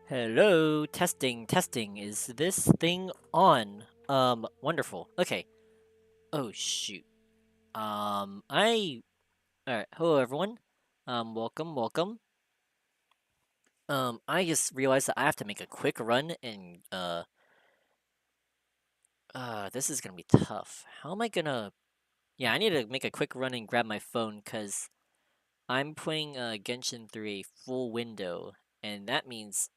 Hello, testing, testing. Is this thing on? Wonderful. Okay. Oh shoot. Alright, hello everyone. Welcome, welcome. I just realized that I have to make a quick run and this is gonna be tough. How am I gonna Yeah, I need to make a quick run and grab my phone cuz I'm playing Genshin through a full window, and that means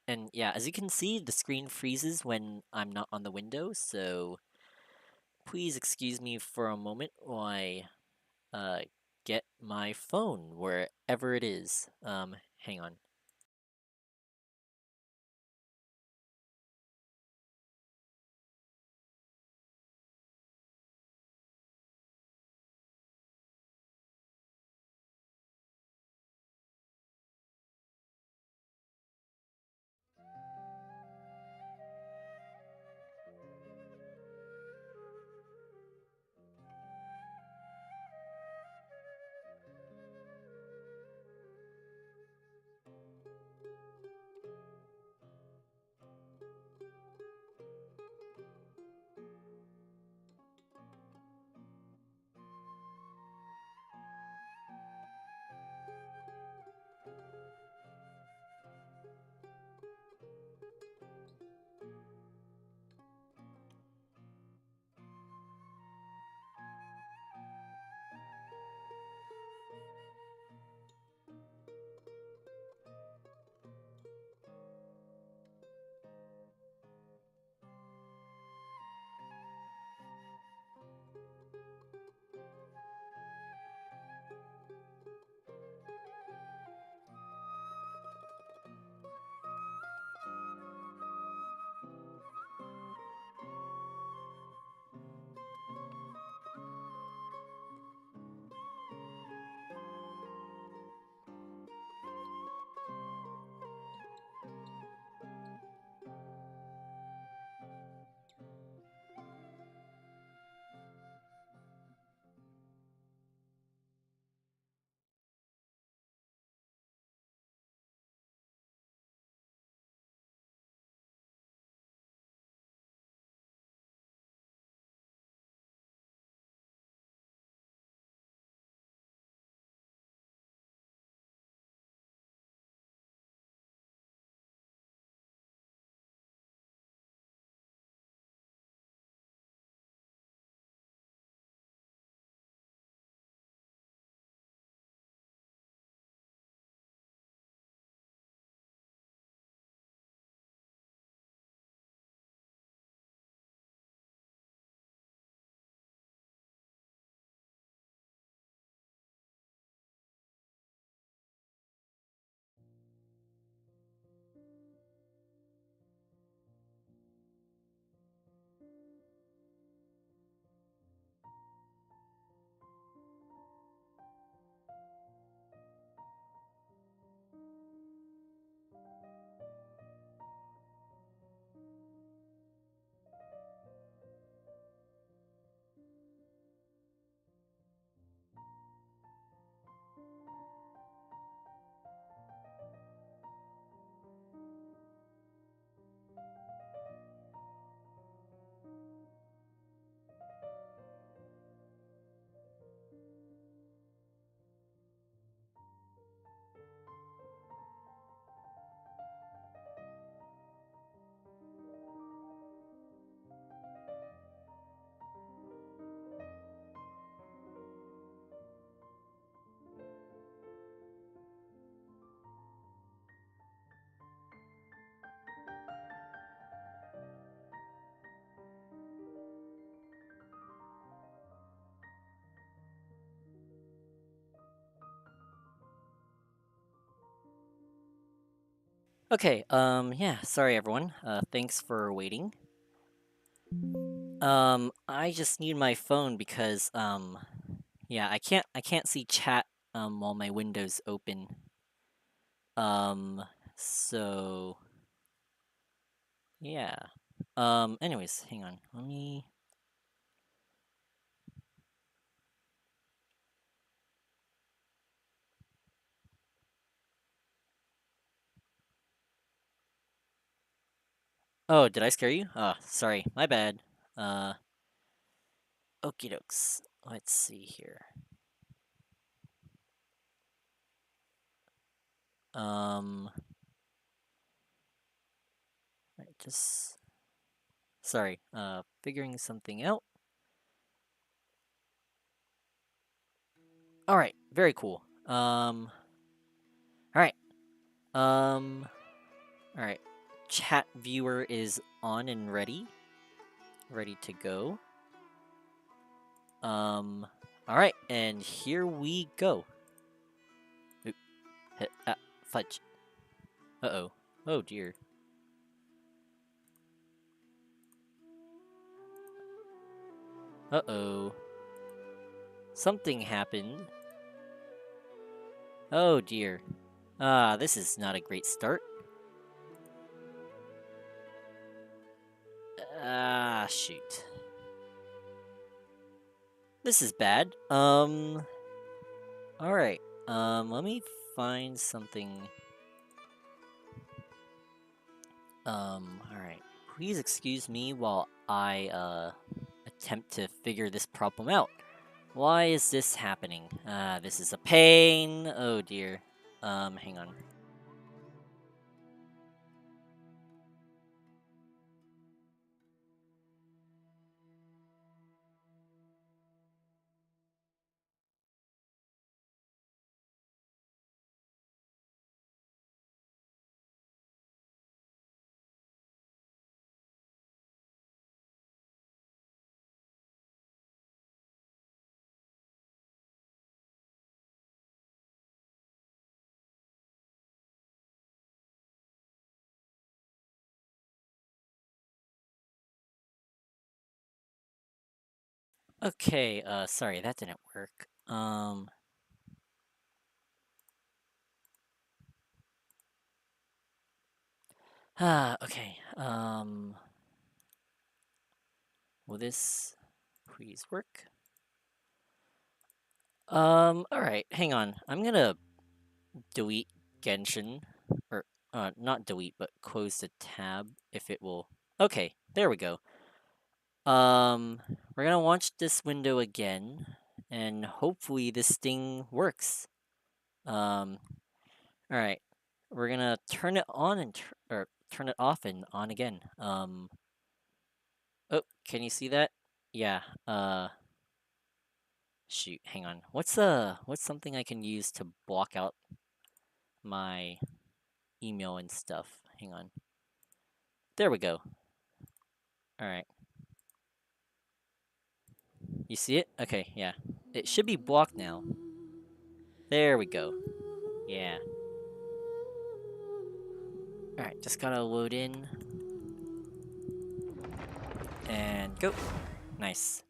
and yeah, as you can see, the screen freezes when I'm not on the window, so please excuse me for a moment while I uh get my phone wherever it is. Hang on. Okay, yeah, sorry everyone. Thanks for waiting. I just need my phone because yeah, I can't see chat while my window's open. Um so yeah. Anyways, hang on. Let me Oh, did I scare you? Sorry, my bad. Okie dokes. Let's see here. Right, just sorry. Figuring something out. All right, very cool. All right. Um, all right. Chat viewer is on and ready to go. All right, and here we go. Oop, fudge. Uh-oh. Oh dear. Uh-oh. Something happened. Oh dear. This is not a great start. Shoot. This is bad. Alright. Let me find something. Alright. Please excuse me while I, attempt to figure this problem out. Why is this happening? This is a pain. Oh dear. Hang on. Okay, sorry, that didn't work. Okay, will this please work? Alright, hang on. I'm gonna delete Genshin, or, not delete, but close the tab if it will. Okay, there we go. We're gonna launch this window again, and hopefully this thing works. Alright. We're gonna turn it on and or turn it off and on again. Oh, can you see that? Yeah. Shoot, hang on. What's something I can use to block out my email and stuff? Hang on. There we go. Alright. You see it? Okay, yeah. It should be blocked now. There we go. Yeah. Alright, just gotta load in. And go. Nice.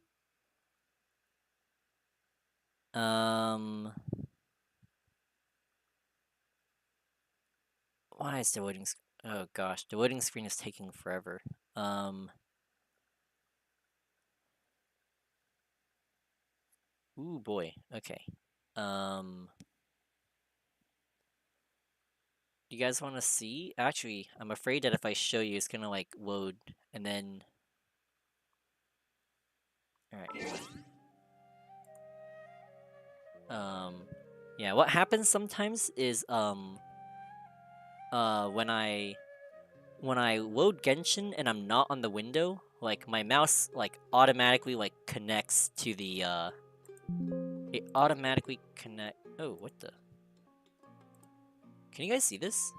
Why is the loading oh gosh, the loading screen is taking forever. Ooh boy. Okay. You guys want to see? Actually, I'm afraid that if I show you, it's gonna like load and then. All right. Yeah. What happens sometimes is when I load Genshin and I'm not on the window, like my mouse like automatically like connects to the it automatically connect. Oh, what the? Can you guys see this?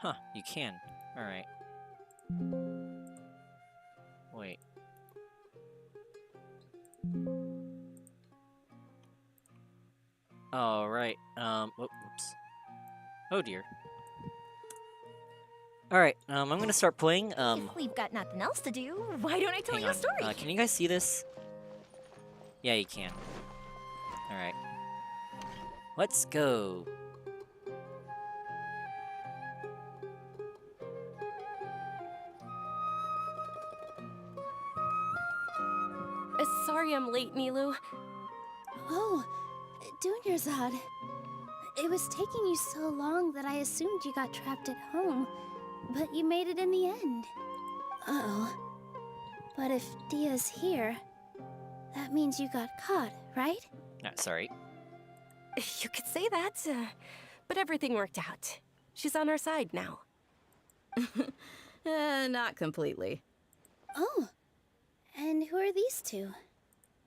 Huh, you can. All right. Wait. All right. Oops. Oh dear. All right. I'm gonna start playing. If we've got nothing else to do, why don't I tell Hang you on. a story? Can you guys see this? Yeah, you can. All right. Let's go. Sorry I'm late, Nilu. Oh, Dunyarzad. It was taking you so long that I assumed you got trapped at home. But you made it in the end. Uh-oh. But if Dia's here, that means you got caught, right? Sorry. You could say that, but everything worked out. She's on our side now. Not completely. Oh. And who are these two?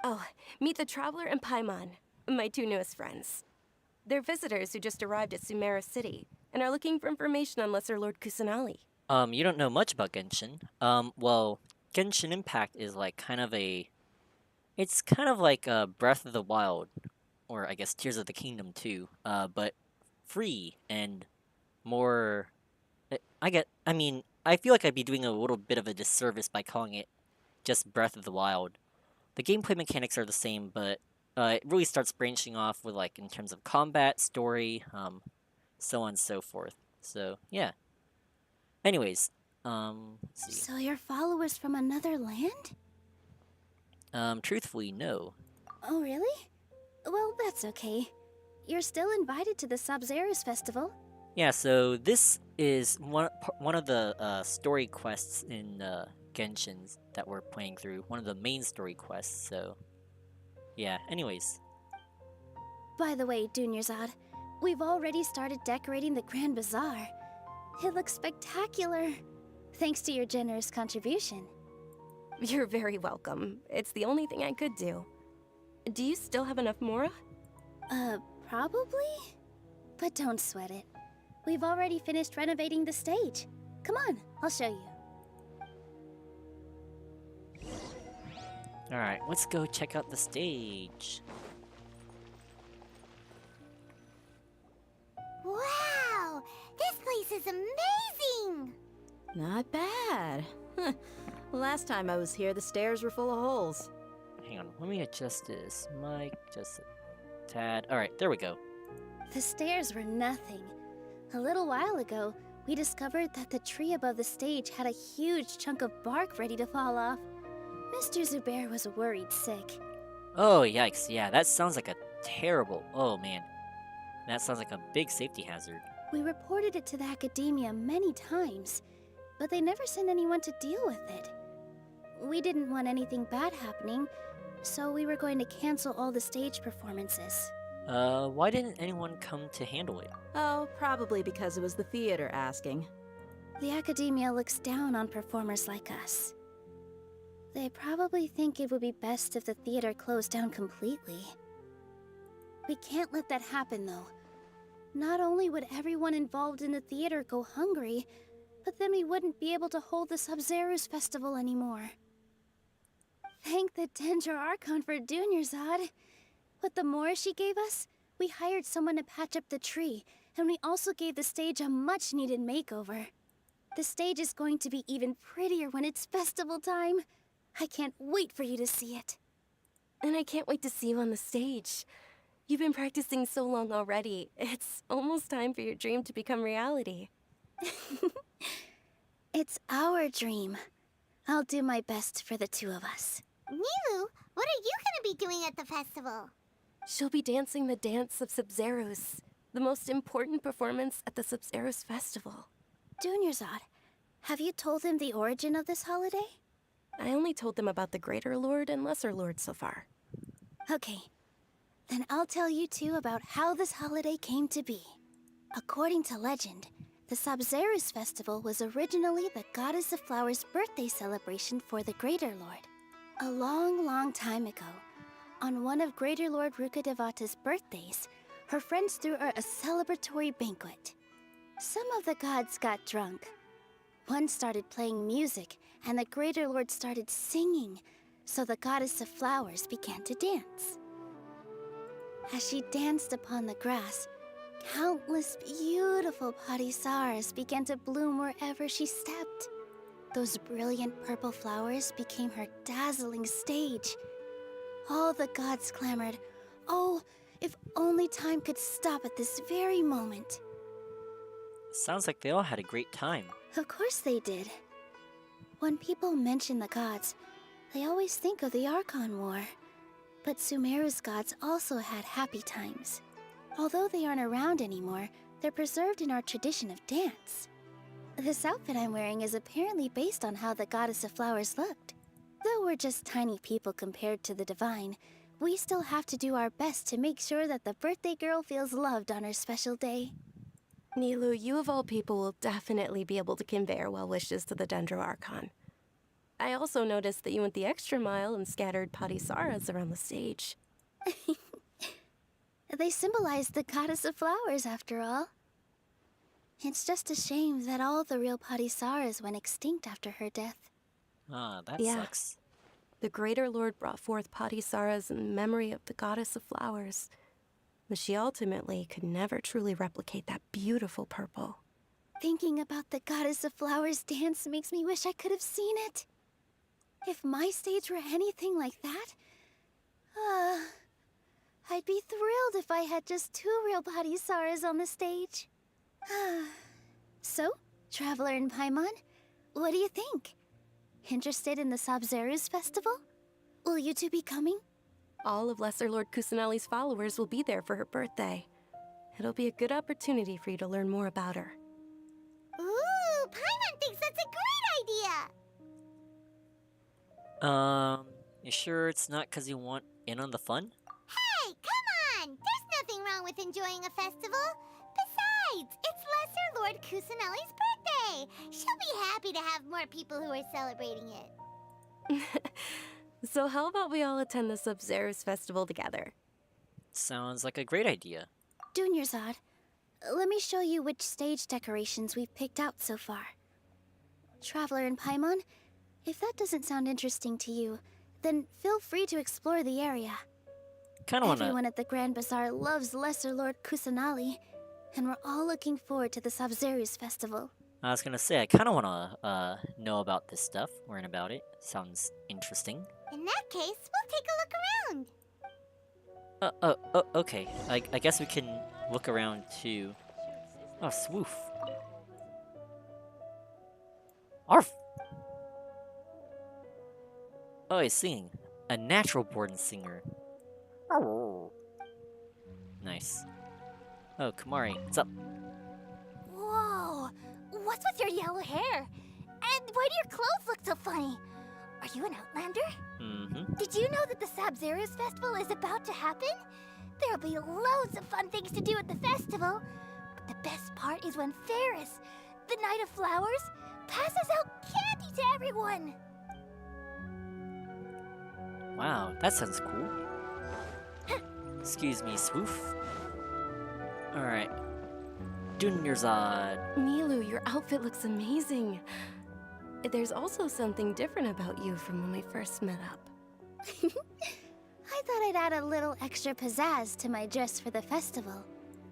Oh, meet the Traveler and Paimon, my two newest friends. They're visitors who just arrived at Sumeru City and are looking for information on Lesser Lord Kusanali. You don't know much about Genshin. Well, Genshin Impact is like it's kind of like Breath of the Wild, or I guess Tears of the Kingdom too. But free and more. I feel like I'd be doing a little bit of a disservice by calling it just Breath of the Wild. The gameplay mechanics are the same, but it really starts branching off with like in terms of combat, story, so on and so forth. So yeah. Anyways, let's see. So you're followers from another land? Truthfully, no. Oh, really? Well, that's okay. You're still invited to the Sabzeruz Festival. Yeah, so this is one of the story quests in Genshin's that we're playing through. One of the main story quests. So yeah. Anyways, By the way, Dunyarzad, we've already started decorating the Grand Bazaar. It looks spectacular, thanks to your generous contribution. You're very welcome. It's the only thing I could do. Do you still have enough Mora? Probably? But don't sweat it. We've already finished renovating the stage. Come on, I'll show you. all right. Let's go check out the stage. Wow! This place is amazing! Not bad. Last time I was here, the stairs were full of holes. Hang on. Let me adjust this mic just a tad. All right. There we go. The stairs were nothing. A little while ago, we discovered that the tree above the stage had a huge chunk of bark ready to fall off. Mr. Zubair was worried sick. Oh yikes! Yeah, that sounds like a terrible. Oh man, that sounds like a big safety hazard. We reported it to the academia many times, but they never sent anyone to deal with it. We didn't want anything bad happening, so we were going to cancel all the stage performances. Why didn't anyone come to handle it? Oh, probably because it was the theater asking. The academia looks down on performers like us. They probably think it would be best if the theater closed down completely. We can't let that happen, though. Not only would everyone involved in the theater go hungry, but then we wouldn't be able to hold the Sabzeruz Festival anymore. Thank the Dendra Archon for Dunyarzad. With the Mora she gave us, we hired someone to patch up the tree, and we also gave the stage a much-needed makeover. The stage is going to be even prettier when it's festival time. I can't wait for you to see it. And I can't wait to see you on the stage. You've been practicing so long already. It's almost time for your dream to become reality. It's our dream. I'll do my best for the two of us. Milu, what are you gonna be doing at the festival? She'll be dancing the dance of Sabzeruz, the most important performance at the Sabzeruz Festival. Dunyarzad, have you told them the origin of this holiday? I only told them about the Greater Lord and Lesser Lord so far. Okay. Then I'll tell you two about how this holiday came to be. According to legend, the Sabzeruz Festival was originally the Goddess of Flowers' birthday celebration for the Greater Lord. A long, long time ago, on one of Greater Lord Rukkhadevata's birthdays, her friends threw her a celebratory banquet. Some of the gods got drunk. One started playing music, and the Greater Lord started singing, so the Goddess of Flowers began to dance. As she danced upon the grass, countless beautiful parisaras began to bloom wherever she stepped. Those brilliant purple flowers became her dazzling stage. All the gods clamored, "Oh, if only time could stop at this very moment." Sounds like they all had a great time. Of course they did. When people mention the gods, they always think of the Archon War. But Sumeru's gods also had happy times. Although they aren't around anymore, they're preserved in our tradition of dance. This outfit I'm wearing is apparently based on how the Goddess of Flowers looked. Though we're just tiny people compared to the Divine, we still have to do our best to make sure that the birthday girl feels loved on her special day. Nilu, you of all people will definitely be able to convey our well wishes to the Dendro Archon. I also noticed that you went the extra mile and scattered Padisaras around the stage. They symbolize the Goddess of Flowers, after all. It's just a shame that all the real Padisaras went extinct after her death. Ah, that Yeah. sucks. The Greater Lord brought forth Padisaras in memory of the Goddess of Flowers, but she ultimately could never truly replicate that beautiful purple. Thinking about the Goddess of Flowers dance makes me wish I could have seen it. If my stage were anything like that, I'd be thrilled if I had just 2 real Padisaras on the stage. So, Traveler and Paimon, what do you think? Interested in the Sabzeruz festival? Will you two be coming? All of Lesser Lord Kusanali's followers will be there for her birthday. It'll be a good opportunity for you to learn more about her. Ooh, Paimon thinks that's a great idea! You sure it's not 'cause you want in on the fun? Hey, come on! There's nothing wrong with enjoying a festival. Besides, it's Lesser Lord Kusanali's birthday. She'll be happy to have more people who are celebrating it. So how about we all attend the Sabzeruz festival together? Sounds like a great idea. Dunyarzad, let me show you which stage decorations we've picked out so far. Traveler and Paimon, if that doesn't sound interesting to you, then feel free to explore the area. Kinda wanna... Everyone at the Grand Bazaar loves Lesser Lord Kusanali, and we're all looking forward to the Sabzeruz festival. I was gonna say, I kinda wanna, know about this stuff, learn about it. Sounds interesting. In that case, we'll take a look around. Okay. I guess we can look around too. Oh, swoof. Arf! Oh, he's singing. A natural-born singer. Nice. Oh, Kamari, what's up? Whoa! What's with your yellow hair? And why do your clothes look so funny? Are you an Outlander? Mm-hmm. Did you know that the Sabzeruz festival is about to happen? There'll be loads of fun things to do at the festival. But the best part is when Ferris, the Knight of Flowers, passes out candy to everyone. Wow, that sounds cool. Excuse me, swoof. Alright. Dunyarzad. Nilu, your outfit looks amazing. There's also something different about you from when we first met up. I thought I'd add a little extra pizzazz to my dress for the festival.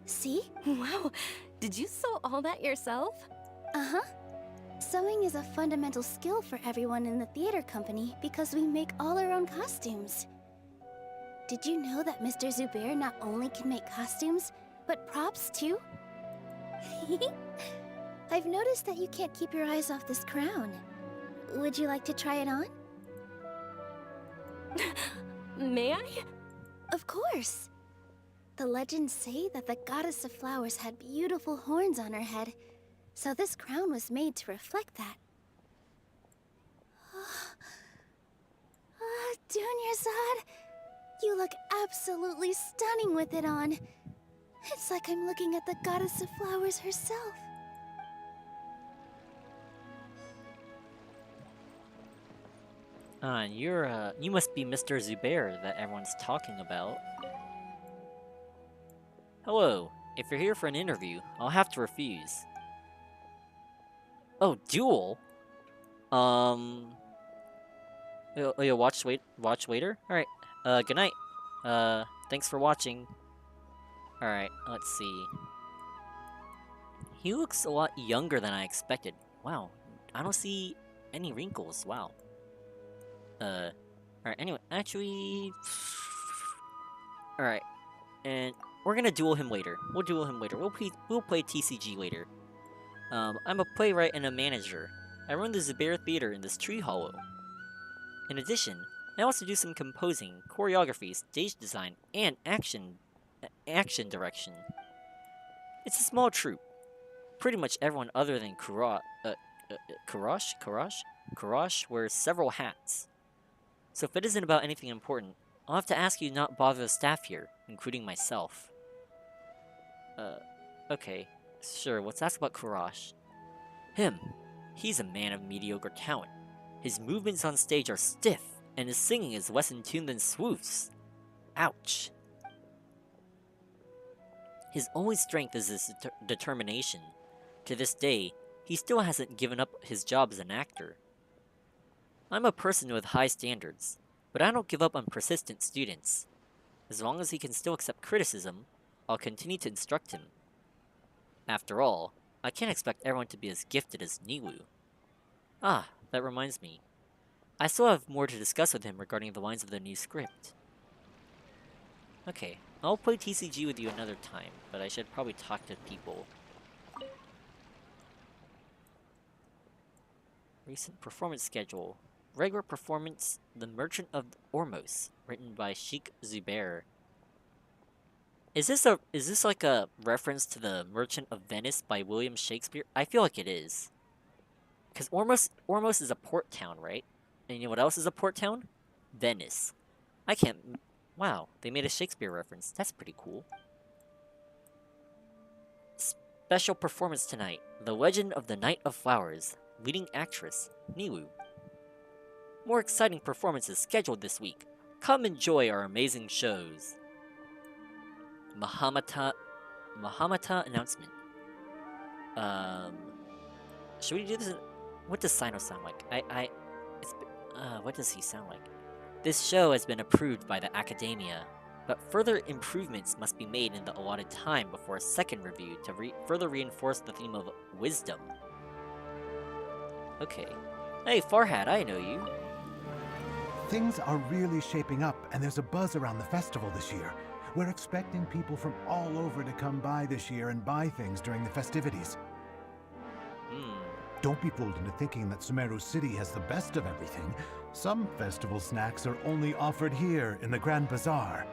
See? Wow, did you sew all that yourself? Uh-huh. Sewing is a fundamental skill for everyone in the theater company because we make all our own costumes. Did you know that Mr. Zubair not only can make costumes, but props too? I've noticed that you can't keep your eyes off this crown. Would you like to try it on? May I? Of course. The legends say that the Goddess of Flowers had beautiful horns on her head, so this crown was made to reflect that. Dunyarzad, you look absolutely stunning with it on. It's like I'm looking at the Goddess of Flowers herself. You must be Mr. Zubair that everyone's talking about. Hello. If you're here for an interview, I'll have to refuse. Oh, duel? Watch waiter? Alright, good night. Thanks for watching. Alright, let's see. He looks a lot younger than I expected. Wow, I don't see any wrinkles, wow. Alright, anyway, actually... Alright, and we're gonna duel him later. We'll duel him later. We'll play TCG later. I'm a playwright and a manager. I run the Zubair Theater in this tree hollow. In addition, I also do some composing, choreography, stage design, and action direction. It's a small troupe. pretty much everyone other than Kurash wears several hats. So if it isn't about anything important, I'll have to ask you to not bother the staff here, including myself. Okay. Sure, let's ask about Kurash. Him. He's a man of mediocre talent. His movements on stage are stiff, and his singing is less in tune than Swoof's. Ouch. His only strength is his determination. To this day, he still hasn't given up his job as an actor. I'm a person with high standards, but I don't give up on persistent students. As long as he can still accept criticism, I'll continue to instruct him. After all, I can't expect everyone to be as gifted as Niwu. Ah, that reminds me. I still have more to discuss with him regarding the lines of the new script. Okay, I'll play TCG with you another time, but I should probably talk to people. Recent performance schedule. Regular performance, The Merchant of Ormos, written by Sheikh Zubair. Is this like a reference to The Merchant of Venice by William Shakespeare? I feel like it is. Because Ormos is a port town, right? And you know what else is a port town? Venice. I can't... Wow, they made a Shakespeare reference. That's pretty cool. Special performance tonight. The Legend of the Knight of Flowers. Leading actress, Niwu. More exciting performances scheduled this week. Come enjoy our amazing shows. Mahamata announcement. Should we do this? What does Sino sound like? What does he sound like? This show has been approved by the Academia, but further improvements must be made in the allotted time before a second review to further reinforce the theme of wisdom. Okay. Hey, Farhad, I know you. Things are really shaping up, and there's a buzz around the festival this year. We're expecting people from all over to come by this year and buy things during the festivities. Don't be fooled into thinking that Sumeru City has the best of everything. Some festival snacks are only offered here in the Grand Bazaar.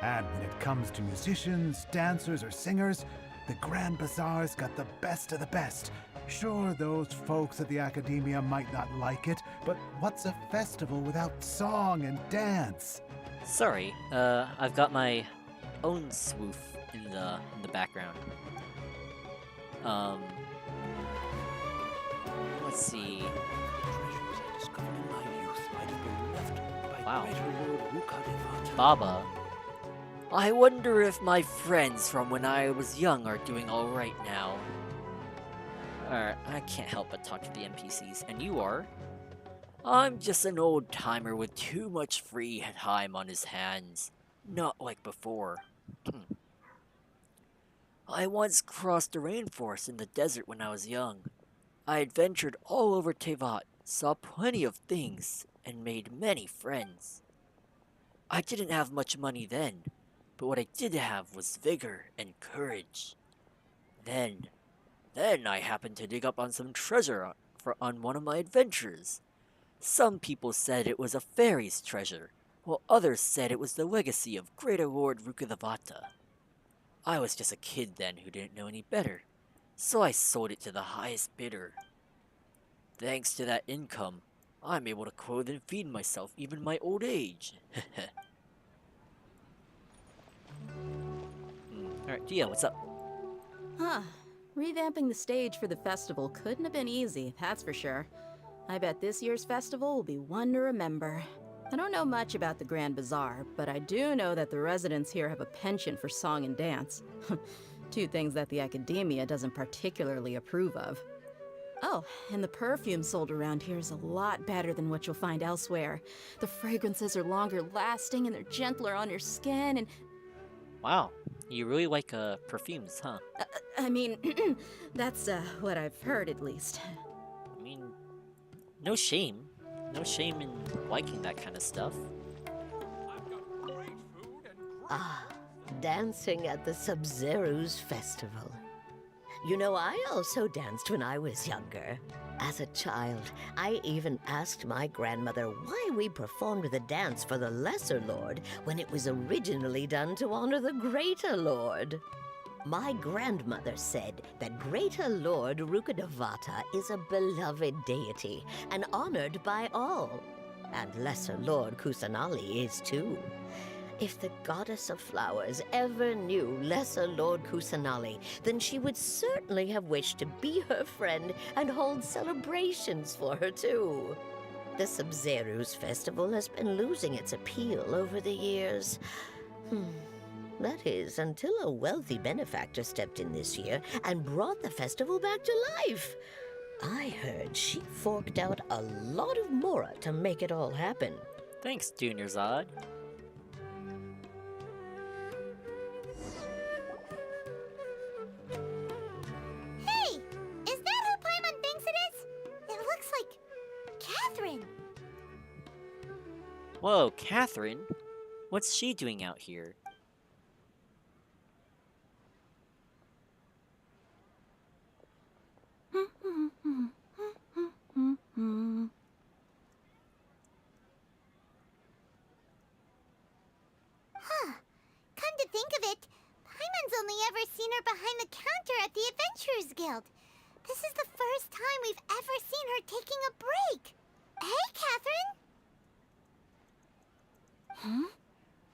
And when it comes to musicians, dancers, or singers, the Grand Bazaar's got the best of the best. Sure, those folks at the Academia might not like it, but what's a festival without song and dance? Sorry, I've got my own swoof in the background. Let's see. Wow. Baba. I wonder if my friends from when I was young are doing alright now. I can't help but talk to the NPCs, and you are? I'm just an old timer with too much free time on his hands. Not like before. I once crossed the rainforest in the desert when I was young. I adventured all over Tevat, saw plenty of things, and made many friends. I didn't have much money then, but what I did have was vigor and courage. Then I happened to dig up on some treasure on one of my adventures. Some people said it was a fairy's treasure, while others said it was the legacy of Greater Lord Rukkhadevata. I was just a kid then who didn't know any better, so I sold it to the highest bidder. Thanks to that income, I'm able to clothe and feed myself even in my old age. Alright, Gia, what's up? Huh. Revamping the stage for the festival couldn't have been easy, that's for sure. I bet this year's festival will be one to remember. I don't know much about the Grand Bazaar, but I do know that the residents here have a penchant for song and dance. Two things that the Academia doesn't particularly approve of. Oh, and the perfume sold around here is a lot better than what you'll find elsewhere. The fragrances are longer lasting and they're gentler on your skin and... Wow, you really like perfumes, huh? I mean, that's what I've heard at least. I mean, no shame. No shame in liking that kind of stuff. Ah, dancing at the Sub-Zero's festival. You know, I also danced when I was younger. As a child, I even asked my grandmother why we performed the dance for the Lesser Lord when it was originally done to honor the Greater Lord. My grandmother said that Greater Lord Rukadavata is a beloved deity and honored by all. And Lesser Lord Kusanali is too. If the goddess of flowers ever knew Lesser Lord Kusanali, then she would certainly have wished to be her friend and hold celebrations for her too. The Sub-Zeru's festival has been losing its appeal over the years. That is, until a wealthy benefactor stepped in this year and brought the festival back to life. I heard she forked out a lot of mora to make it all happen. Thanks, Junior Zod. Hey! Is that who Paimon thinks it is? It looks like Catherine. Whoa, Catherine? What's she doing out here? Come to think of it, Paimon's only ever seen her behind the counter at the Adventurers Guild. This is the first time we've ever seen her taking a break. Hey, Catherine!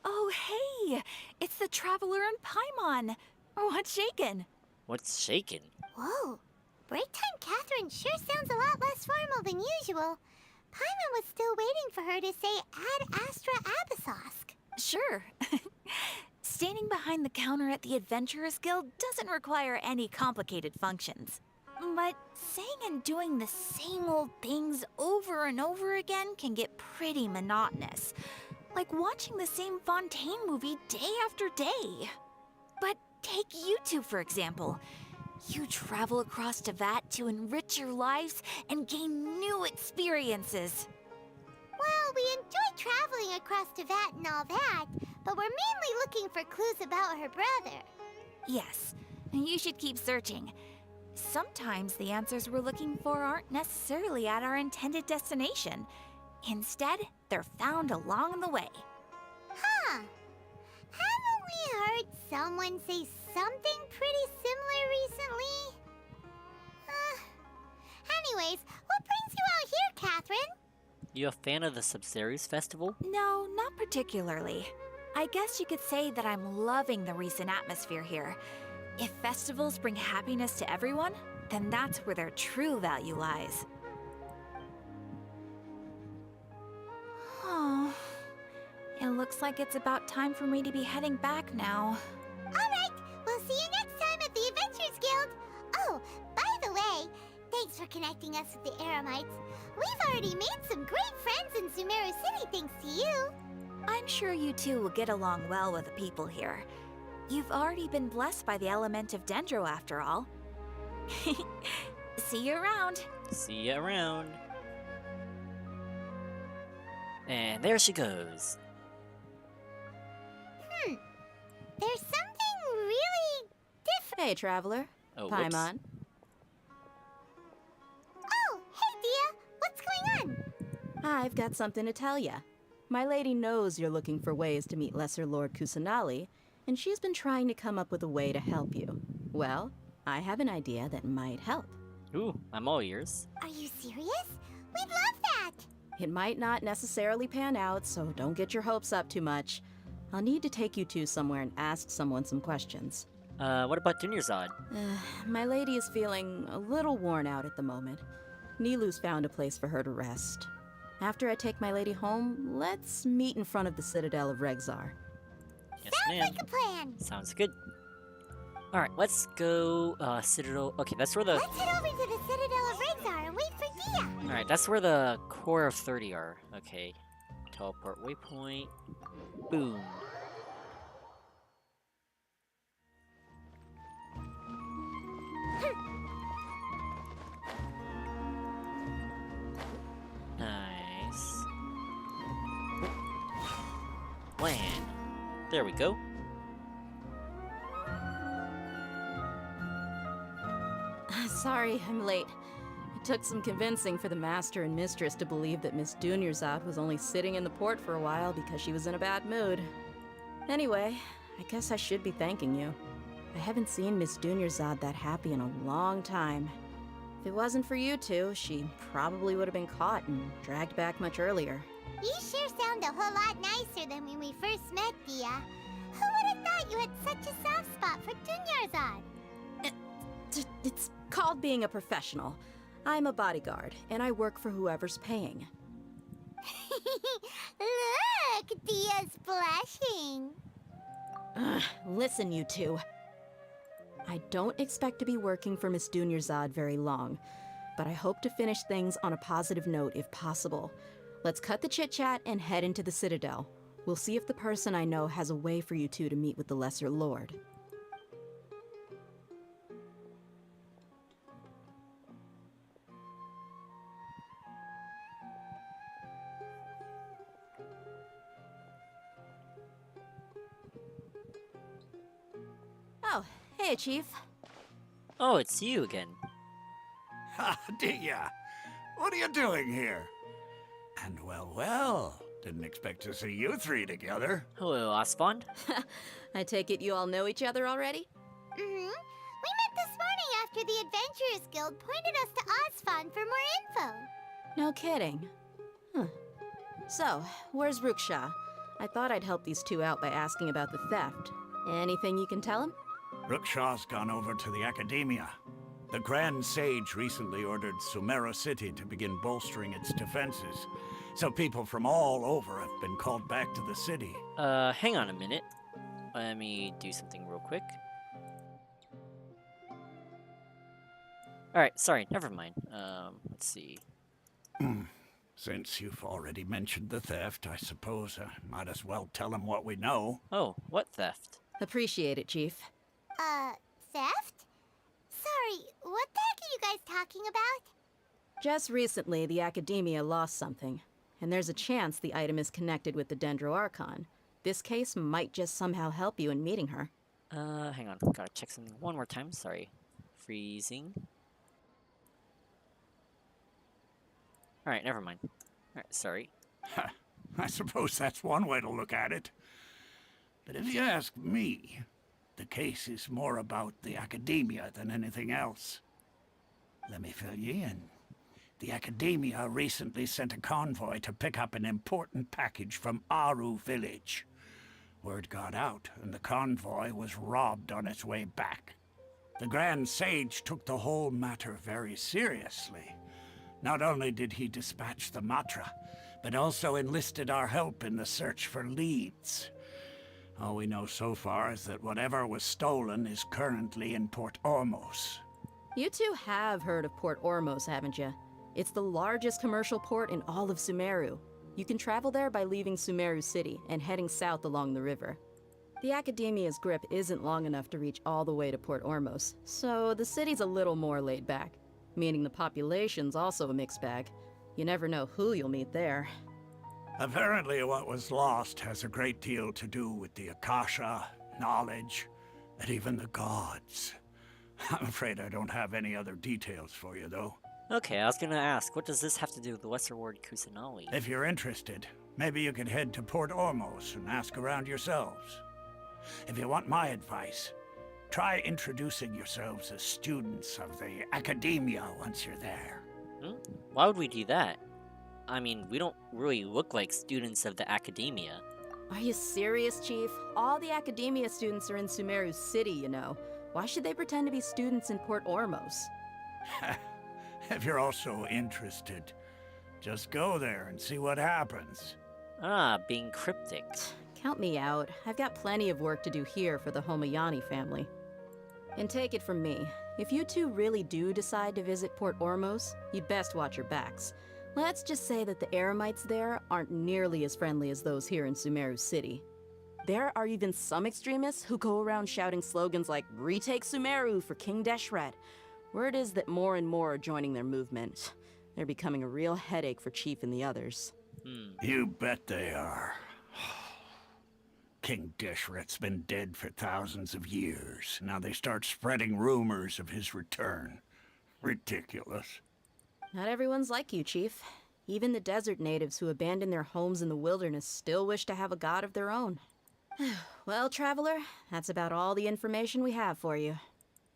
Oh, hey! It's the Traveler and Paimon! What's shaken? What's shaking? Whoa, break time Catherine sure sounds a lot less formal than usual. Paimon was still waiting for her to say Ad Astra Abyssosk. Sure. Standing behind the counter at the Adventurers Guild doesn't require any complicated functions. But saying and doing the same old things over and over again can get pretty monotonous. Like watching the same Fontaine movie day after day. But take you two, for example. You travel across Teyvat to enrich your lives and gain new experiences. Well, we enjoy traveling across Teyvat and all that, but we're mainly looking for clues about her brother. Yes, you should keep searching. Sometimes the answers we're looking for aren't necessarily at our intended destination. Instead, they're found along the way. Huh. Haven't we heard someone say something pretty similar recently? Anyways, what brings you out here, Catherine? You a fan of the Sub-Zeru's festival? No, not particularly. I guess you could say that I'm loving the recent atmosphere here. If festivals bring happiness to everyone, then that's where their true value lies. Oh, it looks like it's about time for me to be heading back now. Alright, we'll see you next time at the Adventurers Guild. Oh, by the way, thanks for connecting us with the Eremites. We've already made some great friends in Sumeru City thanks to you. I'm sure you two will get along well with the people here. You've already been blessed by the element of Dendro after all. See you around. See ya around. And there she goes. There's something really different. Hey, Traveler. Oh, whoops. Paimon. Oh, hey, Dia. What's going on? I've got something to tell ya. My lady knows you're looking for ways to meet Lesser Lord Kusanali, and she's been trying to come up with a way to help you. Well, I have an idea that might help. Ooh, I'm all ears. Are you serious? We'd love that. It might not necessarily pan out, so don't get your hopes up too much. I'll need to take you two somewhere and ask someone some questions. What about Junior Zod? My lady is feeling a little worn out at the moment. Nilu's found a place for her to rest. After I take my lady home, let's meet in front of the Citadel of Regzar. Yes, Sounds ma'am. like a plan. Sounds good. Alright, let's go, Citadel. Okay, that's where the... Let's head over to the Citadel of Regzar and wait for Dia. Alright, that's where the core of 30 are. Okay. Teleport waypoint. Boom. Nice. Land. There we go. Sorry, I'm late. It took some convincing for the master and mistress to believe that Miss Dunyarzad was only sitting in the port for a while because she was in a bad mood. Anyway, I guess I should be thanking you. I haven't seen Miss Dunyarzad that happy in a long time. If it wasn't for you two, she probably would have been caught and dragged back much earlier. You sure sound a whole lot nicer than when we first met, Dia. Who would have thought you had such a soft spot for Dunyarzad? It's called being a professional. I'm a bodyguard, and I work for whoever's paying. Look, Dia's blushing. Listen, you two. I don't expect to be working for Miss Dunyarzad very long, but I hope to finish things on a positive note if possible. Let's cut the chit-chat and head into the Citadel. We'll see if the person I know has a way for you two to meet with the Lesser Lord. Oh, hey, Chief. Oh, it's you again. Ha, Dia! What are you doing here? And well, didn't expect to see you three together. Hello, Osbond. I take it you all know each other already? We met this morning after the Adventurers Guild pointed us to Osfon for more info. No kidding. Huh. So, where's Ruksha? I thought I'd help these two out by asking about the theft. Anything you can tell him? Rookshaw's gone over to the Academia. The Grand Sage recently ordered Sumeru City to begin bolstering its defenses, so people from all over have been called back to the city. Hang on a minute. Let me do something real quick. Alright, sorry, never mind. Let's see. Since you've already mentioned the theft, I suppose I might as well tell them what we know. Oh, what theft? Appreciate it, Chief. Theft? Sorry, what the heck are you guys talking about? Just recently, the Academia lost something, and there's a chance the item is connected with the Dendro Archon. This case might just somehow help you in meeting her. Hang on. Gotta check something one more time. Sorry. Freezing. Alright, never mind. Alright, sorry. I suppose that's one way to look at it. But if you ask me, the case is more about the Academia than anything else. Let me fill you in. The Academia recently sent a convoy to pick up an important package from Aru village. Word got out, and the convoy was robbed on its way back. The Grand Sage took the whole matter very seriously. Not only did he dispatch the Matra, but also enlisted our help in the search for leads. All we know so far is that whatever was stolen is currently in Port Ormos. You two have heard of Port Ormos, haven't you? It's the largest commercial port in all of Sumeru. You can travel there by leaving Sumeru City and heading south along the river. The Academia's grip isn't long enough to reach all the way to Port Ormos, so the city's a little more laid back, meaning the population's also a mixed bag. You never know who you'll meet there. Apparently what was lost has a great deal to do with the Akasha, knowledge, and even the gods. I'm afraid I don't have any other details for you, though. Okay, I was gonna ask, what does this have to do with the Lesser Lord Kusanali? If you're interested, maybe you could head to Port Ormos and ask around yourselves. If you want my advice, try introducing yourselves as students of the Academia once you're there. Why would we do that? I mean, we don't really look like students of the Academia. Are you serious, Chief? All the Academia students are in Sumeru City, you know. Why should they pretend to be students in Port Ormos? If you're also interested, just go there and see what happens. Ah, being cryptic. Count me out. I've got plenty of work to do here for the Homayani family. And take it from me, if you two really do decide to visit Port Ormos, you'd best watch your backs. Let's just say that the Eremites there aren't nearly as friendly as those here in Sumeru City. There are even some extremists who go around shouting slogans like, "Retake Sumeru for King Deshret." Word is that more and more are joining their movement. They're becoming a real headache for Chief and the others. You bet they are. King Deshret's been dead for thousands of years. Now they start spreading rumors of his return. Ridiculous. Not everyone's like you, Chief. Even the desert natives who abandoned their homes in the wilderness still wish to have a god of their own. Well, Traveler, that's about all the information we have for you.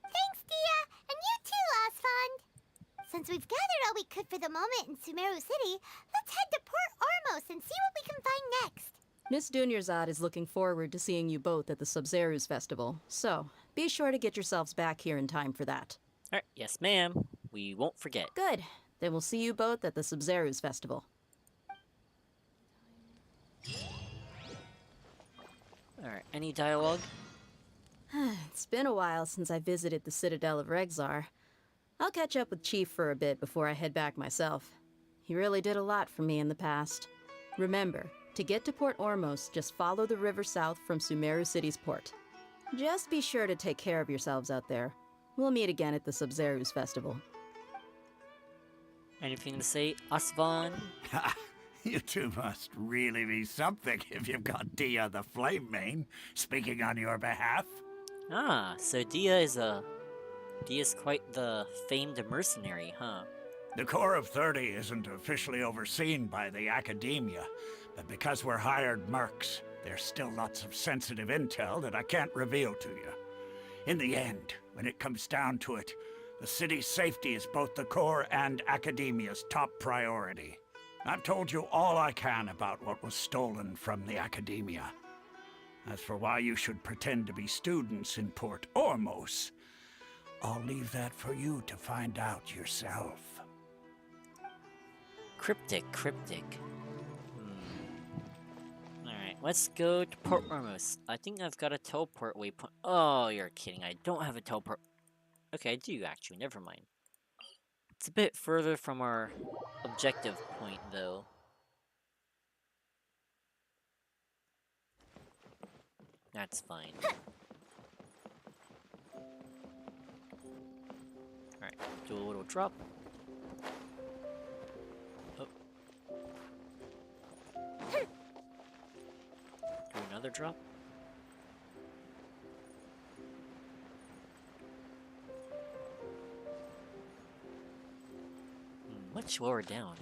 Thanks, Dia, and you too, Osfond. Since we've gathered all we could for the moment in Sumeru City, let's head to Port Ormos and see what we can find next. Miss Dunyarzad is looking forward to seeing you both at the Sub-Zerus Festival, so be sure to get yourselves back here in time for that. Alright, yes ma'am. We won't forget. Good. Then we'll see you both at the Sub-Zerus Festival. Alright, any dialogue? It's been a while since I visited the Citadel of Regzar. I'll catch up with Chief for a bit before I head back myself. He really did a lot for me in the past. Remember, to get to Port Ormos, just follow the river south from Sumeru City's port. Just be sure to take care of yourselves out there. We'll meet again at the Sub-Zerus Festival. Anything to say, Osvan? You two must really be something if you've got Dia the Flame Mane speaking on your behalf. Ah, so Dia's quite the famed mercenary, huh? The Corps of 30 isn't officially overseen by the Academia, but because we're hired mercs, there's still lots of sensitive intel that I can't reveal to you. In the end, when it comes down to it, the city's safety is both the Corps and Academia's top priority. I've told you all I can about what was stolen from the Academia. As for why you should pretend to be students in Port Ormos, I'll leave that for you to find out yourself. Cryptic. Alright, let's go to Port Ormos. I think I've got a teleport waypoint. Oh, you're kidding. I don't have a teleport. Okay, I do actually. Never mind. It's a bit further from our objective point, though. That's fine. Alright, do a little drop. Oh. Do another drop. Much lower down.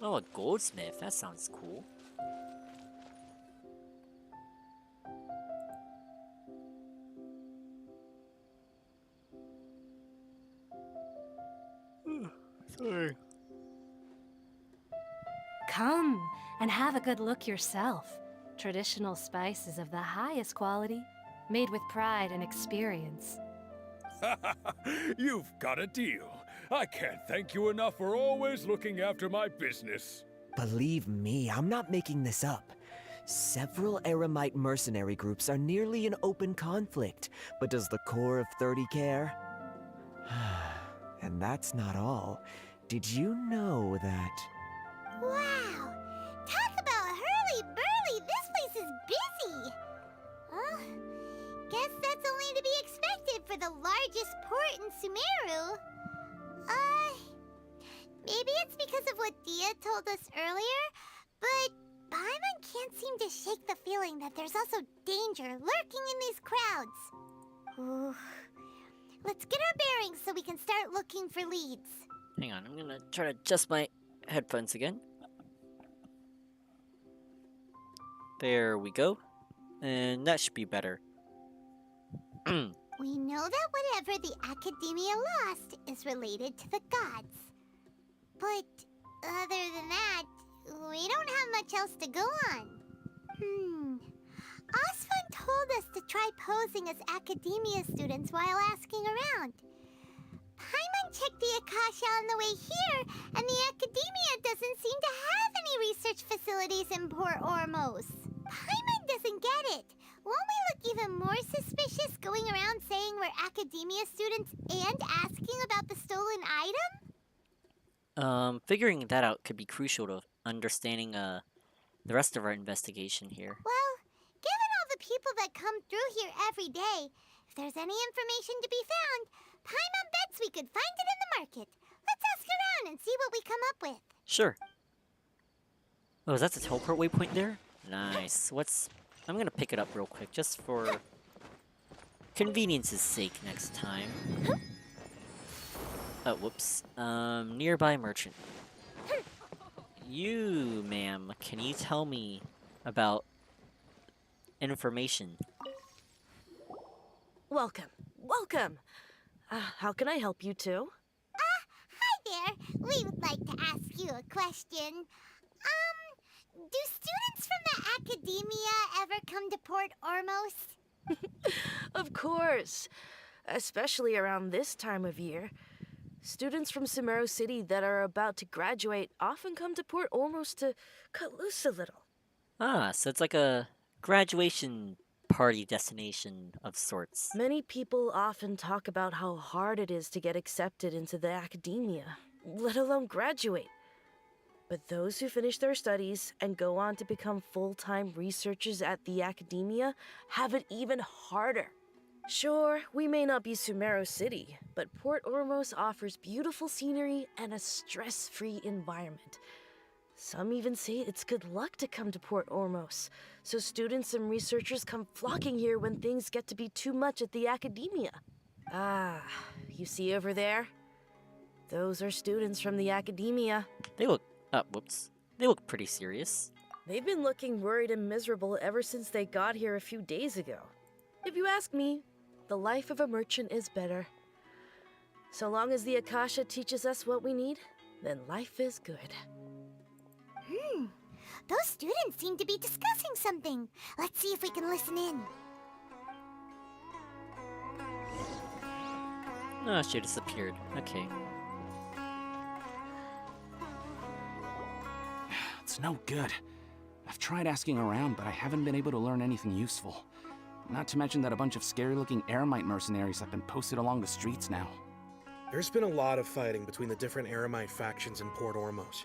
Oh, a goldsmith. That sounds cool. Sorry. Come and have a good look yourself. Traditional spices of the highest quality, made with pride and experience. You've got a deal. I can't thank you enough for always looking after my business. Believe me, I'm not making this up. Several Eremite mercenary groups are nearly in open conflict, but does the Corps of 30 care? And that's not all. Did you know that... Wow! Talk about hurly-burly! This place is busy! Guess that's only to be expected for the largest port in Sumeru. Maybe it's because of what Dia told us earlier, but Paimon can't seem to shake the feeling that there's also danger lurking in these crowds. Ooh. Let's get our bearings so we can start looking for leads. Hang on, I'm gonna try to adjust my headphones again. There we go. And that should be better. We know that whatever the Academia lost is related to the gods. But other than that, we don't have much else to go on. Osfun told us to try posing as Academia students while asking around. Paimon checked the Akasha on the way here, and the Academia doesn't seem to have any research facilities in Port Ormos. Paimon doesn't get it. Won't we look even more suspicious going around saying we're Academia students and asking about the stolen item? Figuring that out could be crucial to understanding, the rest of our investigation here. Well, given all the people that come through here every day, if there's any information to be found, Paimon bets we could find it in the market. Let's ask around and see what we come up with. Sure. Oh, is that the teleport waypoint there? Nice. I'm gonna pick it up real quick, just for convenience's sake next time. Oh, whoops. Nearby merchant. You, ma'am, can you tell me about information? Welcome. Welcome. How can I help you two? Hi there. We would like to ask you a question. Do students from the academia ever come to Port Ormos? Of course. Especially around this time of year. Students from Sumeru City that are about to graduate often come to Port Ormos to cut loose a little. Ah, so it's like a graduation party destination of sorts. Many people often talk about how hard it is to get accepted into the academia, let alone graduate. But those who finish their studies and go on to become full-time researchers at the academia have it even harder. Sure, we may not be Sumeru City, but Port Ormos offers beautiful scenery and a stress-free environment. Some even say it's good luck to come to Port Ormos, so students and researchers come flocking here when things get to be too much at the academia. Ah, you see over there? Those are students from the academia. They look... whoops. They look pretty serious. They've been looking worried and miserable ever since they got here a few days ago. If you ask me, the life of a merchant is better. So long as the Akasha teaches us what we need, then life is good. Those students seem to be discussing something. Let's see if we can listen in. Oh, she disappeared. Okay. It's no good. I've tried asking around, but I haven't been able to learn anything useful. Not to mention that a bunch of scary-looking Eremite mercenaries have been posted along the streets now. There's been a lot of fighting between the different Eremite factions in Port Ormos.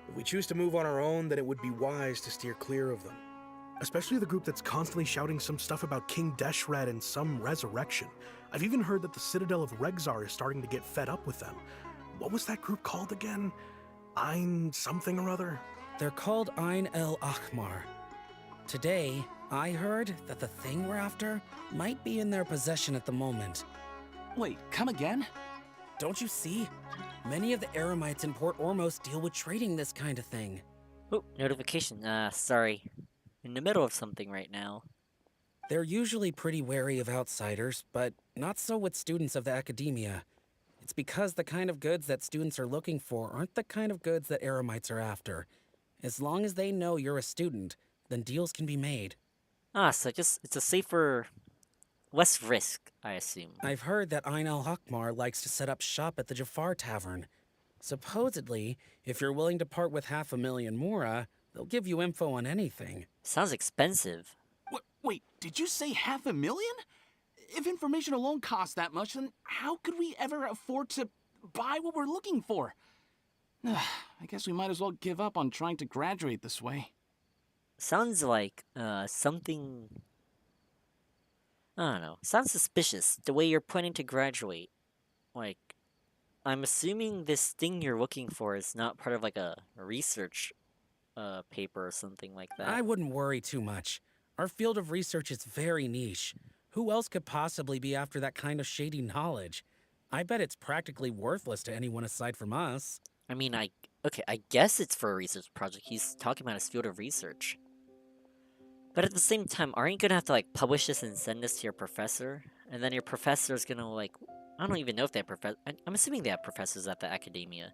If we choose to move on our own, then it would be wise to steer clear of them. Especially the group that's constantly shouting some stuff about King Deshred and some resurrection. I've even heard that the Citadel of Regzar is starting to get fed up with them. What was that group called again? Ein something or other? They're called Ein El Akhmar. Today, I heard that the thing we're after might be in their possession at the moment. Wait, come again? Don't you see? Many of the Eremites in Port Ormos deal with trading this kind of thing. Oh, notification. Sorry. In the middle of something right now. They're usually pretty wary of outsiders, but not so with students of the academia. It's because the kind of goods that students are looking for aren't the kind of goods that Eremites are after. As long as they know you're a student, then deals can be made. Ah, so it's a safer... less risk, I assume. I've heard that Ein El Hakmar likes to set up shop at the Jafar Tavern. Supposedly, if you're willing to part with 500,000 Mora, they'll give you info on anything. Sounds expensive. Wait, did you say 500,000? If information alone costs that much, then how could we ever afford to buy what we're looking for? I guess we might as well give up on trying to graduate this way. Sounds like, something... I don't know. Sounds suspicious, the way you're planning to graduate. Like, I'm assuming this thing you're looking for is not part of, like, a research, paper or something like that. I wouldn't worry too much. Our field of research is very niche. Who else could possibly be after that kind of shady knowledge? I bet it's practically worthless to anyone aside from us. I mean, okay, I guess it's for a research project. He's talking about his field of research. But at the same time, aren't you gonna have to, like, publish this and send this to your professor? And then your professor's gonna, like... I don't even know if they have professors... I'm assuming they have professors at the academia.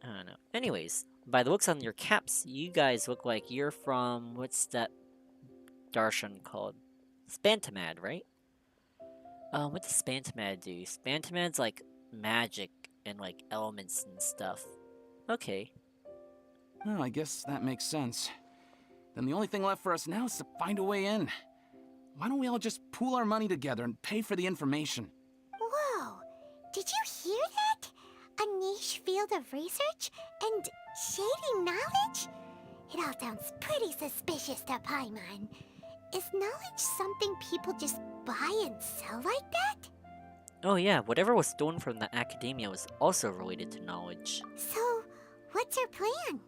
I don't know. Anyways, by the looks on your caps, you guys look like you're from... What's that darshan called? Spantamad, right? What does Spantamad do? Spantamad's, like, magic and, like, elements and stuff. Okay. Well, I guess that makes sense. Then the only thing left for us now is to find a way in. Why don't we all just pool our money together and pay for the information? Whoa! Did you hear that? A niche field of research and shady knowledge? It all sounds pretty suspicious to Paimon. Is knowledge something people just buy and sell like that? Oh yeah, whatever was stolen from the academia was also related to knowledge. So, what's your plan?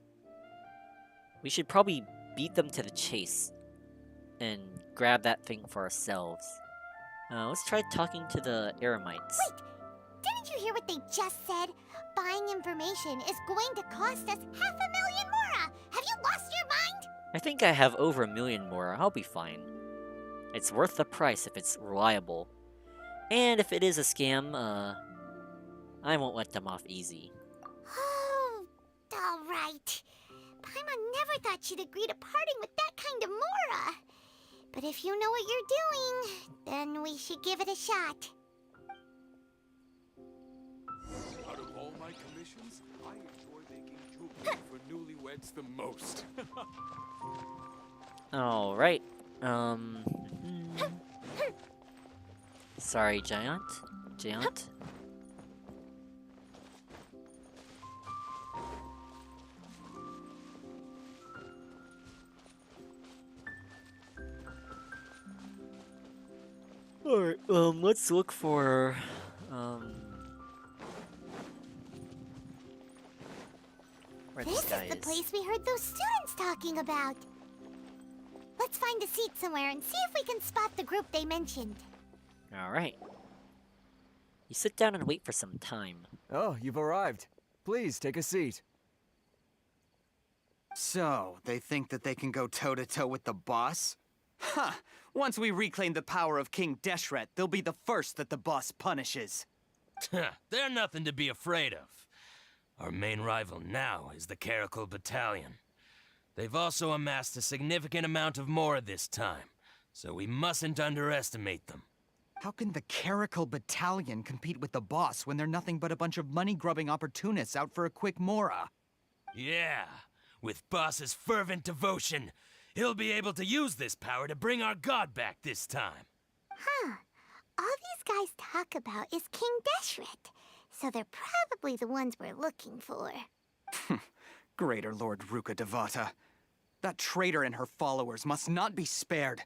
We should probably beat them to the chase and grab that thing for ourselves. Let's try talking to the Eremites. Wait! Didn't you hear what they just said? Buying information is going to cost us 500,000 mora! Have you lost your mind? I think I have over 1 million more. I'll be fine. It's worth the price if it's reliable. And if it is a scam, I won't let them off easy. Oh, alright. Paimon never thought she'd agree to parting with that kind of mora. But if you know what you're doing, then we should give it a shot. Out of all my commissions, I enjoy making jewelry for newlyweds the most. Alright. Sorry, Giant. Giant. Alright, let's look for, where This this is guy the is. place we heard those students talking about. Let's find a seat somewhere and see if we can spot the group they mentioned. Alright. You sit down and wait for some time. Oh, you've arrived. Please take a seat. So, they think that they can go toe-to-toe with the boss? Huh! Once we reclaim the power of King Deshret, they'll be the first that the boss punishes. They're nothing to be afraid of. Our main rival now is the Caracal Battalion. They've also amassed a significant amount of mora this time, so we mustn't underestimate them. How can the Caracal Battalion compete with the boss when they're nothing but a bunch of money-grubbing opportunists out for a quick mora? Yeah, with boss's fervent devotion, he'll be able to use this power to bring our god back this time. Huh. All these guys talk about is King Deshret, so they're probably the ones we're looking for. Greater Lord Ruka Devata. That traitor and her followers must not be spared.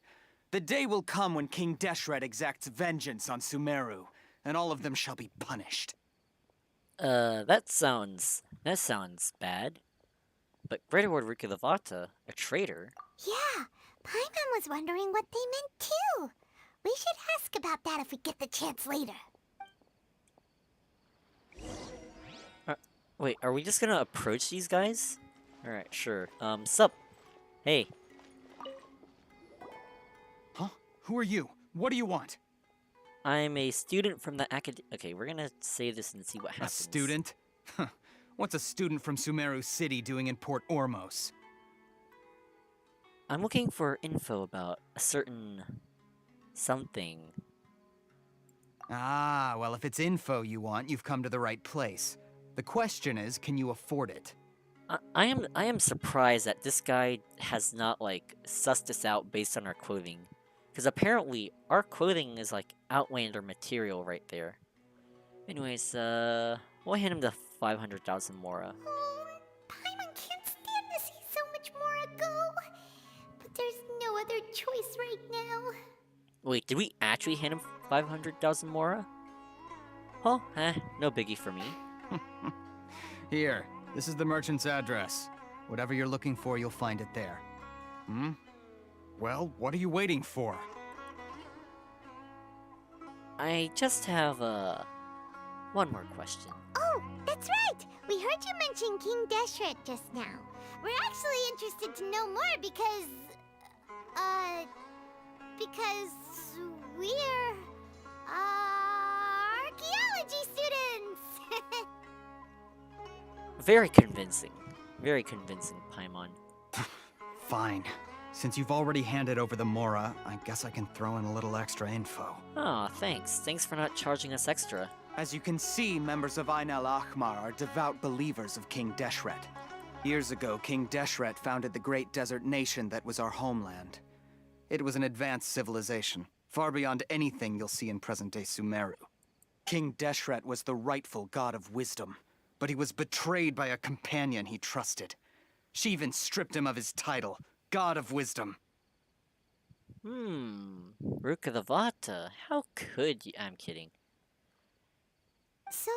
The day will come when King Deshret exacts vengeance on Sumeru, and all of them shall be punished. That sounds bad. But Greater Lord Rukadevata, a traitor? Yeah, Paimon was wondering what they meant too. We should ask about that if we get the chance later. Wait, are we just gonna approach these guys? Alright, sure. Sup? Hey. Huh? Who are you? What do you want? I'm a student from the Okay, we're gonna say this and see what happens. A student? Huh. What's a student from Sumeru City doing in Port Ormos? I'm looking for info about a certain... something. Ah, well, if it's info you want, you've come to the right place. The question is, can you afford it? I am surprised that this guy has not, like, sussed us out based on our clothing. Because apparently, our clothing is, like, Outlander material right there. Anyways, we'll hand him the 500,000 mora. Oh, Paimon can't stand to see so much mora go. But there's no other choice right now. Wait, did we actually hand him 500,000 mora? Oh, no biggie for me. Here, this is the merchant's address. Whatever you're looking for, you'll find it there. Hmm? Well, what are you waiting for? I just have, one more question. Oh, that's right! We heard you mention King Deshret just now. We're actually interested to know more because we're, archaeology students! Very convincing. Very convincing, Paimon. Fine. Since you've already handed over the mora, I guess I can throw in a little extra info. Aw, thanks. Thanks for not charging us extra. As you can see, members of Ain al-Ahmar are devout believers of King Deshret. Years ago, King Deshret founded the great desert nation that was our homeland. It was an advanced civilization, far beyond anything you'll see in present-day Sumeru. King Deshret was the rightful god of wisdom, but he was betrayed by a companion he trusted. She even stripped him of his title, God of Wisdom. Rukadevata, how could you? I'm kidding. So,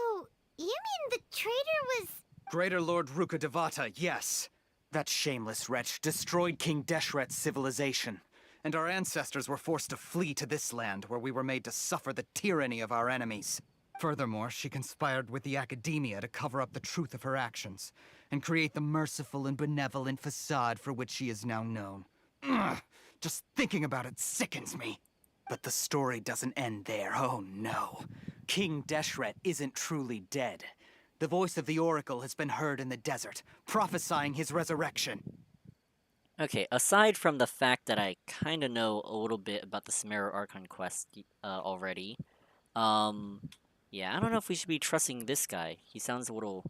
you mean the traitor was... Greater Lord Rukadevata, yes. That shameless wretch destroyed King Deshret's civilization, and our ancestors were forced to flee to this land where we were made to suffer the tyranny of our enemies. Furthermore, she conspired with the Academia to cover up the truth of her actions, and create the merciful and benevolent facade for which she is now known. Ugh, just thinking about it sickens me. But the story doesn't end there, oh no. King Deshret isn't truly dead. The voice of the Oracle has been heard in the desert, prophesying his resurrection. Okay, aside from the fact that I kind of know a little bit about the Sumeru Archon quest already, yeah, I don't know if we should be trusting this guy. He sounds a little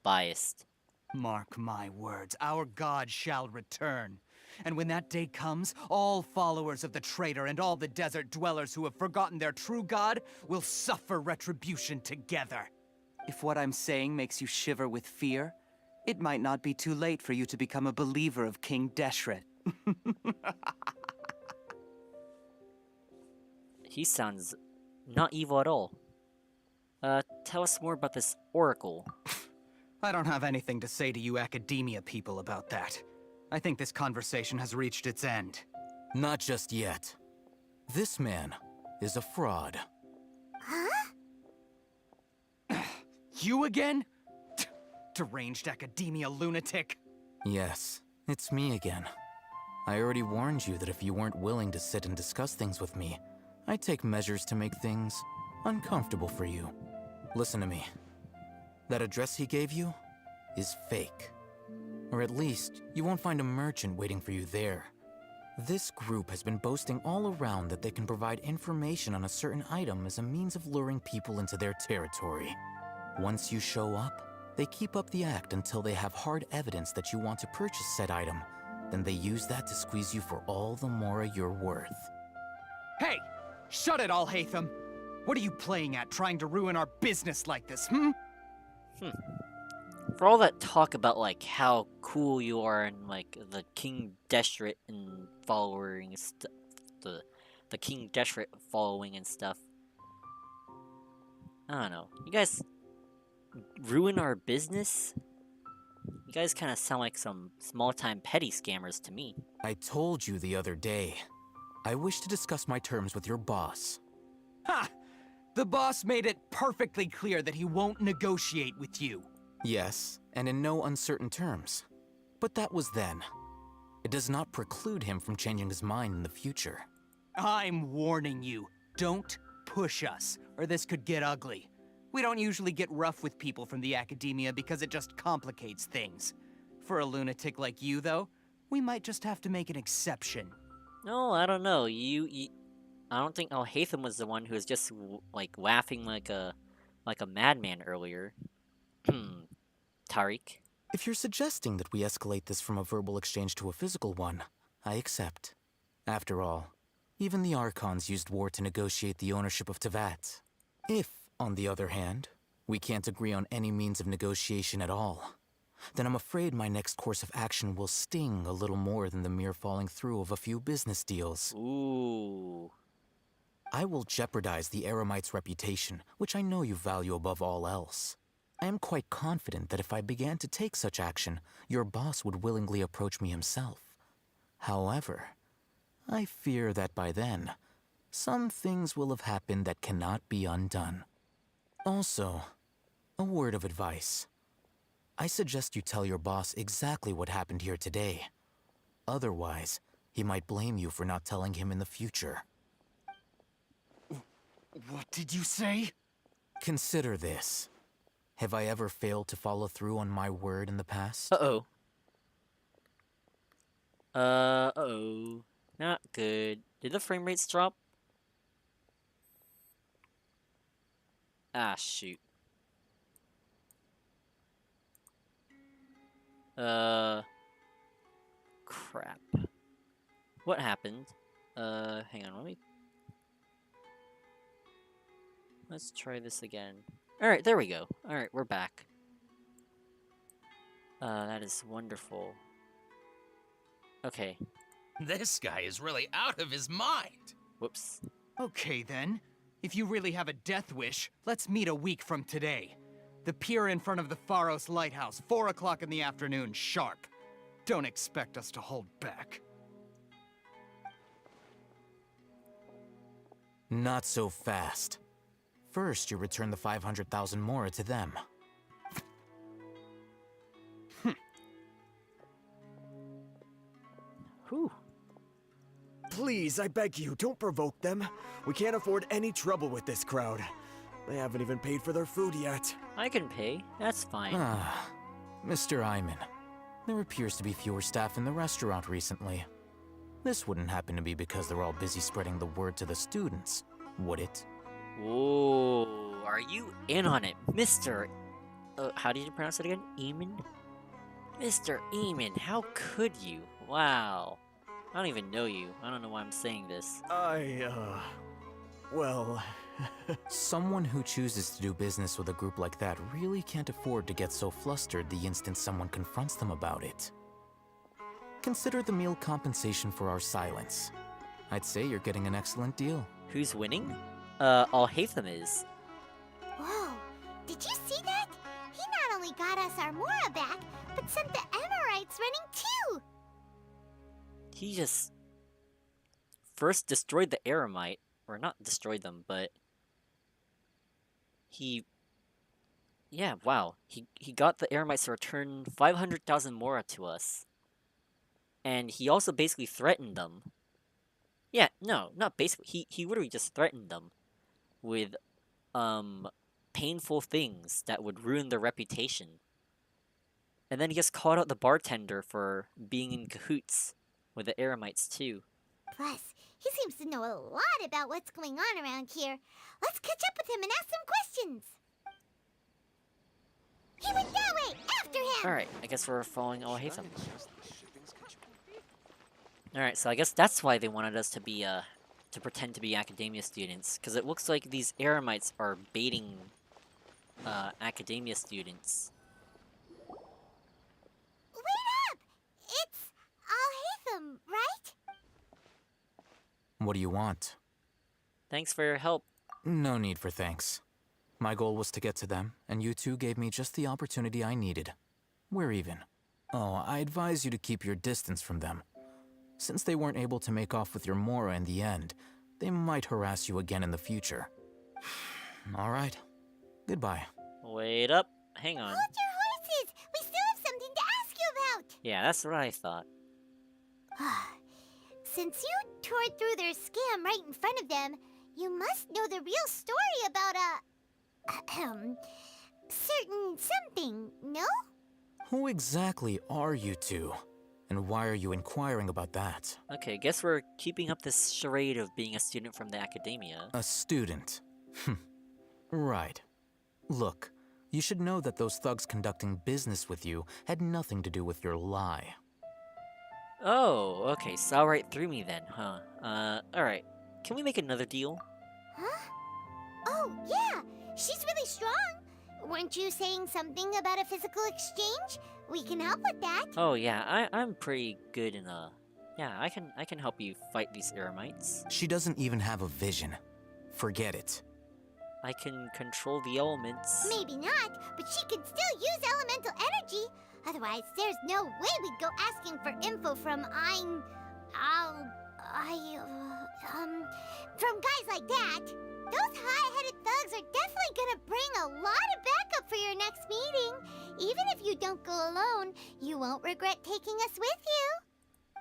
biased. Mark my words, our god shall return. And when that day comes, all followers of the traitor and all the desert dwellers who have forgotten their true god will suffer retribution together. If what I'm saying makes you shiver with fear, it might not be too late for you to become a believer of King Deshret. He sounds not evil at all. Tell us more about this Oracle. I don't have anything to say to you Academia people about that. I think this conversation has reached its end. Not just yet. This man is a fraud. Huh? You again? Deranged Academia lunatic. Yes, it's me again. I already warned you that if you weren't willing to sit and discuss things with me, I'd take measures to make things uncomfortable for you. Listen to me. That address he gave you is fake. Or at least, you won't find a merchant waiting for you there. This group has been boasting all around that they can provide information on a certain item as a means of luring people into their territory. Once you show up, they keep up the act until they have hard evidence that you want to purchase said item. Then they use that to squeeze you for all the more you're worth. Hey! Shut it all, Hatham! What are you playing at, trying to ruin our business like this, For all that talk about, like, how cool you are and, like, the King Deshret and following stuff, the King Deshret following and stuff. I don't know. You guys ruin our business? You guys kind of sound like some small-time petty scammers to me. I told you the other day. I wish to discuss my terms with your boss. Ha! The boss made it perfectly clear that he won't negotiate with you. Yes, and in no uncertain terms. But that was then. It does not preclude him from changing his mind in the future. I'm warning you, don't push us, or this could get ugly. We don't usually get rough with people from the Academia because it just complicates things. For a lunatic like you, though, we might just have to make an exception. No, I don't know. I don't think Hatham was the one who was just like laughing like a madman earlier. Tariq. If you're suggesting that we escalate this from a verbal exchange to a physical one, I accept. After all, even the Archons used war to negotiate the ownership of Tevat. If, on the other hand, we can't agree on any means of negotiation at all, then I'm afraid my next course of action will sting a little more than the mere falling through of a few business deals. Ooh. I will jeopardize the Eremite's reputation, which I know you value above all else. I am quite confident that if I began to take such action, your boss would willingly approach me himself. However, I fear that by then, some things will have happened that cannot be undone. Also, a word of advice. I suggest you tell your boss exactly what happened here today. Otherwise, he might blame you for not telling him in the future. What did you say? Consider this. Have I ever failed to follow through on my word in the past? Uh-oh. Uh-oh. Not good. Did the frame rates drop? Ah, shoot. Crap. What happened? Hang on, let's try this again. Alright, there we go. Alright, we're back. That is wonderful. Okay. This guy is really out of his mind. Whoops. Okay then. If you really have a death wish, let's meet a week from today. The pier in front of the Pharos Lighthouse, 4 o'clock in the afternoon, sharp. Don't expect us to hold back. Not so fast. first you return the 500,000 mora to them. Whew. Please, I beg you, don't provoke them. We can't afford any trouble with this crowd. They haven't even paid for their food yet. I can pay. That's fine. Ah, Mr. Iman. There appears to be fewer staff in the restaurant recently. This wouldn't happen to be because they're all busy spreading the word to the students, would it? Whoa, are you in on it, Mr. How did you pronounce it again? Eamon? Mr. Eamon, how could you? Wow. I don't even know you. I don't know why I'm saying this. Well... Someone who chooses to do business with a group like that really can't afford to get so flustered the instant someone confronts them about it. Consider the meal compensation for our silence. I'd say you're getting an excellent deal. Who's winning? Al-Haytham is. Whoa, did you see that? He not only got us our Mora back, but sent the Amorites running too! He just... first destroyed the Aramite. Or not destroyed them, but... Yeah, wow. He got the Aramites to return 500,000 Mora to us. And he also basically threatened them. Yeah, no, not basically. He literally just threatened them with, painful things that would ruin their reputation. And then he just called out the bartender for being in cahoots with the Aramites, too. Plus, he seems to know a lot about what's going on around here. Let's catch up with him and ask some questions. He went that way! After him! Alright, I guess we're following Al-Haytham. Alright, so I guess that's why they wanted us to be, to pretend to be academia students. Because it looks like these Aramites are baiting, academia students. Wait up! It's Al-Haytham, right? What do you want? Thanks for your help. No need for thanks. My goal was to get to them, and you two gave me just the opportunity I needed. We're even. Oh, I advise you to keep your distance from them. Since they weren't able to make off with your Mora in the end, they might harass you again in the future. All right. Goodbye. Wait up. Hang on. Hold your horses! We still have something to ask you about! Yeah, that's what I thought. Since you tore through their scam right in front of them, you must know the real story about certain something, no? Who exactly are you two? And why are you inquiring about that? Okay, guess we're keeping up this charade of being a student from the academia. A student? Right. Look, you should know that those thugs conducting business with you had nothing to do with your lie. Oh, okay, saw right through me then, huh? Alright. Can we make another deal? Huh? Oh, yeah! She's really strong! Weren't you saying something about a physical exchange? We can help with that. Oh yeah, I'm pretty good in yeah, I can help you fight these Aramites. She doesn't even have a vision. Forget it. I can control the elements. Maybe not, but she can still use elemental energy. Otherwise, there's no way we'd go asking for info from from guys like that. Those high-headed thugs are definitely gonna bring a lot of backup for your next meeting. Even if you don't go alone, you won't regret taking us with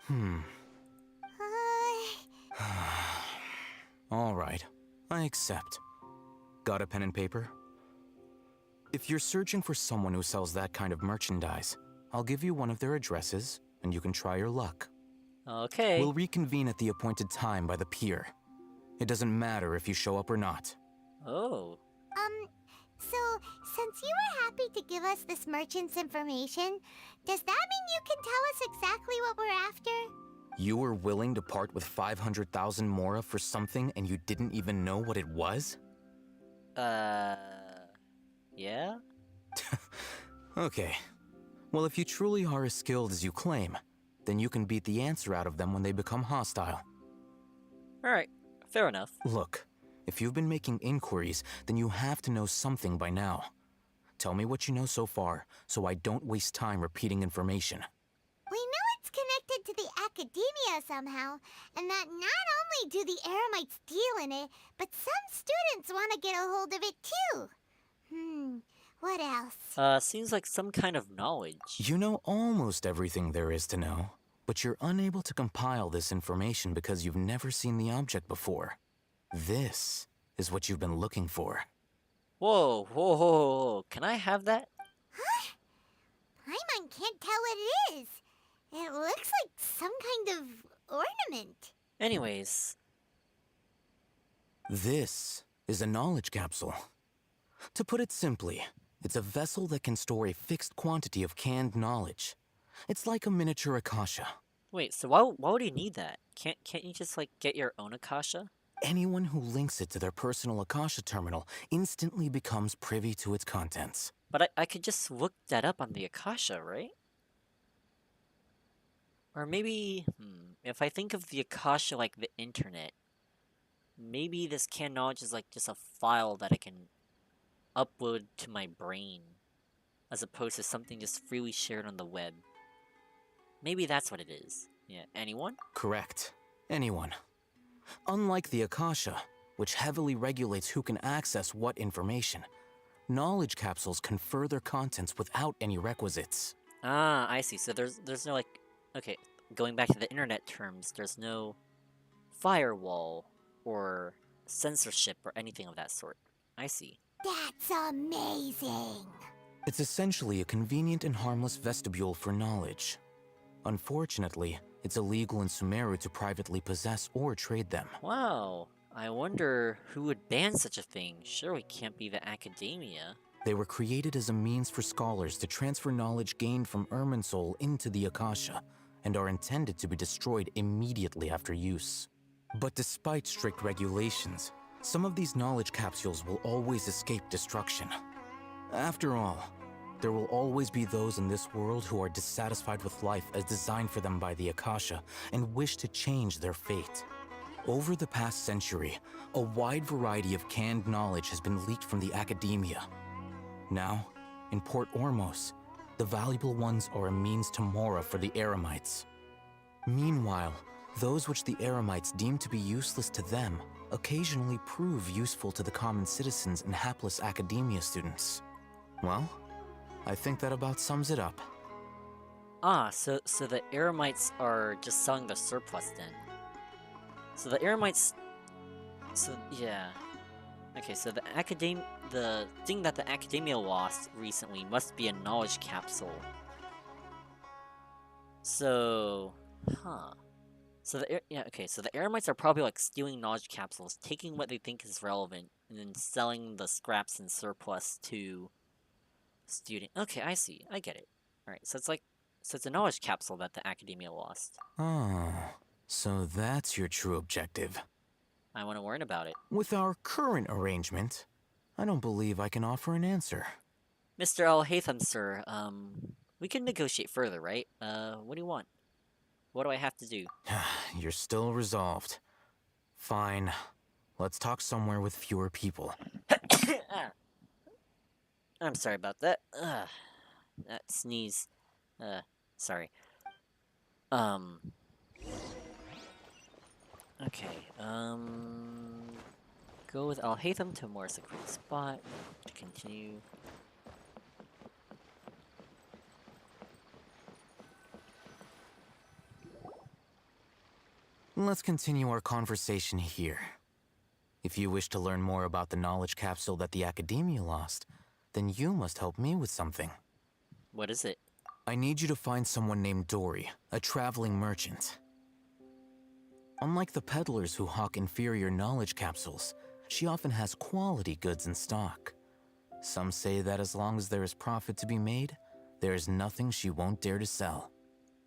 you. All right, I accept. Got a pen and paper? If you're searching for someone who sells that kind of merchandise, I'll give you one of their addresses, and you can try your luck. Okay. We'll reconvene at the appointed time by the pier. It doesn't matter if you show up or not. Oh. So, since you were happy to give us this merchant's information, does that mean you can tell us exactly what we're after? You were willing to part with 500,000 Mora for something and you didn't even know what it was? Yeah? Okay. Well, if you truly are as skilled as you claim, then you can beat the answer out of them when they become hostile. Alright, fair enough. Look, if you've been making inquiries, then you have to know something by now. Tell me what you know so far, so I don't waste time repeating information. We know it's connected to the academia somehow, and that not only only do the Eremites deal in it, but some students want to get a hold of it too. What else? Seems like some kind of knowledge. You know almost everything there is to know, but you're unable to compile this information because you've never seen the object before. This is what you've been looking for. Whoa, whoa, whoa, whoa. Can I have that? Huh? Paimon can't tell what it is. It looks like some kind of ornament. Anyways. This is a knowledge capsule. To put it simply, it's a vessel that can store a fixed quantity of canned knowledge. It's like a miniature Akasha. Wait, so why would you need that? Can't you just, like, get your own Akasha? Anyone who links it to their personal Akasha terminal instantly becomes privy to its contents. But I could just look that up on the Akasha, right? Or maybe, if I think of the Akasha like the internet, maybe this canned knowledge is like just a file that I can upload to my brain, as opposed to something just freely shared on the web. Maybe that's what it is. Yeah, anyone? Correct. Anyone. Unlike the Akasha, which heavily regulates who can access what information, knowledge capsules confer their contents without any requisites. Ah, I see. So there's no, like... Okay, going back to the internet terms, there's no firewall or censorship or anything of that sort. I see. That's amazing! It's essentially a convenient and harmless vestibule for knowledge. Unfortunately, it's illegal in Sumeru to privately possess or trade them. Wow. I wonder who would ban such a thing. Surely can't be the academia. They were created as a means for scholars to transfer knowledge gained from Irminsul into the Akasha, and are intended to be destroyed immediately after use. But despite strict regulations, some of these knowledge capsules will always escape destruction. After all, there will always be those in this world who are dissatisfied with life as designed for them by the Akasha and wish to change their fate. Over the past century, a wide variety of canned knowledge has been leaked from the academia. Now, in Port Ormos, the valuable ones are a means to mora for the Eremites. Meanwhile, those which the Eremites deem to be useless to them occasionally prove useful to the common citizens and hapless academia students. Well, I think that about sums it up. Ah, so the Eremites are just selling the surplus then. So the Eremites... So, yeah. Okay, so the thing that the academia lost recently must be a knowledge capsule. So... Huh. So so the Eremites are probably like stealing knowledge capsules, taking what they think is relevant, and then selling the scraps and surplus to student. Okay, I see. I get it. Alright, so it's a knowledge capsule that the academia lost. Oh, so that's your true objective. I want to learn about it. With our current arrangement, I don't believe I can offer an answer. Mr. Al-Haytham, sir, we can negotiate further, right? What do you want? What do I have to do? You're still resolved. Fine. Let's talk somewhere with fewer people. I'm sorry about that. That sneeze. Sorry. Okay, go with Al-Haytham to a more secret spot to continue. Let's continue our conversation here. If you wish to learn more about the knowledge capsule that the academia lost, then you must help me with something. What is it? I need you to find someone named Dory, a traveling merchant. Unlike the peddlers who hawk inferior knowledge capsules, she often has quality goods in stock. Some say that as long as there is profit to be made, there is nothing she won't dare to sell.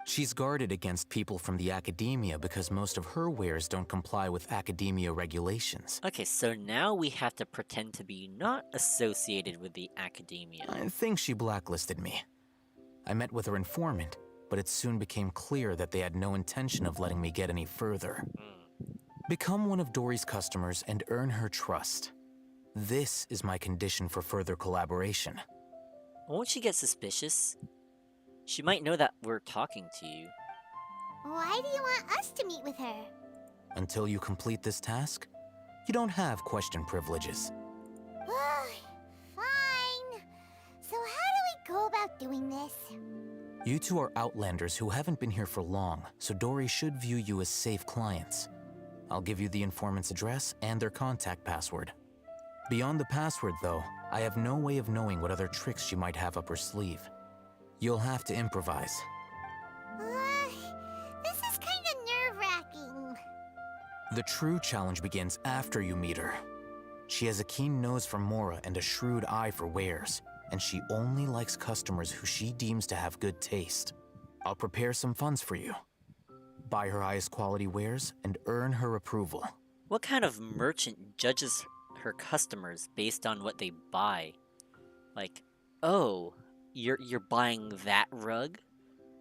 She's guarded against people from the academia because most of her wares don't comply with academia regulations. Okay, so now we have to pretend to be not associated with the academia. I think she blacklisted me. I met with her informant, but it soon became clear that they had no intention of letting me get any further. Become one of Dory's customers and earn her trust. This is my condition for further collaboration. Won't she get suspicious? She might know that we're talking to you. Why do you want us to meet with her? Until you complete this task, you don't have question privileges. Fine. So how do we go about doing this? You two are outlanders who haven't been here for long, so Dory should view you as safe clients. I'll give you the informant's address and their contact password. Beyond the password, though, I have no way of knowing what other tricks she might have up her sleeve. You'll have to improvise. This is kind of nerve-wracking. The true challenge begins after you meet her. She has a keen nose for Mora and a shrewd eye for wares, and she only likes customers who she deems to have good taste. I'll prepare some funds for you. Buy her highest quality wares and earn her approval. What kind of merchant judges her customers based on what they buy? Like, oh, you're buying that rug?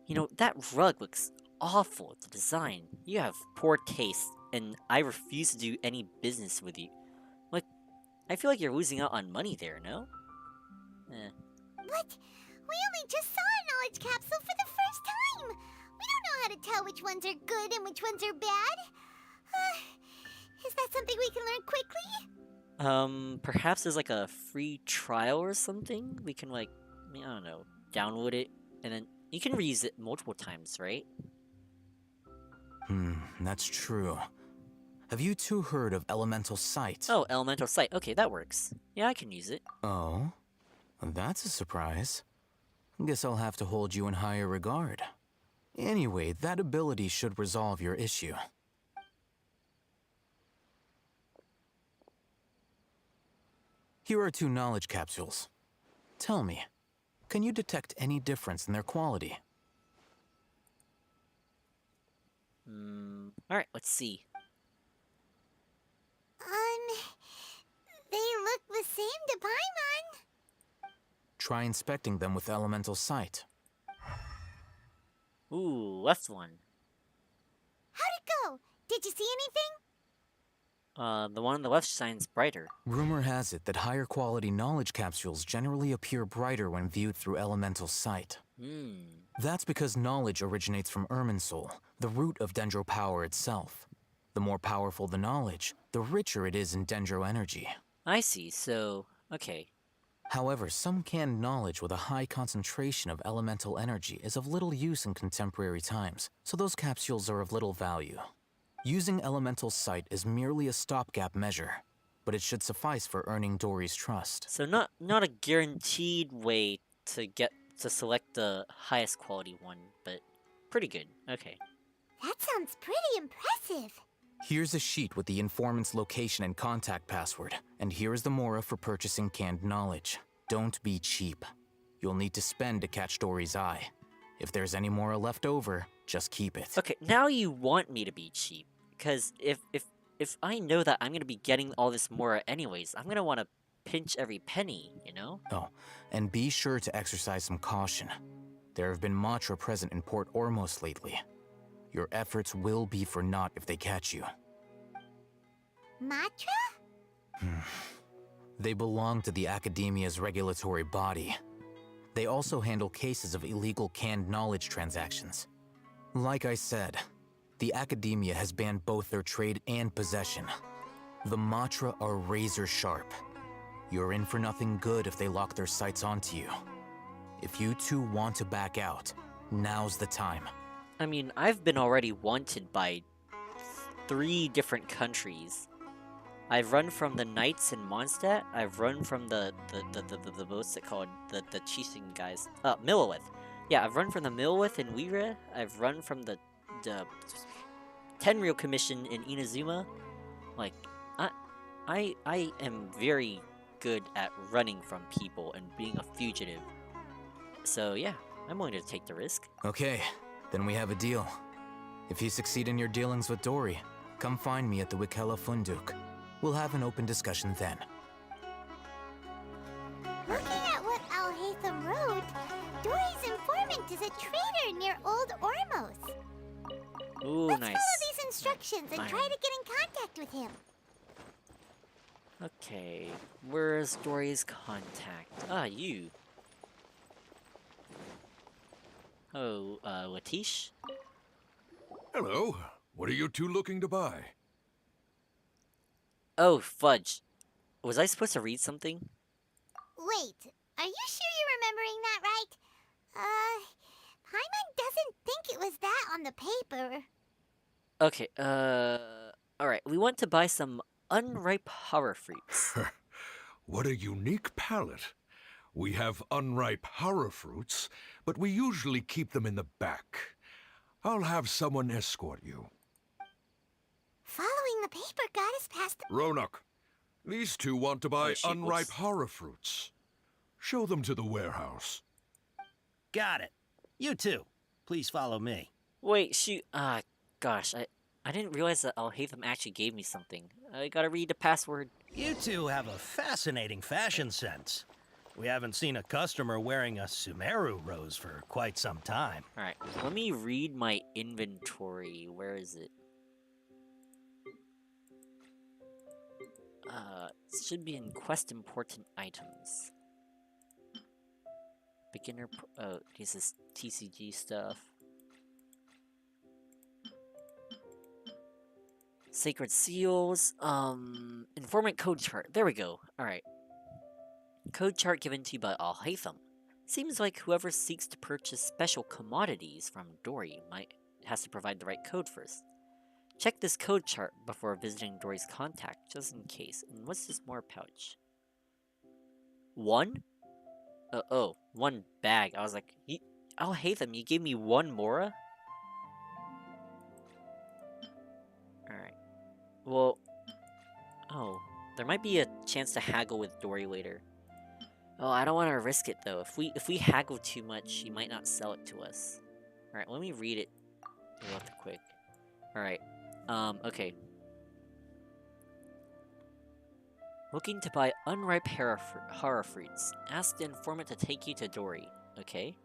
You know, that rug looks awful to design. You have poor taste, and I refuse to do any business with you. Like, I feel like you're losing out on money there, no? But we only just saw a knowledge capsule for the first time. We don't know how to tell which ones are good and which ones are bad. Is that something we can learn quickly? Perhaps there's like a free trial or something? We can like, I don't know, download it, and then you can reuse it multiple times, right? That's true. Have you two heard of Elemental Sight? Oh, Elemental Sight. Okay, that works. Yeah, I can use it. Oh? That's a surprise. Guess I'll have to hold you in higher regard. Anyway, that ability should resolve your issue. Here are 2 knowledge capsules. Tell me, can you detect any difference in their quality? Alright, let's see. They look the same to Paimon. Try inspecting them with Elemental Sight. Ooh, left one. How'd it go? Did you see anything? The one on the left shines brighter. Rumor has it that higher quality knowledge capsules generally appear brighter when viewed through Elemental Sight. That's because knowledge originates from Irminsul, the root of Dendro power itself. The more powerful the knowledge, the richer it is in Dendro energy. I see, so, okay. However, some canned knowledge with a high concentration of elemental energy is of little use in contemporary times, so those capsules are of little value. Using Elemental Sight is merely a stopgap measure, but it should suffice for earning Dory's trust. So not a guaranteed way to select the highest quality one, but pretty good. Okay. That sounds pretty impressive. Here's a sheet with the informant's location and contact password, and here is the Mora for purchasing canned knowledge. Don't be cheap. You'll need to spend to catch Dory's eye. If there's any Mora left over, just keep it. Okay, now you want me to be cheap, because if I know that I'm gonna be getting all this Mora anyways, I'm gonna want to pinch every penny, you know? Oh, and be sure to exercise some caution. There have been Matra present in Port Ormos lately. Your efforts will be for naught if they catch you. Matra? They belong to the Academia's regulatory body. They also handle cases of illegal canned knowledge transactions. Like I said, the Academia has banned both their trade and possession. The Matra are razor sharp. You're in for nothing good if they lock their sights onto you. If you two want to back out, now's the time. I mean, I've been already wanted by 3 different countries. I've run from the Knights in Mondstadt. I've run from the what's it called? The Chising guys. Millowith. Yeah, I've run from the Millowith in Wira. I've run from the Tenryou Commission in Inazuma. Like, I am very good at running from people and being a fugitive. So yeah, I'm willing to take the risk. Okay. Then we have a deal. If you succeed in your dealings with Dory, come find me at the Wikela Funduk. We'll have an open discussion then. Looking at what Al-Haytham wrote, Dory's informant is a trader near Old Ormos. Ooh, Let's nice. follow these instructions and try to get in contact with him. Okay, where's Dory's contact? Ah, you. Oh, Latish? Hello. What are you two looking to buy? Oh, fudge. Was I supposed to read something? Wait, are you sure you're remembering that right? Paimon doesn't think it was that on the paper. Okay, alright. We want to buy some unripe horror fruits. What a unique palate. We have unripe horror fruits, but we usually keep them in the back. I'll have someone escort you. Following the paper got us past the... Ronak, these two want to buy shit, unripe whoops. horror fruits. Show them to the warehouse. Got it. You too. Please follow me. Wait, shoot. Gosh, I didn't realize that Alhaitham actually gave me something. I gotta read the password. You two have a fascinating fashion sense. We haven't seen a customer wearing a Sumeru rose for quite some time. Alright, let me read my inventory. Where is it? It should be in quest important items. Beginner oh, this is TCG stuff. Sacred seals, informant code chart. There we go. Alright. Code chart given to you by Alhaitham. Seems like whoever seeks to purchase special commodities from Dory has to provide the right code first. Check this code chart before visiting Dory's contact, just in case. And what's this more pouch? One? Oh, one bag. I was like, Alhaitham, you gave me one Mora? Alright. Well, oh, there might be a chance to haggle with Dory later. Oh, I don't want to risk it though. If we haggle too much, she might not sell it to us. All right, let me read it real quick. All right. Okay. Looking to buy unripe horror fruits. Ask the informant to take you to Dory. Okay.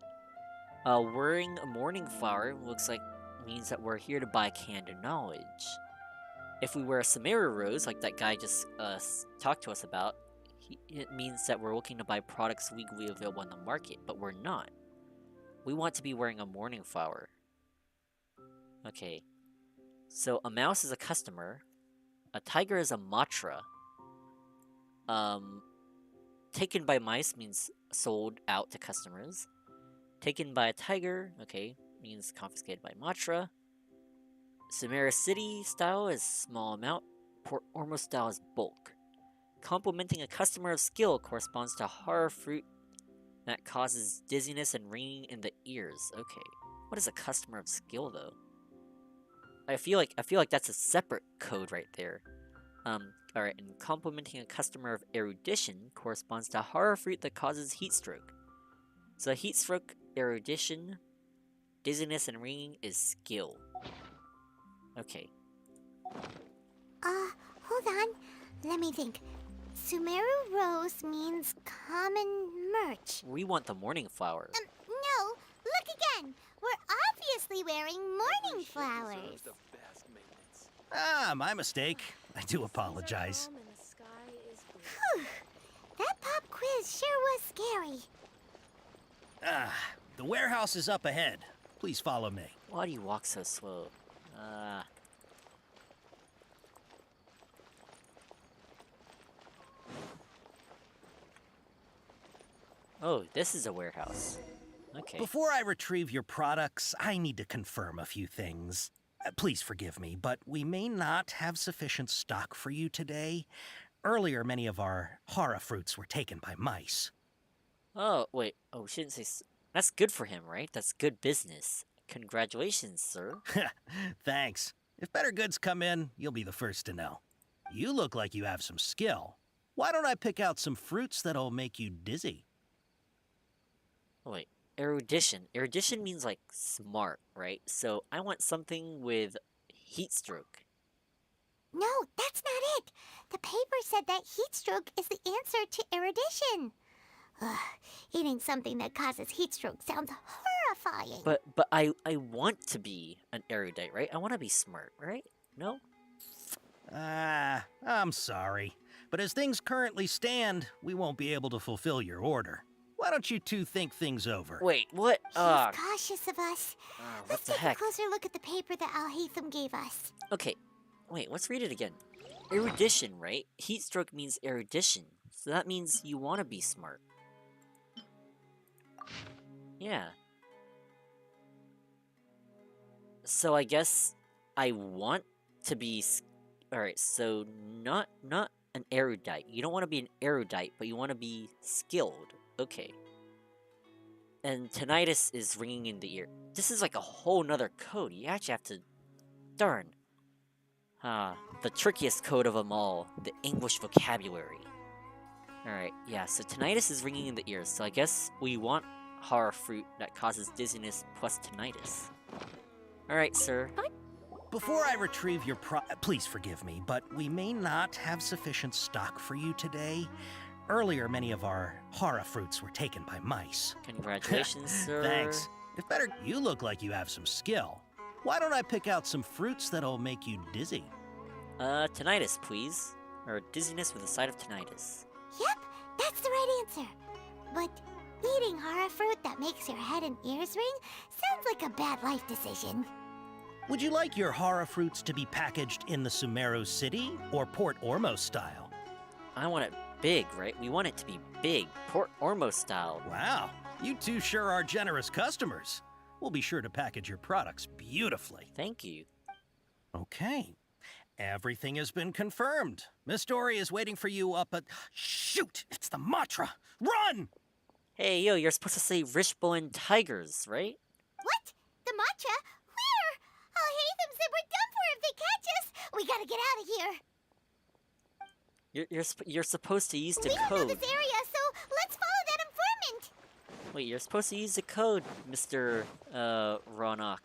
Wearing a morning flower looks like means that we're here to buy canned knowledge. If we wear a Sumeru rose, like that guy just talked to us about, it means that we're looking to buy products legally available on the market, but we're not. We want to be wearing a morning flower. Okay. So a mouse is a customer. A tiger is a matra. Taken by mice means sold out to customers. Taken by a tiger, okay, means confiscated by matra. Sumeru City style is small amount. Port Ormo style is bulk. Complimenting a customer of skill corresponds to horror fruit that causes dizziness and ringing in the ears. Okay. What is a customer of skill though? I feel like that's a separate code right there. Alright, and complimenting a customer of erudition corresponds to horror fruit that causes heat stroke. So heat stroke, erudition, dizziness and ringing is skill. Okay. Hold on. Let me think. Sumeru rose means common merch. We want the morning flower. No. Look again. We're obviously wearing morning flowers. Ah, my mistake. I do apologize. Whew. That pop quiz sure was scary. Ah, the warehouse is up ahead. Please follow me. Why do you walk so slow? Oh, this is a warehouse. Okay. Before I retrieve your products, I need to confirm a few things. Please forgive me, but we may not have sufficient stock for you today. Earlier, many of our hara fruits were taken by mice. Oh, wait. Oh, we shouldn't say... That's good for him, right? That's good business. Congratulations, sir. Thanks. If better goods come in, you'll be the first to know. You look like you have some skill. Why don't I pick out some fruits that'll make you dizzy? Wait. Erudition. Erudition means, like, smart, right? So, I want something with heat stroke. No, that's not it. The paper said that heat stroke is the answer to erudition. Ugh, eating something that causes heat stroke sounds horrifying. But I want to be an erudite, right? I want to be smart, right? No? I'm sorry. But as things currently stand, we won't be able to fulfill your order. Why don't you two think things over? Wait, what? He's cautious of us. What Let's the take heck? a closer look at the paper that Alhaitham gave us. Okay, wait, let's read it again. Erudition, right? Heat stroke means erudition, so that means you want to be smart. Yeah. So I guess I want to be. Alright, so not an erudite. You don't want to be an erudite, but you want to be skilled. Okay. And tinnitus is ringing in the ear. This is like a whole nother code. You actually have to. Darn. The trickiest code of them all, the English vocabulary. Alright, yeah, so tinnitus is ringing in the ears, so I guess we want horror fruit that causes dizziness plus tinnitus. Alright, sir. Before I retrieve your please forgive me, but we may not have sufficient stock for you today. Earlier, many of our horror fruits were taken by mice. Congratulations, sir. Thanks. If better, you look like you have some skill. Why don't I pick out some fruits that'll make you dizzy? Tinnitus, please. Or dizziness with a side of tinnitus. Yep, that's the right answer. But eating horror fruit that makes your head and ears ring sounds like a bad life decision. Would you like your horror fruits to be packaged in the Sumeru City or Port Ormos style? I want it big, right? We want it to be big, Port Ormos style. Wow, you two sure are generous customers. We'll be sure to package your products beautifully. Thank you. Okay. Everything has been confirmed. Miss Dory is waiting for you up at... Shoot! It's the Matra! Run! Hey, yo, you're supposed to say Rishbone Tigers, right? What? The matcha? Where? I'll hate them said we're done for if they catch us. We gotta get out of here. You're supposed to use the We don't know code. this area, so let's follow that informant. Wait, you're supposed to use the code, Mr. Ronak.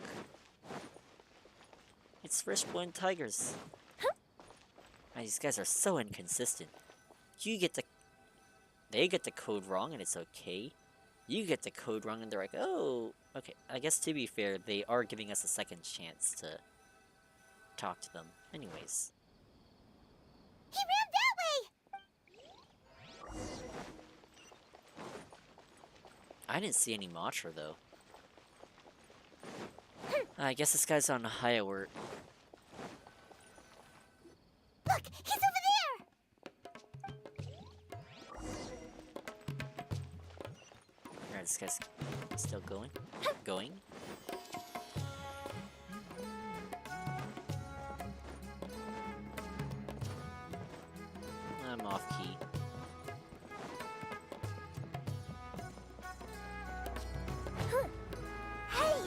It's Rishbone Tigers. Huh? These guys are so inconsistent. They get the code wrong and it's okay. You get the code wrong and they're like, oh, okay. I guess to be fair, they are giving us a second chance to talk to them. Anyways. He ran that way! I didn't see any Matra though. I guess this guy's on high alert. Look, he's over Alright, this guy's still going. Going. I'm off key. Hey!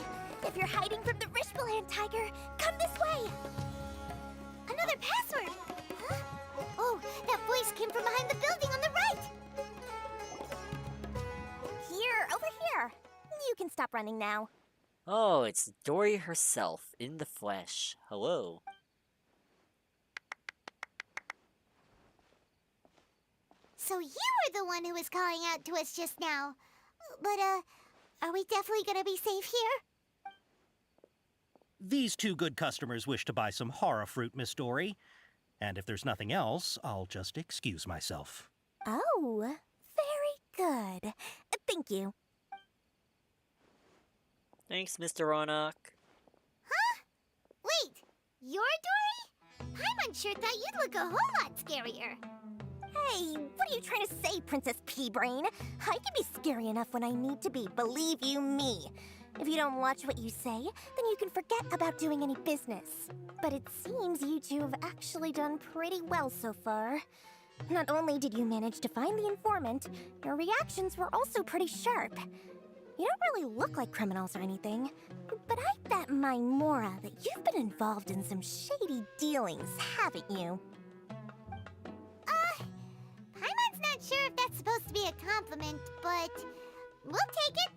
If you're hiding from the Rishbaland Tiger, come this way! Another password! Huh? Oh, that voice came from behind the building on the right! Here, over here. You can stop running now. Oh, it's Dory herself, in the flesh. Hello. So you were the one who was calling out to us just now. But, are we definitely gonna be safe here? These two good customers wish to buy some horror fruit, Miss Dory. And if there's nothing else, I'll just excuse myself. Oh, very good. Thank you. Thanks, Mr. Ronak. Huh? Wait, you're Dory? Paimon thought you'd look a whole lot scarier. Hey, what are you trying to say, Princess Pea-Brain? I can be scary enough when I need to be, believe you me. If you don't watch what you say, then you can forget about doing any business. But it seems you two have actually done pretty well so far. Not only did you manage to find the informant, your reactions were also pretty sharp. You don't really look like criminals or anything, but I bet my Mora that you've been involved in some shady dealings, haven't you? Paimon's not sure if that's supposed to be a compliment, but we'll take it.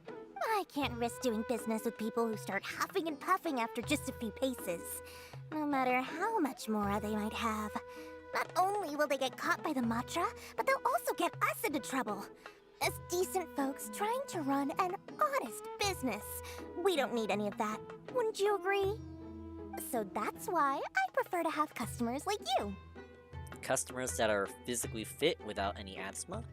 I can't risk doing business with people who start huffing and puffing after just a few paces, no matter how much Mora they might have. Not only will they get caught by the Matra, but they'll also get us into trouble. As decent folks trying to run an honest business, we don't need any of that. Wouldn't you agree? So that's why I prefer to have customers like you. Customers that are physically fit without any asthma?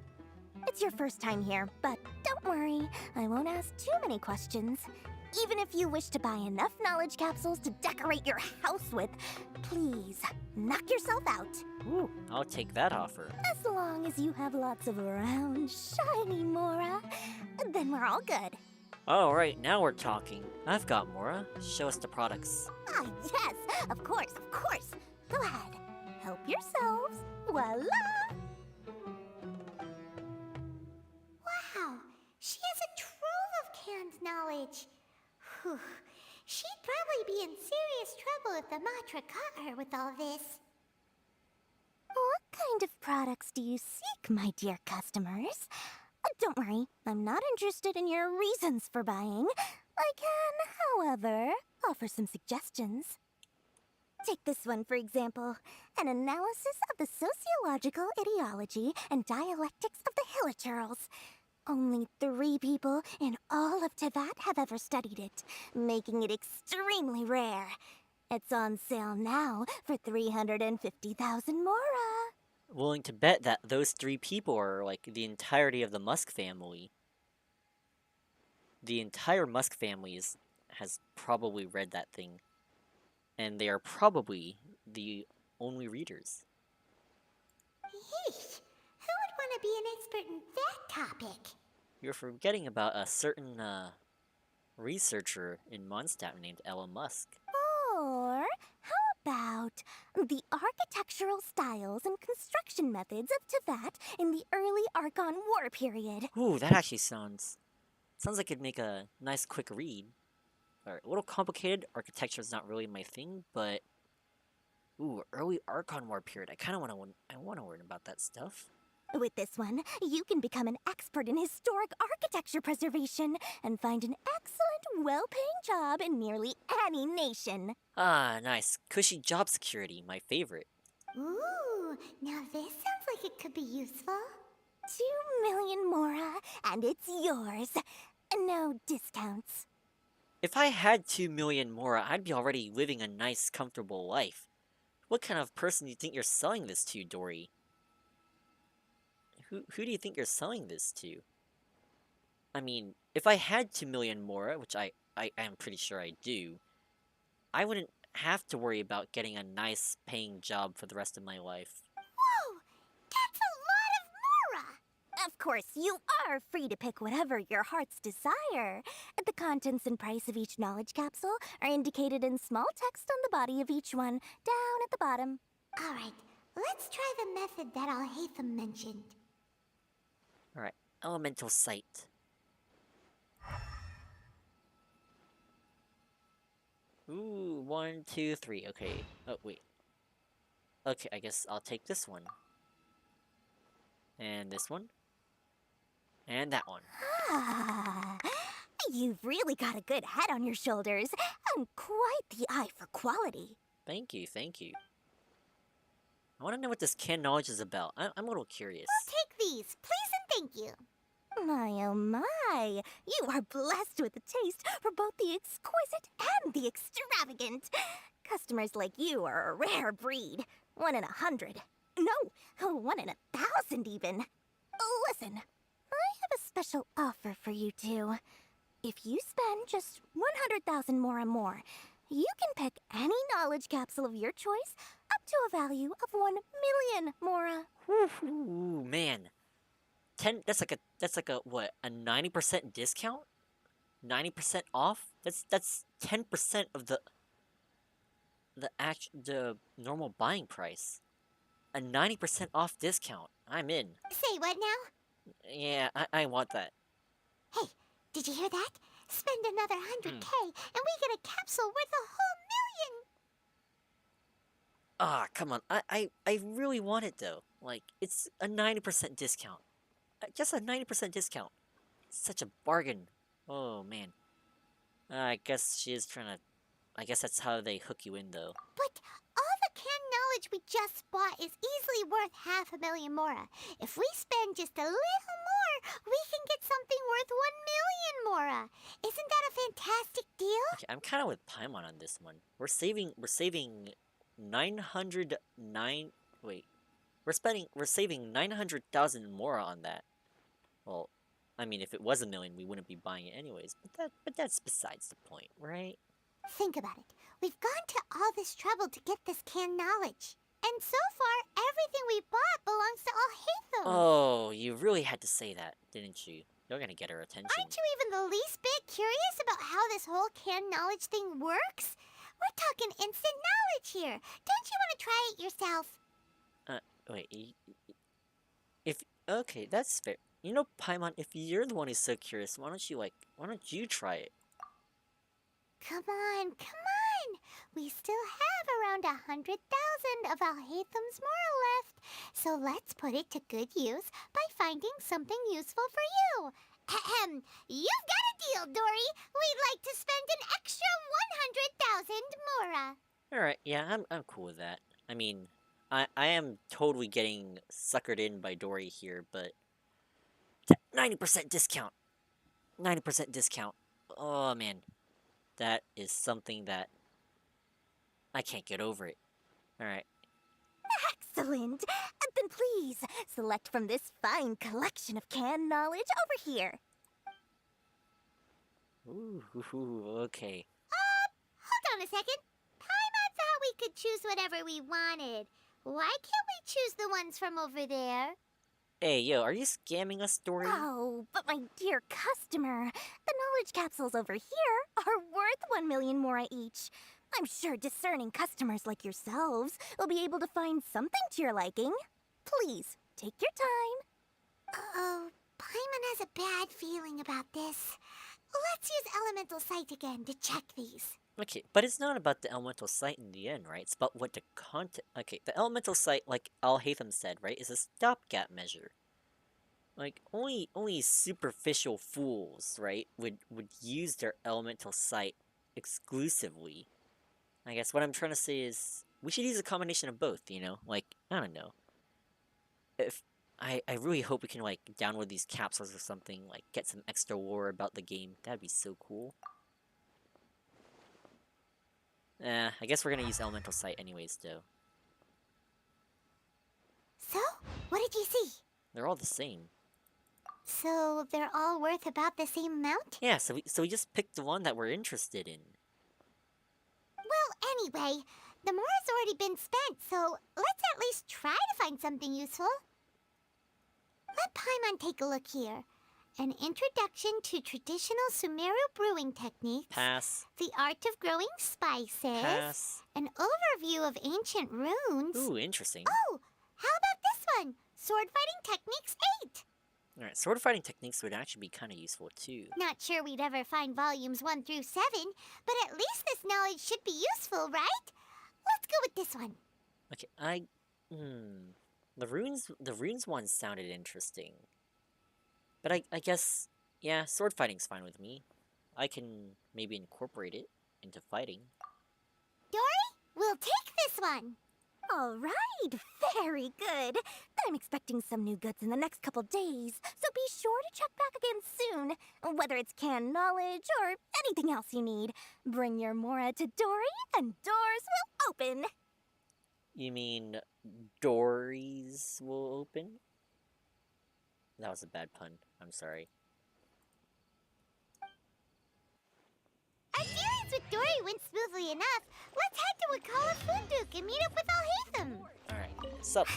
It's your first time here, but don't worry, I won't ask too many questions. Even if you wish to buy enough knowledge capsules to decorate your house with, please, knock yourself out. Ooh, I'll take that offer. As long as you have lots of round, shiny Mora, then we're all good. Alright, now we're talking. I've got Mora. Show us the products. Ah, yes, of course, of course. Go ahead, help yourselves. Voila! Wow, she has a trove of canned knowledge. Whew. She'd probably be in serious trouble if the Matra caught her with all this. What kind of products do you seek, my dear customers? Don't worry, I'm not interested in your reasons for buying. I can, however, offer some suggestions. Take this one, for example. An analysis of the sociological ideology and dialectics of the Hilichurls. Only 3 people in all of Tevat have ever studied it, making it extremely rare. It's on sale now for 350,000 Mora. Willing to bet that those 3 people are like the entirety of the Musk family. The entire Musk family has probably read that thing. And they are probably the only readers. Yeesh, who would want to be an expert in that topic? You're forgetting about a certain, researcher in Mondstadt named Elon Musk. Or how about the architectural styles and construction methods of Tevat in the early Archon War period? Ooh, that actually sounds like it'd make a nice quick read. Alright, a little complicated. Architecture's not really my thing, but ooh, early Archon War period. I want to learn about that stuff. With this one, you can become an expert in historic architecture preservation and find an excellent, well-paying job in nearly any nation. Ah, nice. Cushy job security, my favorite. Ooh, now this sounds like it could be useful. 2 million Mora, and it's yours. No discounts. If I had 2 million more, I'd be already living a nice, comfortable life. What kind of person do you think you're selling this to, Dory? Who do you think you're selling this to? I mean, if I had 2 million more, which I am pretty sure I do, I wouldn't have to worry about getting a nice paying job for the rest of my life. Whoa! That's a lot of Mora! Of course, you are free to pick whatever your heart's desire. The contents and price of each knowledge capsule are indicated in small text on the body of each one, down at the bottom. Alright, let's try the method that Alhaitham mentioned. Alright, elemental sight. Ooh, 1, 2, 3, okay. Oh, wait. Okay, I guess I'll take this one. And this one. And that one. Ah, you've really got a good head on your shoulders, and quite the eye for quality. Thank you, thank you. I want to know what this canned knowledge is about. I'm a little curious. We'll take these, please and thank you. My oh my, you are blessed with a taste for both the exquisite and the extravagant. Customers like you are a rare breed. 1 in 100. No, 1 in 1,000 even. Listen, I have a special offer for you two. If you spend just 100,000 more, you can pick any knowledge capsule of your choice up to a value of 1 million Mora. Ooh, man. That's like a what, a 90% discount? 90% off? That's 10% of the normal buying price. A 90% off discount. I'm in. Say what now? Yeah, I want that. Hey, did you hear that? Spend another 100K and we get a capsule worth a whole million! Ah, come on. I really want it though. Like, it's a 90% discount. Just a 90% discount. Such a bargain. Oh, man. I guess she is trying to... I guess that's how they hook you in, though. But all the canned knowledge we just bought is easily worth 500,000 Mora. If we spend just a little more, we can get something worth 1 million Mora. Isn't that a fantastic deal? Okay, I'm kind of with Paimon on this one. We're saving 909... Wait. We're saving 900,000 Mora on that. Well, I mean, if it was a million, we wouldn't be buying it anyways. But that's besides the point, right? Think about it. We've gone to all this trouble to get this canned knowledge. And so far, everything we bought belongs to Alhaitham. Oh, you really had to say that, didn't you? You're gonna get her attention. Aren't you even the least bit curious about how this whole canned knowledge thing works? We're talking instant knowledge here. Don't you want to try it yourself? Wait, okay, that's fair. You know, Paimon, if you're the one who's so curious, why don't you try it? Come on, come on! We still have around 100,000 of Alhaitham's moral left, so let's put it to good use by finding something useful for you. Ahem, you've got a deal, Dory. We'd like to spend an extra 100,000 mora. Alright, yeah, I'm cool with that. I mean, I am totally getting suckered in by Dory here, but 90% discount. 90% discount. Oh man. That is something that I can't get over it. Alright. Excellent! Then please, select from this fine collection of canned knowledge over here. Ooh, okay. Hold on a second. Paimon thought we could choose whatever we wanted. Why can't we choose the ones from over there? Hey, yo, are you scamming us, Dory? Oh, but my dear customer, the knowledge capsules over here are worth 1 million mora each. I'm sure discerning customers like yourselves will be able to find something to your liking. Please, take your time. Uh-oh, Paimon has a bad feeling about this. Let's use Elemental Sight again to check these. Okay, but it's not about the elemental sight in the end, right? It's about what the content... Okay, the elemental sight, like Alhaitham said, right, is a stopgap measure. Like, only superficial fools, right, would use their elemental sight exclusively. I guess what I'm trying to say is, we should use a combination of both, you know? Like, I don't know. If... I really hope we can, like, download these capsules or something, like, get some extra lore about the game. That'd be so cool. I guess we're gonna use elemental sight anyways, though. So, what did you see? They're all the same. So, they're all worth about the same amount? Yeah, so we just picked the one that we're interested in. Well, anyway, the mora's already been spent, so let's at least try to find something useful. Let Paimon take a look here. An introduction to traditional Sumeru brewing techniques. Pass. The art of growing spices. Pass. An overview of ancient runes. Ooh, interesting. Oh, how about this one? Sword Fighting Techniques 8. Alright, sword fighting techniques would actually be kind of useful too. Not sure we'd ever find volumes 1 through 7, but at least this knowledge should be useful, right? Let's go with this one. Okay, the runes one sounded interesting. But I guess, yeah, sword fighting's fine with me. I can maybe incorporate it into fighting. Dory, we'll take this one. All right, very good. I'm expecting some new goods in the next couple days, so be sure to check back again soon. Whether it's canned knowledge or anything else you need, bring your mora to Dory and doors will open. You mean Dories will open? That was a bad pun. I'm sorry. Our dealings with Dory went smoothly enough. Let's head to Wakala Funduk and meet up with Alhaitham. Alright, sup?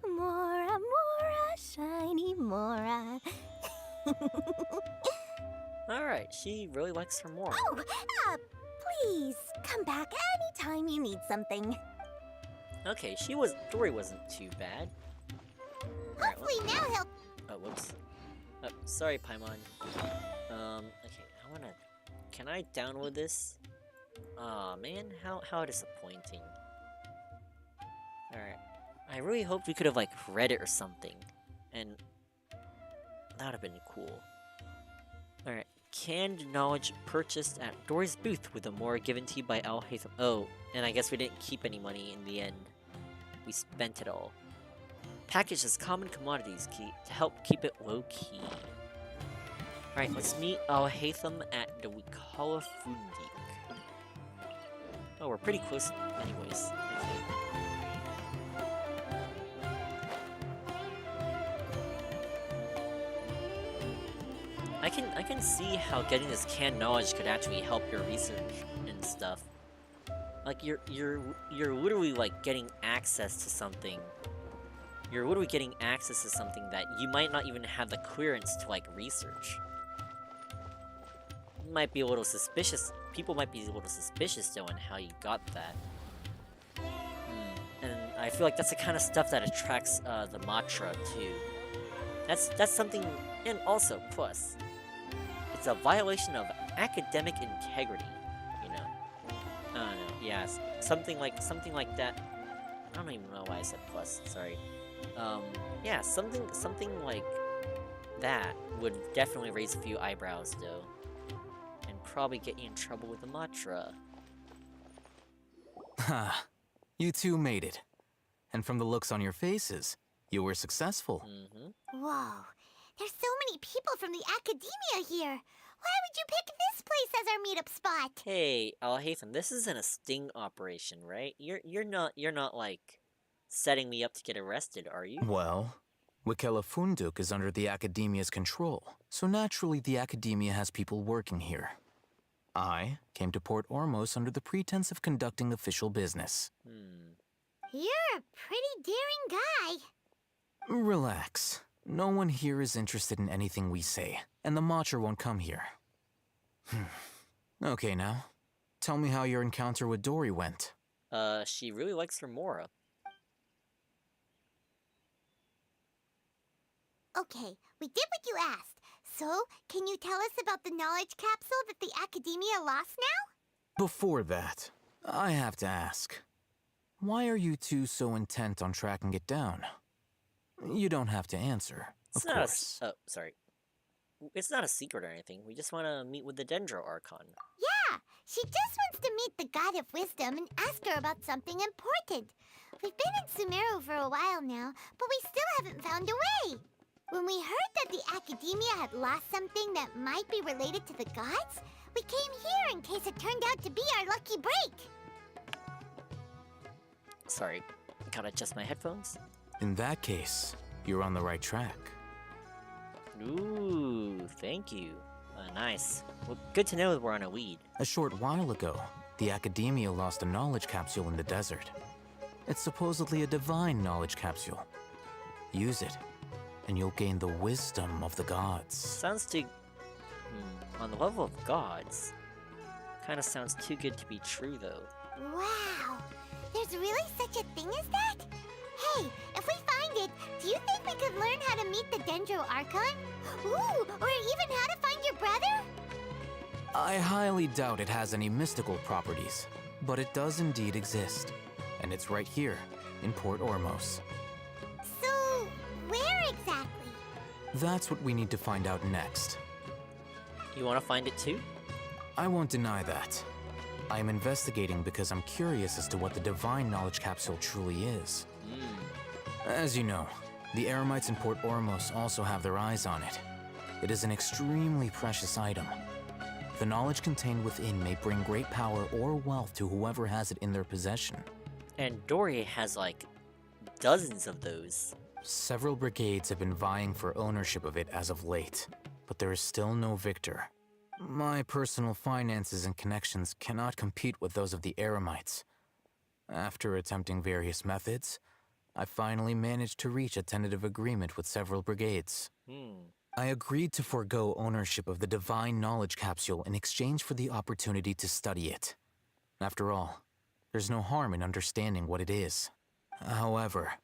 Mora, mora, shiny mora. Alright, she really likes her more. Oh, please, come back anytime you need something. Okay, Dory wasn't too bad. Hopefully now he'll... Oh, whoops. Oh, sorry, Paimon. Okay, can I download this? Aw, man, how disappointing. Alright. I really hoped we could have, like, read it or something. And that would have been cool. Alright. Canned knowledge purchased at Dory's booth with a mora given to you by Alhaitham. Oh, and I guess we didn't keep any money in the end. We spent it all. Packaged as common commodities key to help keep it low-key. Alright, let's meet Alhaitham at the Wakala Funduk. Oh, we're pretty close anyways. Okay. I can see how getting this canned knowledge could actually help your research and stuff. Like you're literally like getting access to something. You're literally getting access to something that you might not even have the clearance to like research. You might be a little suspicious. People might be a little suspicious though on how you got that. And I feel like that's the kind of stuff that attracts the Matra too. That's something, and also plus, it's a violation of academic integrity. You know, I don't know. Yeah, something like that. I don't even know why I said plus. Sorry. Yeah, something like that would definitely raise a few eyebrows though, and probably get you in trouble with the Matra. Ha! You two made it. And from the looks on your faces, you were successful. Whoa, there's so many people from the academia here. Why would you pick this place as our meetup spot? Hey, Alhaitham, this isn't a sting operation, right? You're not like setting me up to get arrested, are you? Well, Wikela Funduk is under the Academia's control, so naturally the Academia has people working here. I came to Port Ormos under the pretense of conducting official business. You're a pretty daring guy. Relax. No one here is interested in anything we say, and the Matra won't come here. Okay now, tell me how your encounter with Dory went. She really likes her Mora. Okay, we did what you asked. So, can you tell us about the knowledge capsule that the academia lost now? Before that, I have to ask, why are you two so intent on tracking it down? You don't have to answer, of course. Oh, sorry. It's not a secret or anything. We just want to meet with the Dendro Archon. Yeah, she just wants to meet the God of Wisdom and ask her about something important. We've been in Sumeru for a while now, but we still haven't found a way. When we heard that the academia had lost something that might be related to the gods, we came here in case it turned out to be our lucky break. Sorry, gotta adjust my headphones. In that case, you're on the right track. Ooh, thank you. Nice. Well, good to know that we're on a lead. A short while ago, the Academia lost a knowledge capsule in the desert. It's supposedly a divine knowledge capsule. Use it, and you'll gain the wisdom of the gods. Sounds too... on the level of gods. Kinda sounds too good to be true, though. Wow, there's really such a thing as that? Hey, if we find it, do you think we could learn how to meet the Dendro Archon? Ooh, or even how to find your brother? I highly doubt it has any mystical properties, but it does indeed exist. And it's right here, in Port Ormos. So, where exactly? That's what we need to find out next. You want to find it too? I won't deny that. I am investigating because I'm curious as to what the divine knowledge capsule truly is. As you know, the Eremites in Port Ormos also have their eyes on it. It is an extremely precious item. The knowledge contained within may bring great power or wealth to whoever has it in their possession. And Dory has like dozens of those. Several brigades have been vying for ownership of it as of late, but there is still no victor. My personal finances and connections cannot compete with those of the Eremites. After attempting various methods, I finally managed to reach a tentative agreement with several brigades. I agreed to forego ownership of the divine knowledge capsule in exchange for the opportunity to study it. After all, there's no harm in understanding what it is. However,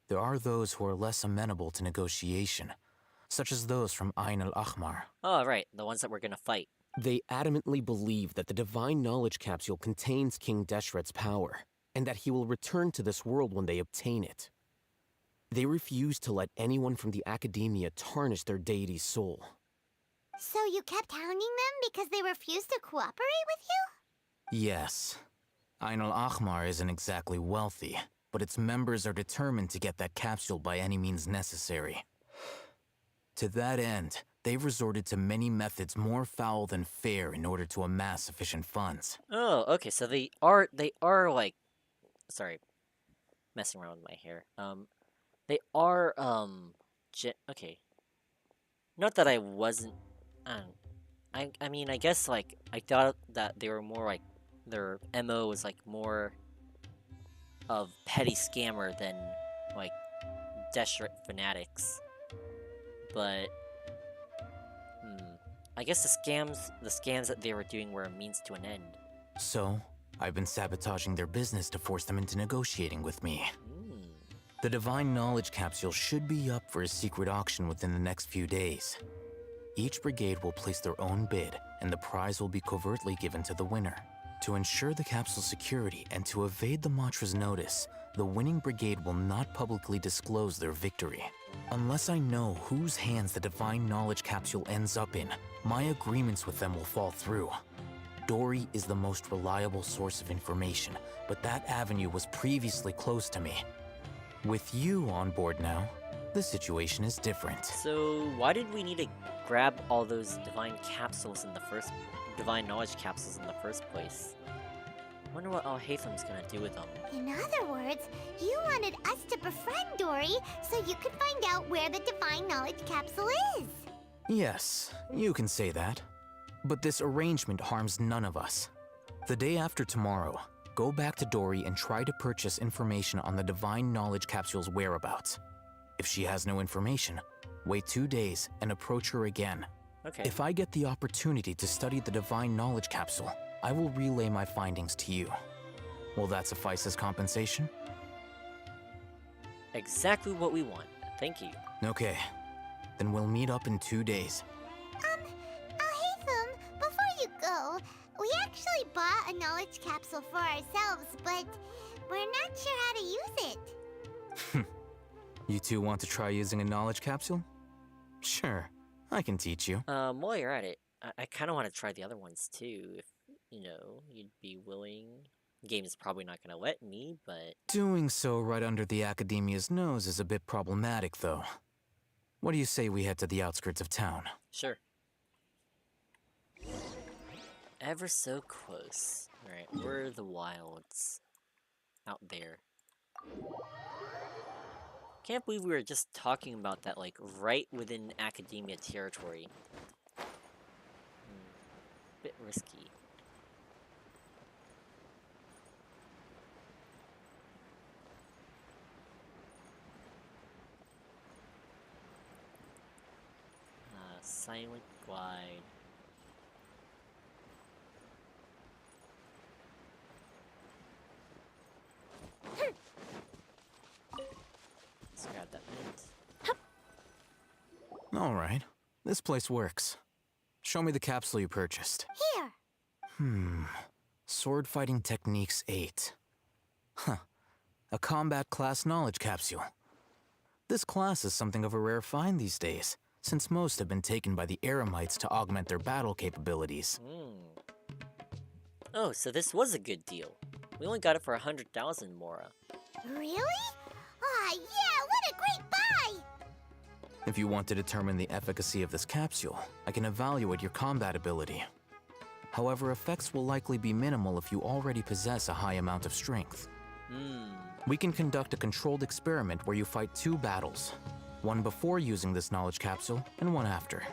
there are those who are less amenable to negotiation, such as those from Ain al-Ahmar. Oh, right, the ones that we're gonna fight. They adamantly believe that the divine knowledge capsule contains King Deshret's power, and that he will return to this world when they obtain it. They refuse to let anyone from the Academia tarnish their deity's soul. So you kept hounding them because they refused to cooperate with you? Yes. Ain al-Ahmar isn't exactly wealthy, but its members are determined to get that capsule by any means necessary. To that end, they've resorted to many methods more foul than fair in order to amass sufficient funds. Oh, okay, so they are like... Sorry, messing around with my hair. They are, okay. Not that I wasn't Um, I mean, I guess like I thought that they were more like their MO was like more of petty scammer than like desperate fanatics. But I guess the scams that they were doing were a means to an end. So, I've been sabotaging their business to force them into negotiating with me. The Divine Knowledge Capsule should be up for a secret auction within the next few days. Each brigade will place their own bid, and the prize will be covertly given to the winner. To ensure the capsule's security and to evade the Matra's notice, the winning brigade will not publicly disclose their victory. Unless I know whose hands the Divine Knowledge Capsule ends up in, my agreements with them will fall through. Dory is the most reliable source of information, but that avenue was previously closed to me. With you on board now, the situation is different. So why did we need to grab all those divine knowledge capsules in the first place? I wonder what Al-Haytham's gonna do with them. In other words, you wanted us to befriend Dory so you could find out where the Divine Knowledge Capsule is. Yes, you can say that. But this arrangement harms none of us. The day after tomorrow, go back to Dory and try to purchase information on the Divine Knowledge Capsule's whereabouts. If she has no information, wait 2 days and approach her again. Okay. If I get the opportunity to study the Divine Knowledge Capsule, I will relay my findings to you. Will that suffice as compensation? Exactly what we want. Thank you. Okay. Then we'll meet up in 2 days. Al-Haytham, before you go, we actually bought a knowledge capsule for ourselves, but we're not sure how to use it. You two want to try using a knowledge capsule? Sure, I can teach you. While you're at it, I kind of want to try the other ones too, if, you'd be willing. Game's probably not gonna let me, but... Doing so right under the Academia's nose is a bit problematic, though. What do you say we head to the outskirts of town? Sure. Ever so close. Alright, where are the wilds? Out there. Can't believe we were just talking about that, like, right within Academia territory. Bit risky. Silent glide. Let's grab that mint. All right, this place works. Show me the capsule you purchased. Here. Sword Fighting Techniques 8. Huh. A combat class knowledge capsule. This class is something of a rare find these days, since most have been taken by the Eremites to augment their battle capabilities. Oh, so this was a good deal. We only got it for 100,000 Mora. Really? Aw, yeah, what a great buy! If you want to determine the efficacy of this capsule, I can evaluate your combat ability. However, effects will likely be minimal if you already possess a high amount of strength. We can conduct a controlled experiment where you fight 2 battles. One before using this knowledge capsule, and one after.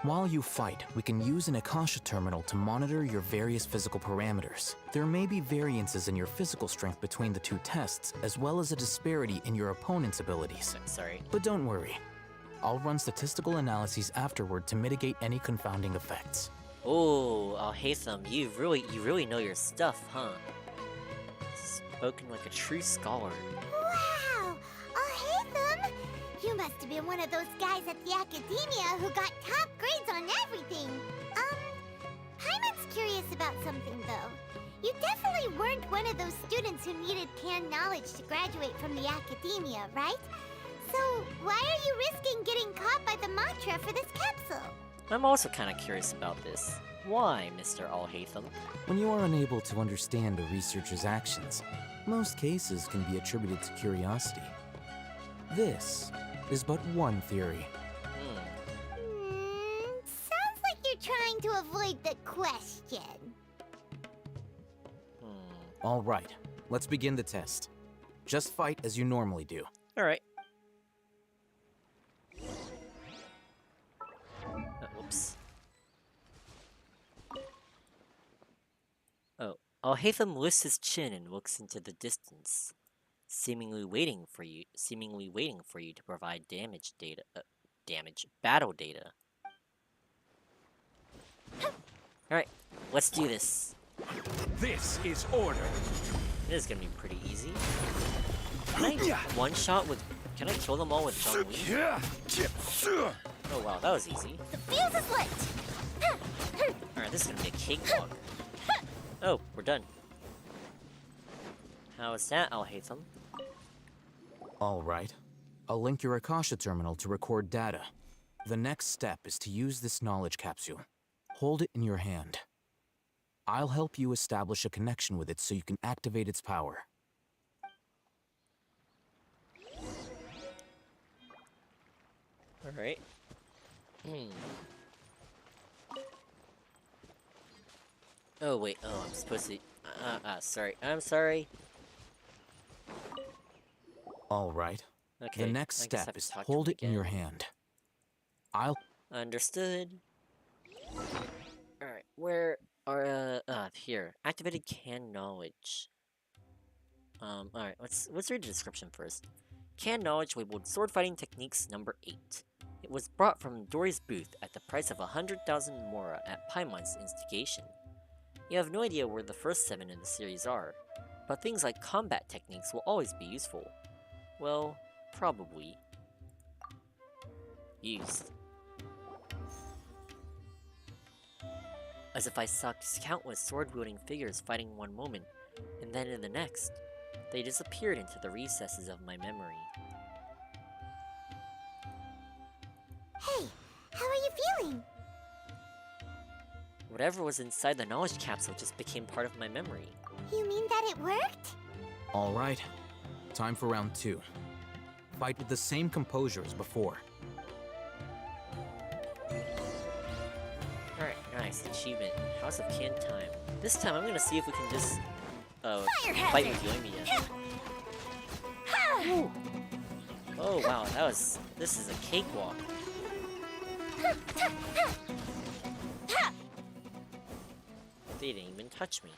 While you fight, we can use an Akasha terminal to monitor your various physical parameters. There may be variances in your physical strength between the 2 tests, as well as a disparity in your opponent's abilities. Sorry. But don't worry. I'll run statistical analyses afterward to mitigate any confounding effects. Oh, Al-Haytham, you really know your stuff, huh? Spoken like a true scholar. Wow! Al-Haytham! You must have been one of those guys at the Academia who got top grades on everything. Paimon's curious about something, though. You definitely weren't one of those students who needed canned knowledge to graduate from the Academia, right? So, why are you risking getting caught by the Matra for this capsule? I'm also kind of curious about this. Why, Mr. Al-Haytham? When you are unable to understand a researcher's actions, most cases can be attributed to curiosity. This is but one theory. Sounds like you're trying to avoid the question. All right, let's begin the test. Just fight as you normally do. All right. Whoops. Alhaitham lifts his chin and looks into the distance, seemingly waiting for you to provide battle data. Alright, let's do this. This is order. This is gonna be pretty easy. Can I one-shot with... Can I kill them all with Zhong Li? Oh wow, that was easy. The fuse is lit! Alright, this is gonna be a cakewalk. Oh, we're done. How is that, Alhaitham? All right. I'll link your Akasha terminal to record data. The next step is to use this knowledge capsule. Hold it in your hand. I'll help you establish a connection with it so you can activate its power. Alright. Oh wait, oh, I'm supposed to... sorry. I'm sorry. All right. Okay, The next I guess I step have to is talk to hold him it in again. your hand. I'll... Understood. Alright, where are, here. Activated canned knowledge. Alright, let's read the description first. Canned knowledge labeled Sword Fighting Techniques number 8. It was brought from Dory's booth at the price of 100,000 Mora at Paimon's instigation. You have no idea where the first 7 in the series are, but things like combat techniques will always be useful. Well, probably. Used. As if I saw countless sword-wielding figures fighting one moment, and then in the next, they disappeared into the recesses of my memory. Hey, how are you feeling? Whatever was inside the knowledge capsule just became part of my memory. You mean that it worked? All right. Time for round 2. Fight with the same composure as before. Alright, nice. Achievement. House of Can Time. This time I'm gonna see if we can just, fight with Yoimiya. Oh wow, this is a cakewalk. They didn't even touch me.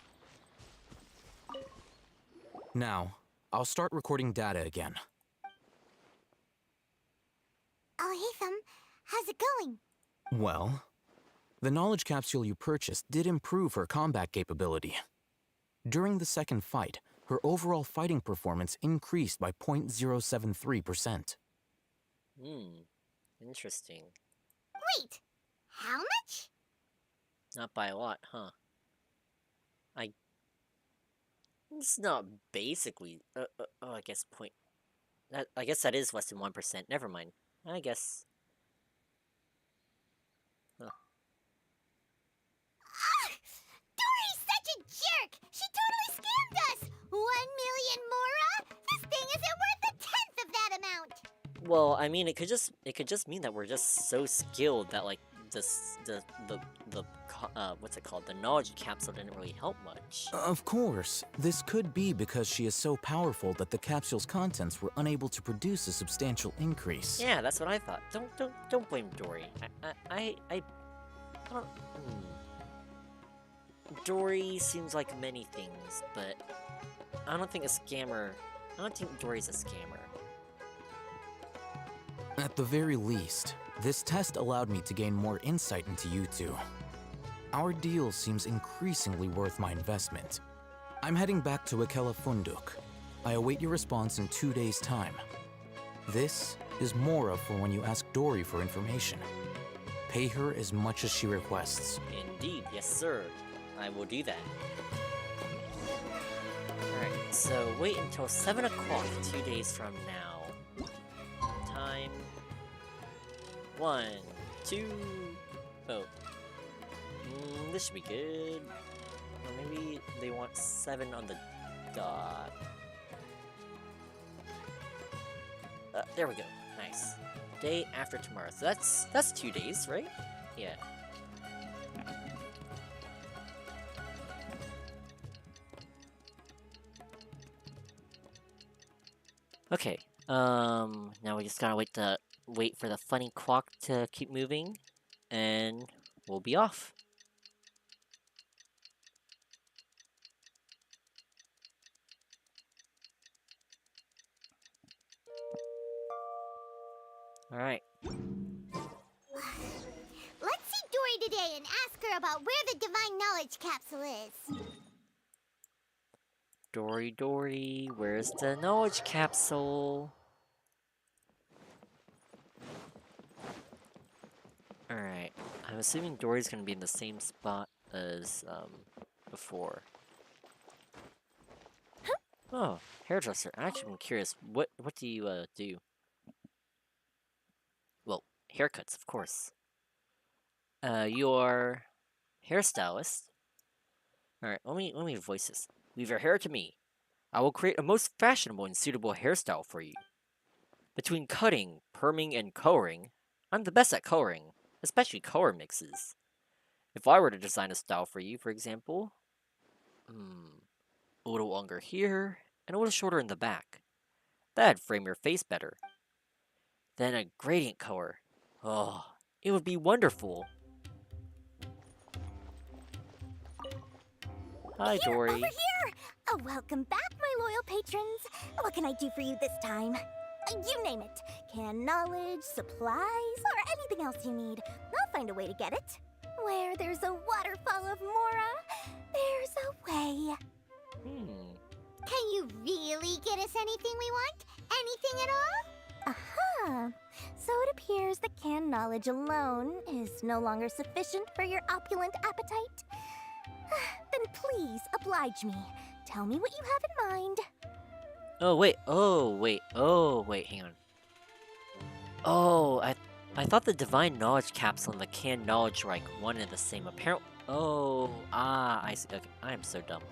Now, I'll start recording data again. Alhaitham, how's it going? Well, the knowledge capsule you purchased did improve her combat capability. During the second fight, her overall fighting performance increased by 0.073%. Interesting. Wait, how much? Not by a lot, huh? It's not basically... I guess I guess that is less than 1%. Never mind. I guess... Huh. Dory's such a jerk! She totally scammed us! 1 million Mora? This thing isn't worth a tenth of that amount! Well, I mean, it could just mean that we're just so skilled that, like, what's it called? The knowledge capsule didn't really help much. Of course, this could be because she is so powerful that the capsule's contents were unable to produce a substantial increase. Yeah, that's what I thought. Don't blame Dory. I don't... Dory seems like many things, but I don't think Dory's a scammer. At the very least, this test allowed me to gain more insight into you two. Our deal seems increasingly worth my investment. I'm heading back to Akela Funduk. I await your response in 2 days' time. This is Mora for when you ask Dory for information. Pay her as much as she requests. Indeed, yes sir. I will do that. Alright, so wait until 7 o'clock 2 days from now. Time... 1, 2... Oh. This should be good. Or maybe they want 7 on the dot. There we go. Nice. Day after tomorrow. So that's 2 days, right? Yeah. Okay. Now we just gotta wait for the funny clock to keep moving, and we'll be off. Alright. Let's see Dory today and ask her about where the Divine Knowledge Capsule is. Dory, where's the knowledge capsule? Alright. I'm assuming Dory's gonna be in the same spot as, before. Oh, hairdresser. Actually, I'm curious. What do you, do? Well, haircuts, of course. You're hairstylist. Alright, let me voice this. Leave your hair to me. I will create a most fashionable and suitable hairstyle for you. Between cutting, perming, and coloring, I'm the best at coloring, especially color mixes. If I were to design a style for you, for example, a little longer here, and a little shorter in the back. That'd frame your face better. Then a gradient color. Oh, it would be wonderful. Hi, Dory. Over here! Welcome back, my loyal patrons. What can I do for you this time? You name it. Can knowledge, supplies, or anything else you need. I'll find a way to get it. Where there's a waterfall of Mora, there's a way. Can you really get us anything we want? Anything at all? Aha! So it appears that canned knowledge alone is no longer sufficient for your opulent appetite. Then please oblige me. Tell me what you have in mind. Oh, wait, hang on. Oh, I thought the Divine Knowledge Capsule and the Canned Knowledge were like one and the same. Apparently, I see. Okay, I am so dumb.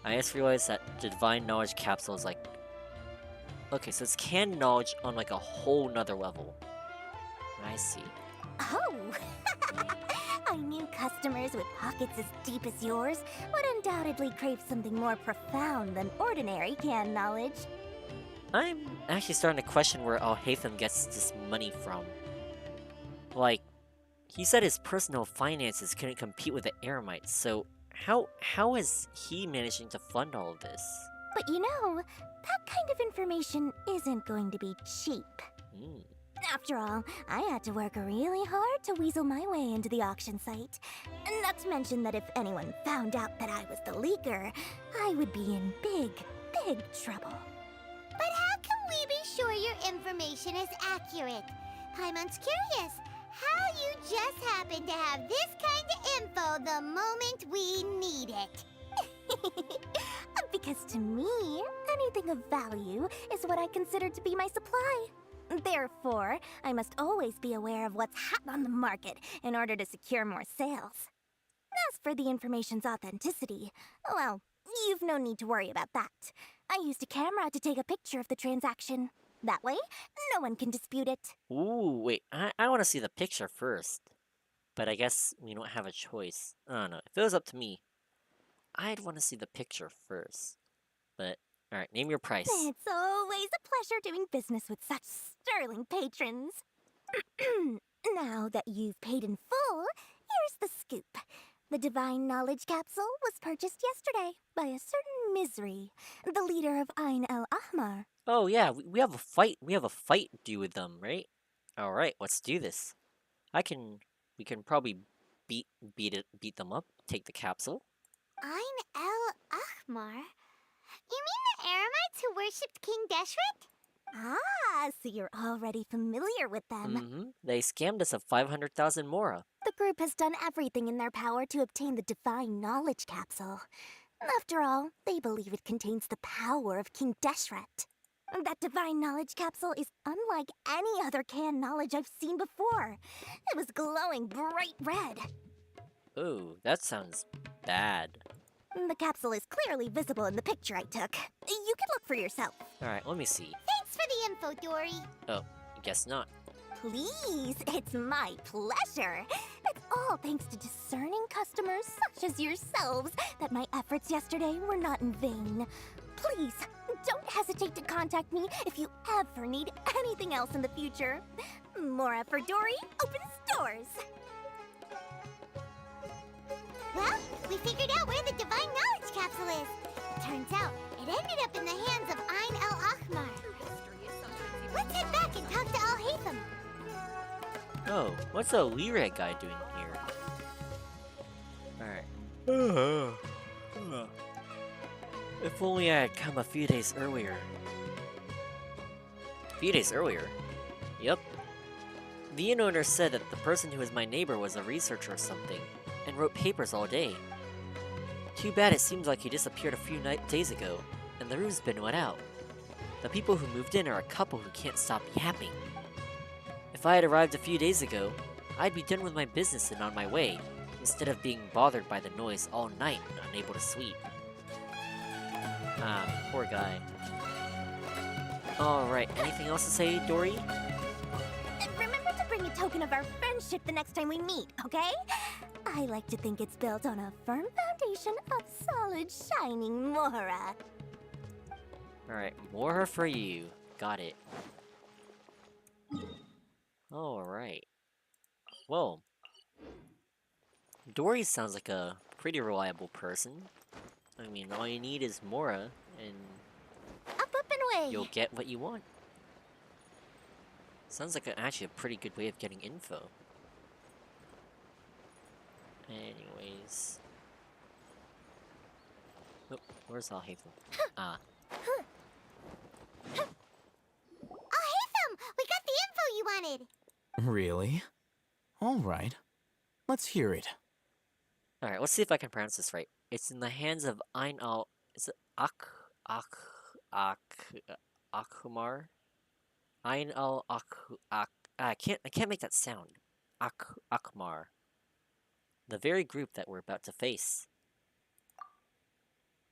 I just realized that the Divine Knowledge Capsule is like... Okay, so it's Canned Knowledge on like a whole nother level. I see. Oh! I knew customers with pockets as deep as yours would undoubtedly crave something more profound than ordinary canned knowledge. I'm actually starting to question where Al-Haytham gets this money from. Like, he said his personal finances couldn't compete with the Eremites, so how is he managing to fund all of this? But you know, that kind of information isn't going to be cheap. After all, I had to work really hard to weasel my way into the auction site. Not to mention that if anyone found out that I was the leaker, I would be in big trouble. But how can we be sure your information is accurate? Paimon's curious how you just happen to have this kind of info the moment we need it. Because to me, anything of value is what I consider to be my supply. Therefore, I must always be aware of what's hot on the market in order to secure more sales. As for the information's authenticity, well, you've no need to worry about that. I used a camera to take a picture of the transaction. That way, no one can dispute it. Ooh, wait, I want to see the picture first. But I guess we don't have a choice. I don't know, if it was up to me, I'd want to see the picture first. But, alright, name your price. It's always a pleasure doing business with such sterling patrons. Now that you've paid in full, here's the scoop. The Divine Knowledge Capsule was purchased yesterday by a certain Misery, the leader of Ain el Ahmar. Oh yeah, we have a fight. We have a fight due with them, right? All right, let's do this. We can probably beat them up. Take the capsule. Ain el Ahmar? You mean the Eremites who worshipped King Deshret? Ah, so you're already familiar with them. They scammed us of 500,000 Mora. The group has done everything in their power to obtain the Divine Knowledge Capsule. After all, they believe it contains the power of King Deshret. That Divine Knowledge Capsule is unlike any other canned knowledge I've seen before. It was glowing bright red. Ooh, that sounds bad. The capsule is clearly visible in the picture I took. You can look for yourself. Alright, let me see. Thanks for the info, Dory. Oh, guess not. Please, it's my pleasure. It's all thanks to discerning customers such as yourselves that my efforts yesterday were not in vain. Please, don't hesitate to contact me if you ever need anything else in the future. Mora for Dory opens doors. Well, we figured out where the Divine Knowledge Capsule is. It turns out it ended up in the hands of Ain el Ahmar. Let's head back and talk to Al-Haytham. Oh, what's a lyric guy doing here? Alright. If only I had come a few days earlier. A few days earlier? Yep. The inn owner said that the person who was my neighbor was a researcher or something, and wrote papers all day. Too bad it seems like he disappeared a few days ago, and the roof's been let out. The people who moved in are a couple who can't stop yapping. If I had arrived a few days ago, I'd be done with my business and on my way, instead of being bothered by the noise all night and unable to sleep. Ah, poor guy. Alright, anything else to say, Dory? Remember to bring a token of our friendship the next time we meet, okay? I like to think it's built on a firm foundation of solid, shining Mora. Alright, more for you. Got it. Alright. Well, Dory sounds like a pretty reliable person. I mean, all you need is Mora, and Up and away! you'll get what you want. Sounds like actually a pretty good way of getting info. Anyways. Oh, where's Alhaitham? Ah. Alhaitham! We got the info you wanted! Really? All right. Let's hear it. Alright, let's see if I can pronounce this right. It's in the hands of Ain al... Is it Akhmar? Ain al I can't make that sound. Akhmar. The very group that we're about to face.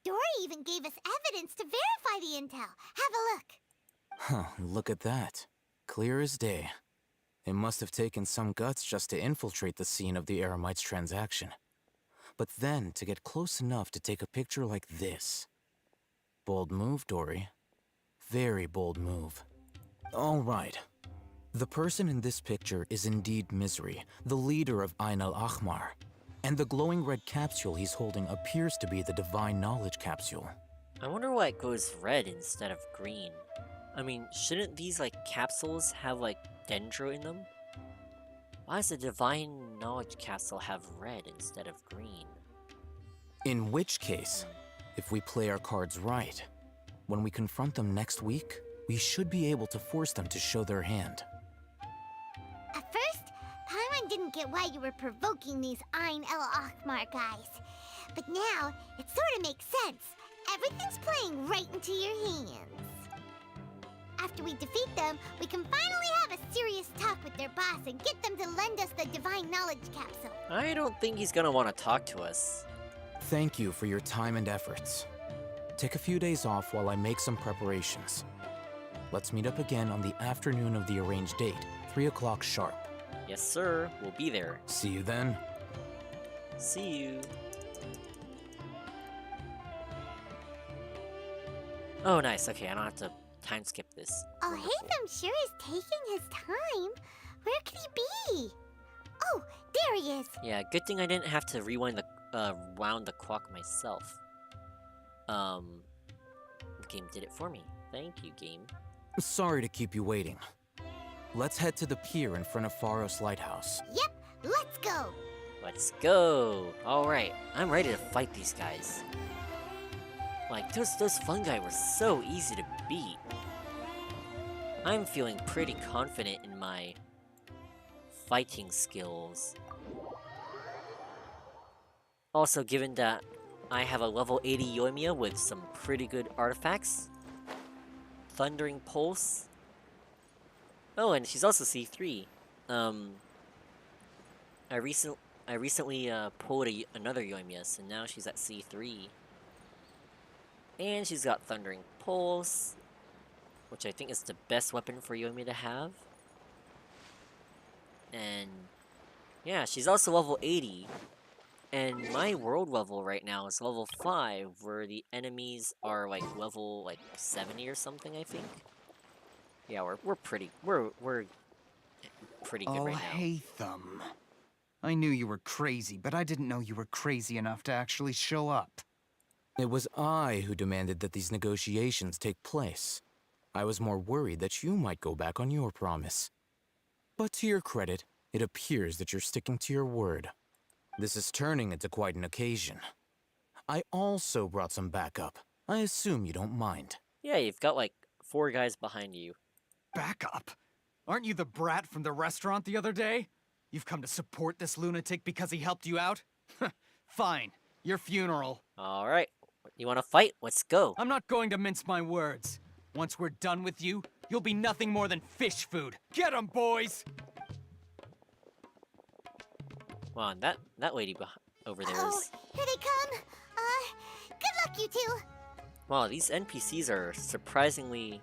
Dory even gave us evidence to verify the intel. Have a look. Huh, look at that. Clear as day. It must have taken some guts just to infiltrate the scene of the Eremites' transaction. But then to get close enough to take a picture like this. Bold move, Dory. Very bold move. All right. The person in this picture is indeed Misery, the leader of Ain al-Ahmar. And the glowing red capsule he's holding appears to be the Divine Knowledge Capsule. I wonder why it goes red instead of green. I mean, shouldn't these, like, capsules have, like, dendro in them? Why does the Divine Knowledge Capsule have red instead of green? In which case, if we play our cards right, when we confront them next week, we should be able to force them to show their hand. At first, Paimon didn't get why you were provoking these Ain el-Ahmar guys. But now, it sort of makes sense. Everything's playing right into your hands. After we defeat them, we can finally have a serious talk with their boss and get them to lend us the Divine Knowledge Capsule. I don't think he's gonna want to talk to us. Thank you for your time and efforts. Take a few days off while I make some preparations. Let's meet up again on the afternoon of the arranged date, 3 o'clock sharp. Yes, sir. We'll be there. See you then. See you. Oh, nice. Okay, I don't have to time skip this. Alhaitham sure is taking his time. Where could he be? Oh, there he is. Yeah, good thing I didn't have to rewind the round the clock myself. The game did it for me. Thank you, game. Sorry to keep you waiting. Let's head to the pier in front of Pharos Lighthouse. Yep, let's go. Let's go. Alright, I'm ready to fight these guys. Like, those fungi were so easy to beat. I'm feeling pretty confident in my fighting skills. Also, given that I have a level 80 Yoimiya with some pretty good artifacts. Thundering Pulse. Oh, and she's also C3. I recently pulled another Yoimiya, so now she's at C3. And she's got Thundering Pulse, which I think is the best weapon for Yoimiya to have. And yeah, she's also level 80. And my world level right now is level 5, where the enemies are like level like 70 or something, I think. Yeah, we're pretty good right now. Alhaitham. I knew you were crazy, but I didn't know you were crazy enough to actually show up. It was I who demanded that these negotiations take place. I was more worried that you might go back on your promise. But to your credit, It appears that you're sticking to your word. This is turning into quite an occasion. I also brought some backup. I assume you don't mind. Yeah, you've got like 4 guys behind you. Backup? Aren't you the brat from the restaurant the other day? You've come to support this lunatic because he helped you out? Fine. Your funeral. Alright, you wanna fight? Let's go. I'm not going to mince my words. Once we're done with you, you'll be nothing more than fish food. Get 'em, boys! Wow, and that lady over there Oh, is... here they come. Good luck, you two. Wow, these NPCs are surprisingly,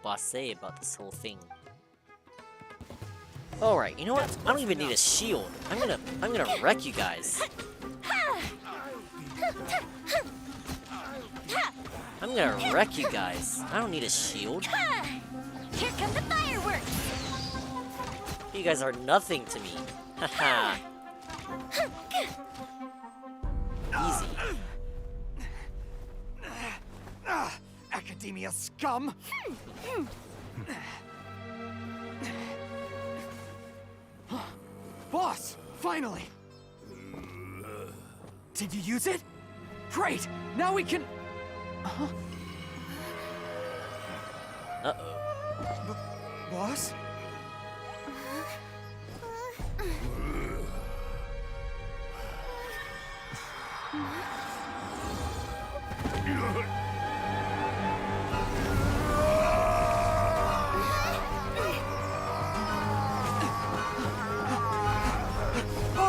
blasé about this whole thing. Alright, you know what? I don't even need a shield. I'm gonna wreck you guys. I'm gonna wreck you guys. I don't need a shield. Here come the fireworks! You guys are nothing to me. Haha. Easy. Academia scum! Boss! Finally! Did you use it? Great! Now we can... Uh-oh. Boss?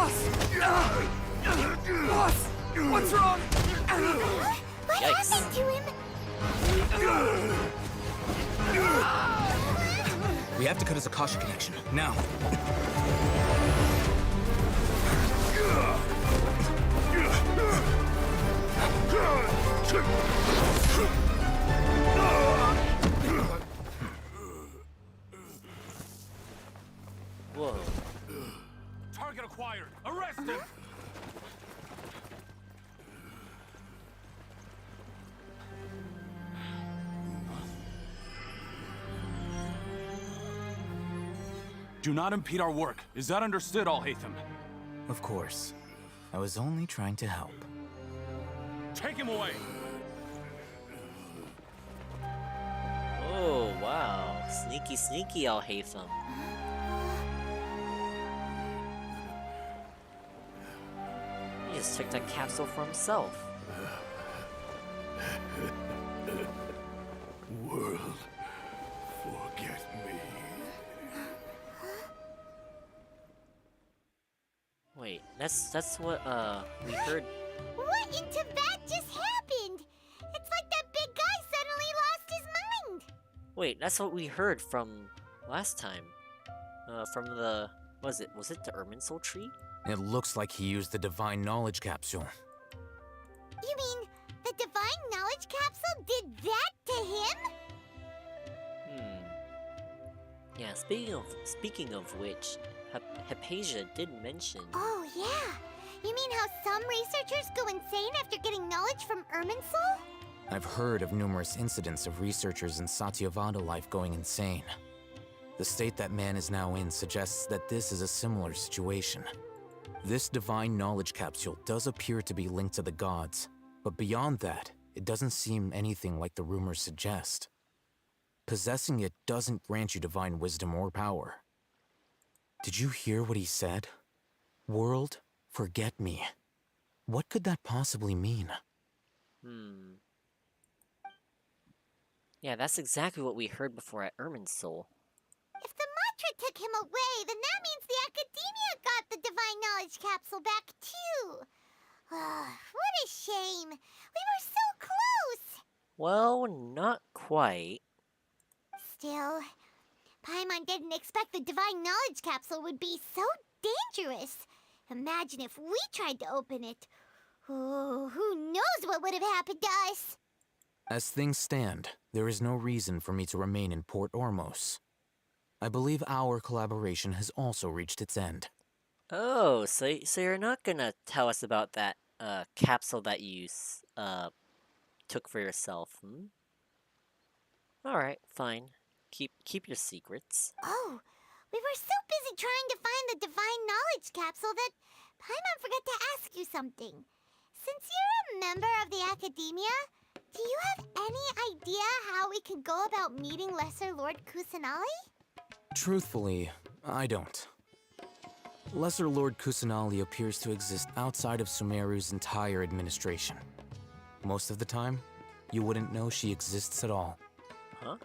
Boss! What's wrong? What happened to him? We have to cut his Akasha connection, now. Whoa. Target acquired. Arrest him. Do not impede our work. Is that understood, Al-Haytham? Of course. I was only trying to help. Take him away. Oh, wow. Sneaky, sneaky, Al-Haytham. He just took that capsule for himself. World, forget me. Wait, that's what we heard. What in Tibet just happened? It's like that big guy suddenly lost his mind. Wait, that's what we heard from last time. From the was it the Irminsul tree? It looks like he used the Divine Knowledge Capsule. You mean the Divine Knowledge Capsule did that to him? Yeah, speaking of which, Hypatia did mention. Oh yeah. You mean how some researchers go insane after getting knowledge from Irminsul? I've heard of numerous incidents of researchers in Satyavada life going insane. The state that man is now in suggests that this is a similar situation. This Divine Knowledge Capsule does appear to be linked to the gods, but beyond that, it doesn't seem anything like the rumors suggest. Possessing it doesn't grant you divine wisdom or power. Did you hear what he said? World, forget me. What could that possibly mean? Yeah, that's exactly what we heard before at Irminsul. If the mantra took him away, then that means the Academia got the Divine Knowledge Capsule back too. What a shame. We were so close. Well, not quite. Still, Paimon didn't expect the Divine Knowledge Capsule would be so dangerous. Imagine if we tried to open it. Oh, who knows what would have happened to us? As things stand, there is no reason for me to remain in Port Ormos. I believe our collaboration has also reached its end. Oh, so you're not gonna tell us about that capsule that you took for yourself, All right, fine. Keep your secrets. Oh, We were so busy trying to find the Divine Knowledge Capsule that Paimon forgot to ask you something. Since you're a member of the Academia, do you have any idea how we can go about meeting Lesser Lord Kusanali? Truthfully, I don't. Lesser Lord Kusanali appears to exist outside of Sumeru's entire administration. Most of the time, you wouldn't know she exists at all. Huh?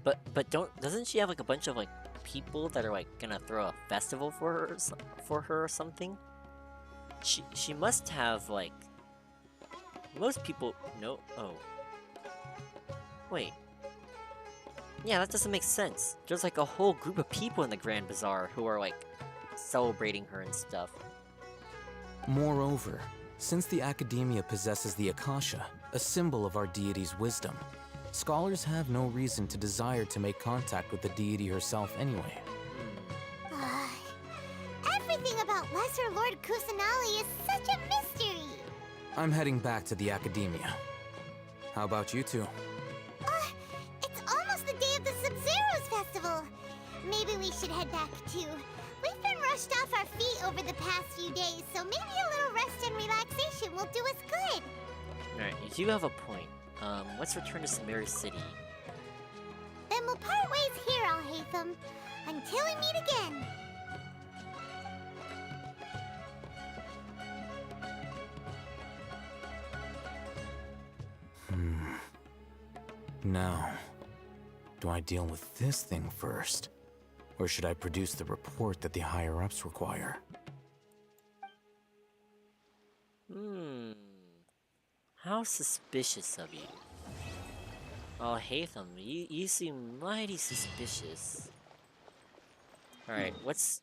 But doesn't she have like a bunch of like people that are like gonna throw a festival for her or something? She must have like most people know. Oh. Wait. Yeah, that doesn't make sense. There's like a whole group of people in the Grand Bazaar who are like celebrating her and stuff. Moreover, since the Academia possesses the Akasha, a symbol of our deity's wisdom, scholars have no reason to desire to make contact with the deity herself anyway. Everything about Lesser Lord Kusanali is such a mystery! I'm heading back to the Academia. How about you two? It's almost the day of the Sub-Zero's festival. Maybe we should head back too. We've been rushed off our feet over the past few days, so maybe a little rest and relaxation will do us good. Alright, you do have a point. Let's return to Sumeru City. Then we'll part ways here, Alhaitham. Until we meet again. Now, do I deal with this thing first? Or should I produce the report that the higher-ups require? How suspicious of you. Oh, Hatham, you seem mighty suspicious. Alright, what's...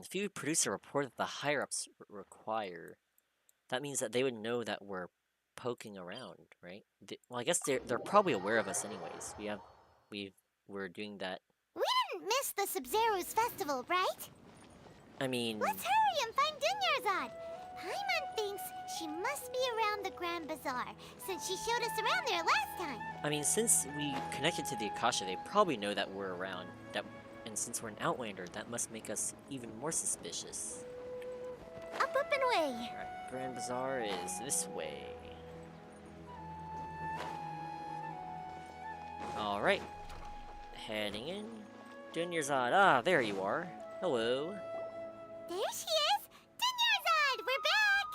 if you produce a report that the higher-ups require, that means that they would know that we're poking around, right? Well, I guess they're probably aware of us anyways. We're doing that. We didn't miss the Sub-Zero's festival, right? I mean... Let's hurry and find Dunyarzad! Paimon thinks she must be around the Grand Bazaar, since she showed us around there last time. I mean, since we connected to the Akasha, they probably know that we're around. And since we're an Outlander, that must make us even more suspicious. Up and away! Alright, Grand Bazaar is this way. Alright. Heading in. Dunyarzad. Ah, there you are. Hello. There she is! Dunyarzad! We're back!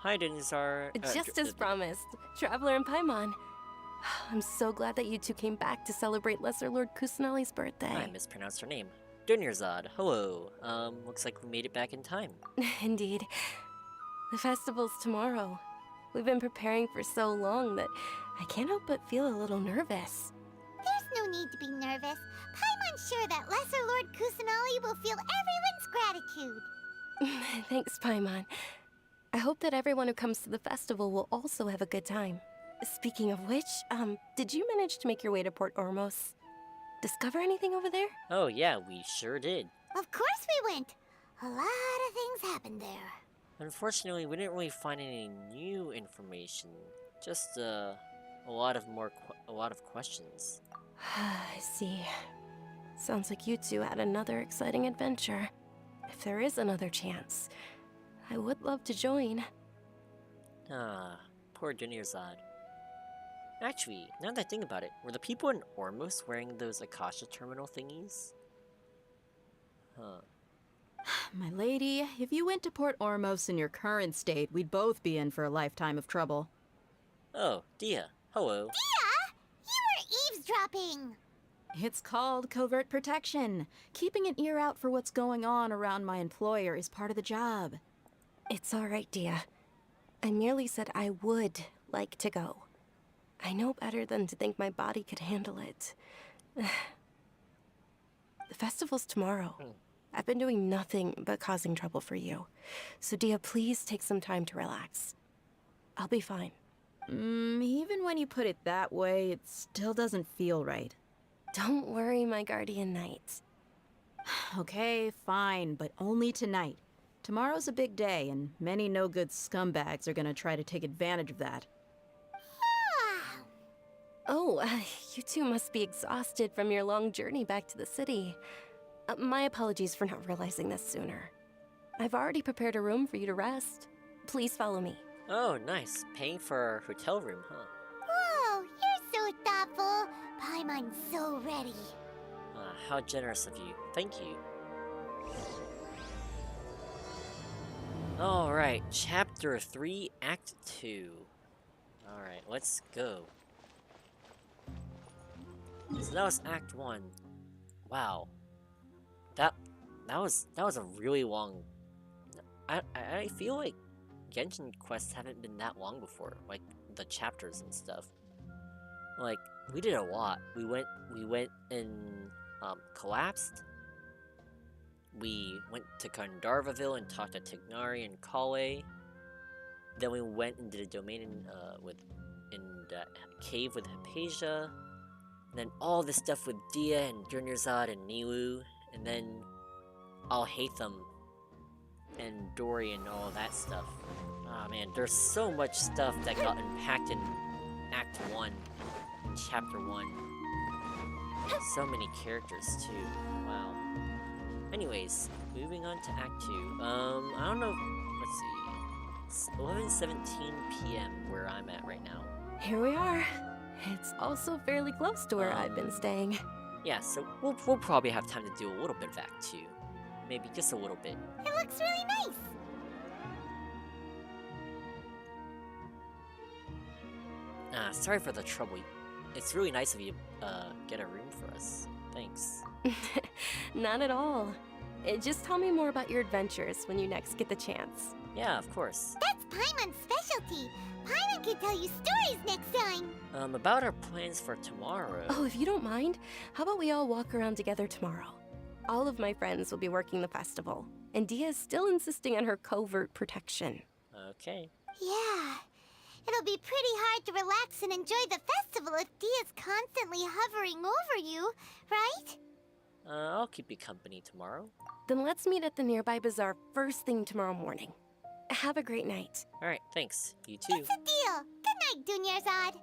Hi, Dunyarzad. Just as promised. Traveler and Paimon. I'm so glad that you two came back to celebrate Lesser Lord Kusanali's birthday. I mispronounced her name. Dunyarzad. Hello. Looks like we made it back in time. Indeed. The festival's tomorrow. We've been preparing for so long that I can't help but feel a little nervous. There's no need to be nervous. Paimon's sure that Lesser Lord Kusanali will feel everyone's gratitude. Thanks, Paimon. I hope that everyone who comes to the festival will also have a good time. Speaking of which, did you manage to make your way to Port Ormos? Discover anything over there? Oh yeah, we sure did. Of course we went. A lot of things happened there. Unfortunately, we didn't really find any new information. Just a lot of questions. I see. Sounds like you two had another exciting adventure. If there is another chance, I would love to join. Ah, poor Dunyarzad. Actually, now that I think about it, were the people in Ormos wearing those Akasha terminal thingies? Huh. My lady, if you went to Port Ormos in your current state, we'd both be in for a lifetime of trouble. Oh, Dia. Hello. Dia! You were eavesdropping! It's called covert protection. Keeping an ear out for what's going on around my employer is part of the job. It's all right, Dia. I merely said I would like to go. I know better than to think my body could handle it. The festival's tomorrow. I've been doing nothing but causing trouble for you. So Dia, please take some time to relax. I'll be fine. Even when you put it that way, it still doesn't feel right. Don't worry, my guardian knight. Okay, fine, but only tonight. Tomorrow's a big day, and many no-good scumbags are gonna try to take advantage of that. Oh, you two must be exhausted from your long journey back to the city. My apologies for not realizing this sooner. I've already prepared a room for you to rest. Please follow me. Oh, nice. Paying for our hotel room, huh? Whoa, you're so thoughtful. Paimon's so ready. How generous of you. Thank you. Alright, Chapter 3, Act 2. Alright, let's go. So that was Act 1. Wow. That was a really long... I feel like Genshin quests haven't been that long before. Like, the chapters and stuff. Like, we did a lot. We went and, collapsed. We went to Gandharvaville and talked to Tignari and Kale. Then we went and did a domain in the cave with Hypatia. And then all this stuff with Dia and Dunyarzad and Niwu. And then Alhaitham and Dory and all that stuff. Ah man, there's so much stuff that got unpacked in Act 1, Chapter 1. So many characters too. Wow. Anyways, moving on to Act 2. I don't know. Let's see. It's 11:17 p.m. where I'm at right now. Here we are. It's also fairly close to where I've been staying. Yeah, so we'll probably have time to do a little bit of Act 2. Maybe just a little bit. It looks really nice. Sorry for the trouble. It's really nice of you to get a room for us. Thanks. Not at all. Just tell me more about your adventures when you next get the chance. Yeah, of course. That's Paimon's specialty. Paimon can tell you stories next time. About our plans for tomorrow. Oh, if you don't mind, how about we all walk around together tomorrow? All of my friends will be working the festival, and Dia is still insisting on her covert protection. Okay. Yeah. It'll be pretty hard to relax and enjoy the festival if Dia's constantly hovering over you, right? I'll keep you company tomorrow. Then let's meet at the nearby bazaar first thing tomorrow morning. Have a great night. Alright, thanks. You too. It's a deal. Good night, Dunyarzad.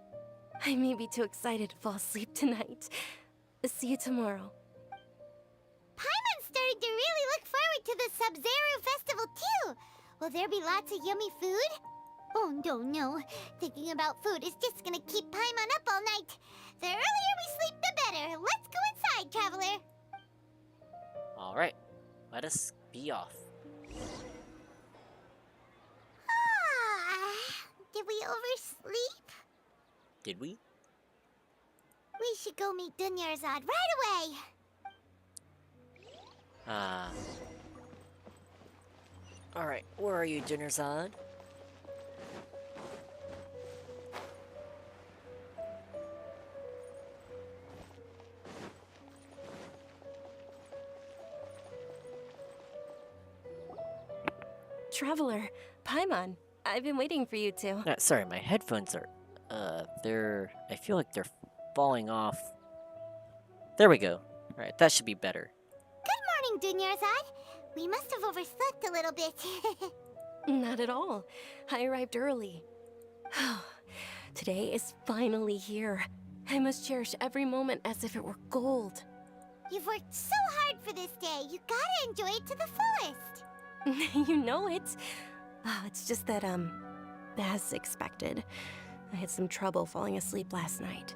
I may be too excited to fall asleep tonight. See you tomorrow. Paimon's starting to really look forward to the Sub-Zero festival too. Will there be lots of yummy food? Oh no. Thinking about food is just gonna keep Paimon up all night. The earlier we sleep, the better. Let's go inside, traveler. Alright, let us be off. Did we oversleep? Did we? We should go meet Dunyarzad right away. Alright, where are you, Dunyarzad? Traveler, Paimon, I've been waiting for you two. Sorry, my headphones are, I feel like they're falling off. There we go. Alright, that should be better. Good morning, Dunyarzad. We must have overslept a little bit. Not at all. I arrived early. Today is finally here. I must cherish every moment as if it were gold. You've worked so hard for this day. You gotta enjoy it to the fullest. You know it. It's just that, as expected, I had some trouble falling asleep last night.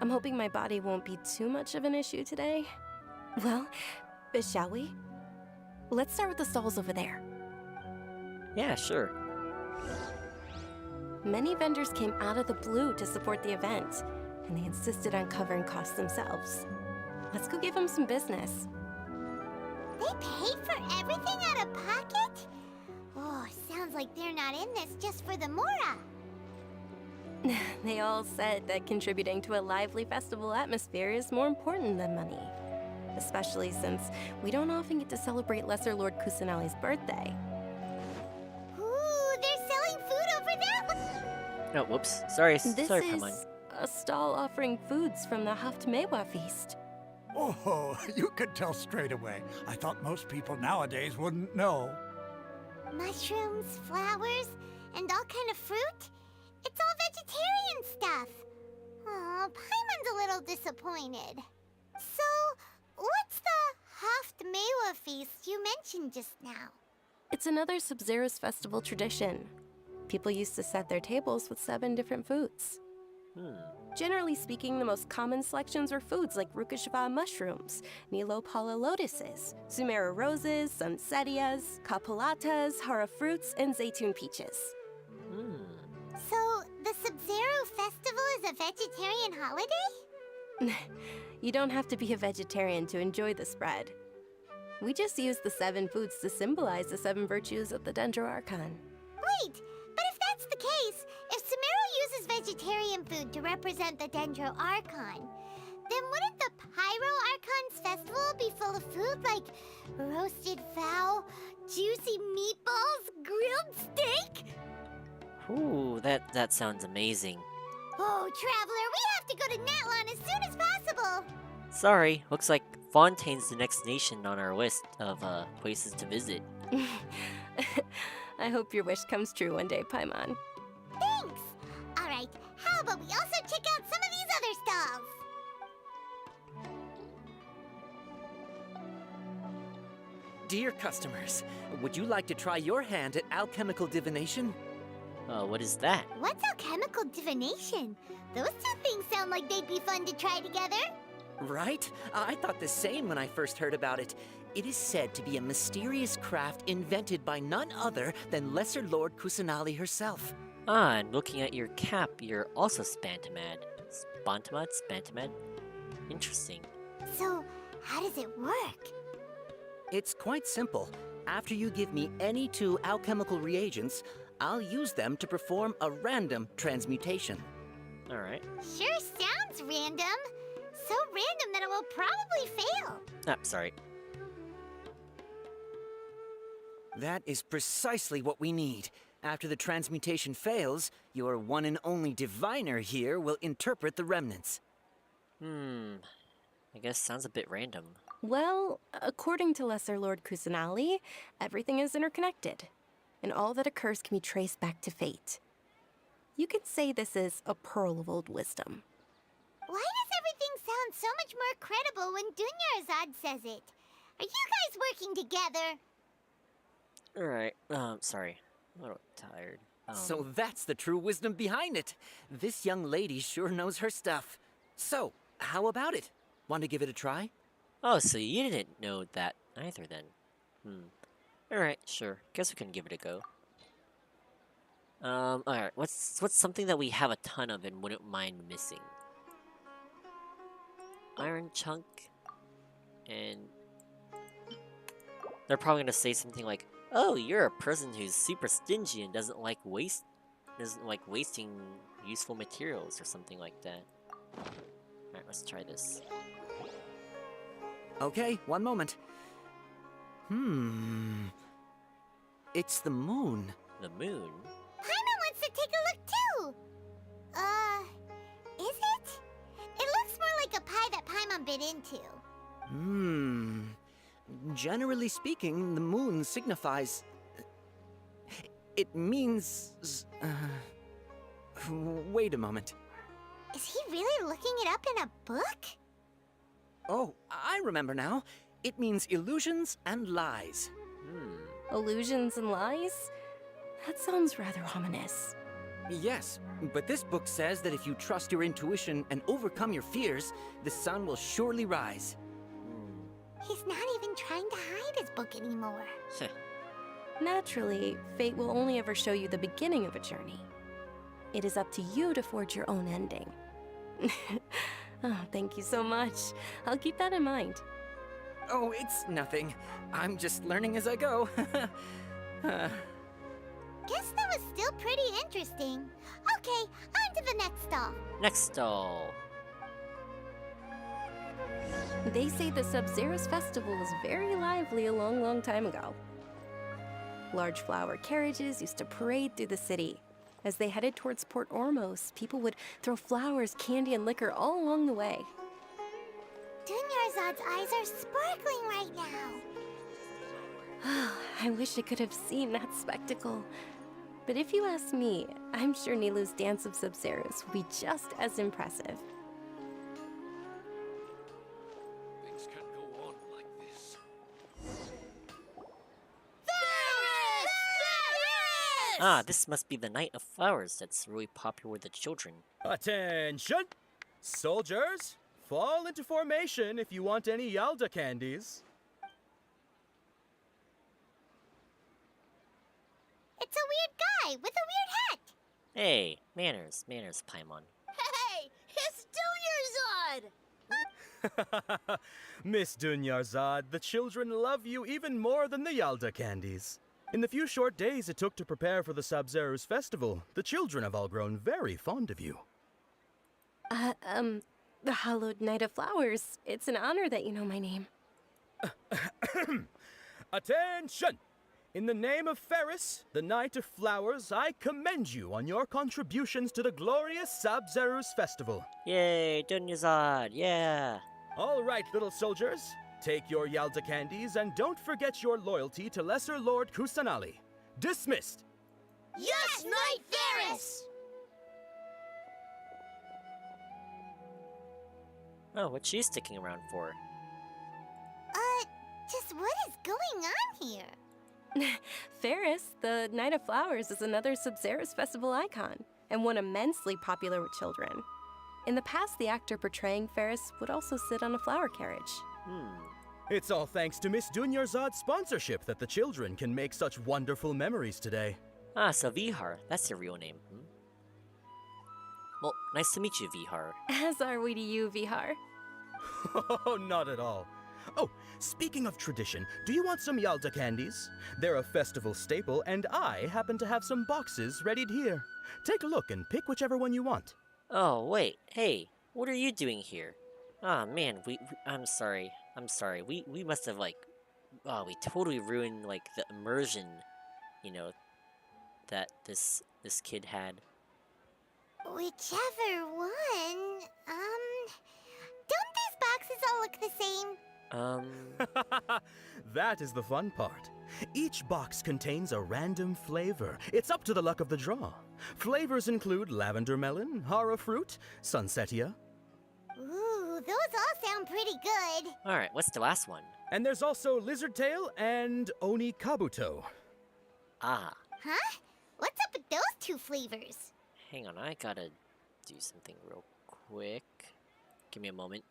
I'm hoping my body won't be too much of an issue today. Well, shall we? Let's start with the stalls over there. Yeah, sure. Many vendors came out of the blue to support the event, and they insisted on covering costs themselves. Let's go give them some business. They paid for everything out of pocket? Oh, sounds like they're not in this just for the Mora. They all said that contributing to a lively festival atmosphere is more important than money. Especially since we don't often get to celebrate Lesser Lord Kusanali's birthday. Ooh, they're selling food over there? Oh, whoops. Sorry, This sorry, is Paimon. a stall offering foods from the Haftmewa feast. Oh, you could tell straight away. I thought most people nowadays wouldn't know. Mushrooms, flowers, and all kind of fruit? It's all vegetarian stuff. Aw, Paimon's a little disappointed. So, what's the Haft feast you mentioned just now? It's another Sub-Zero's festival tradition. People used to set their tables with 7 different foods. Generally speaking, the most common selections were foods like Rukashava mushrooms, Nilopala lotuses, Sumera roses, Sunsettias, Kapulatas, Hara fruits, and Zaytun peaches. So, the Sub-Zero festival is a vegetarian holiday? You don't have to be a vegetarian to enjoy the spread. We just use the 7 foods to symbolize the 7 virtues of the Dendro Archon. Wait, but if that's the case, if Sumero uses vegetarian food to represent the Dendro Archon, then wouldn't the Pyro Archon's festival be full of food like roasted fowl, juicy meatballs, grilled steak? Ooh, that sounds amazing. Oh, Traveler, we have to go to Natlan as soon as possible! Sorry, looks like Fontaine's the next nation on our list of places to visit. I hope your wish comes true one day, Paimon. Thanks! Alright, how about we also check out some of these other stalls? Dear customers, would you like to try your hand at alchemical divination? What is that? What's alchemical divination? Those two things sound like they'd be fun to try together. Right? I thought the same when I first heard about it. It is said to be a mysterious craft invented by none other than Lesser Lord Kusanali herself. Ah, and looking at your cap, you're also Spantamad. Spantamad? Interesting. So, how does it work? It's quite simple. After you give me any 2 alchemical reagents, I'll use them to perform a random transmutation. Alright. Sure sounds random. So random that it will probably fail. Ah, sorry. That is precisely what we need. After the transmutation fails, your one and only diviner here will interpret the remnants. I guess sounds a bit random. Well, according to Lesser Lord Kusanali, everything is interconnected, and all that occurs can be traced back to fate. You could say this is a pearl of old wisdom. Why does everything sound so much more credible when Dunyarzad says it? Are you guys working together? Alright, sorry. I'm a little tired. So that's the true wisdom behind it. This young lady sure knows her stuff. So, how about it? Want to give it a try? Oh, so you didn't know that either then. Alright, sure. Guess we can give it a go. Alright, what's something that we have a ton of and wouldn't mind missing? Iron chunk, and they're probably gonna say something like, "Oh, you're a person who's super stingy and doesn't like wasting useful materials," or something like that. Alright, let's try this. Okay, one moment. It's the moon. The moon? Paimon wants to take a look too! Is it? It looks more like a pie that Paimon bit into. Generally speaking, the moon signifies... It means... Wait a moment. Is he really looking it up in a book? Oh, I remember now. It means illusions and lies. Illusions and lies? That sounds rather ominous. Yes, but this book says that if you trust your intuition and overcome your fears, the sun will surely rise. He's not even trying to hide his book anymore. Naturally, fate will only ever show you the beginning of a journey. It is up to you to forge your own ending. Oh, thank you so much. I'll keep that in mind. Oh, it's nothing. I'm just learning as I go. Guess that was still pretty interesting. Okay, on to the next stall. Next stall. They say the Sub-Zero's festival was very lively a long, long time ago. Large flower carriages used to parade through the city. As they headed towards Port Ormos, people would throw flowers, candy, and liquor all along the way. Dunyarzad's eyes are sparkling right now. I wish I could have seen that spectacle. But if you ask me, I'm sure Nilu's Dance of Sub-Zeros will be just as impressive. Things can't go on like this. Ah, this must be the Night of Flowers that's really popular with the children. Attention! Soldiers, fall into formation if you want any Yalda candies. It's a weird guy with a weird hat. Hey, manners, Paimon. Hey, it's Dunyarzad! Miss Dunyarzad, the children love you even more than the Yalda candies. In the few short days it took to prepare for the Sub-Zero's festival, the children have all grown very fond of you. The Hallowed Night of Flowers. It's an honor that you know my name. Attention! In the name of Ferris, the Knight of Flowers, I commend you on your contributions to the glorious Sub-Zero's festival. Yay, Dunyazad, yeah! All right, little soldiers. Take your Yalda candies and don't forget your loyalty to Lesser Lord Kusanali. Dismissed! Yes, Knight Ferris! Oh, what's she sticking around for? Just what is going on here? Ferris, the Night of Flowers, is another Sub-Zeros festival icon, and one immensely popular with children. In the past, the actor portraying Ferris would also sit on a flower carriage. It's all thanks to Miss Dunyarzad's sponsorship that the children can make such wonderful memories today. Ah, so Vihar, that's your real name, Well, nice to meet you, Vihar. As are we to you, Vihar. Oh, not at all. Oh, speaking of tradition, do you want some Yalda candies? They're a festival staple, and I happen to have some boxes readied here. Take a look and pick whichever one you want. Oh, wait, hey, what are you doing here? Ah, man, I'm sorry. We must have, we totally ruined, the immersion, that this kid had. Whichever one, don't these boxes all look the same? That is the fun part. Each box contains a random flavor. It's up to the luck of the draw. Flavors include lavender melon, hara fruit, sunsetia. Ooh, those all sound pretty good. Alright, what's the last one? And there's also lizard tail and oni kabuto. Ah. Huh? What's up with those two flavors? Hang on, I gotta do something real quick. Give me a moment.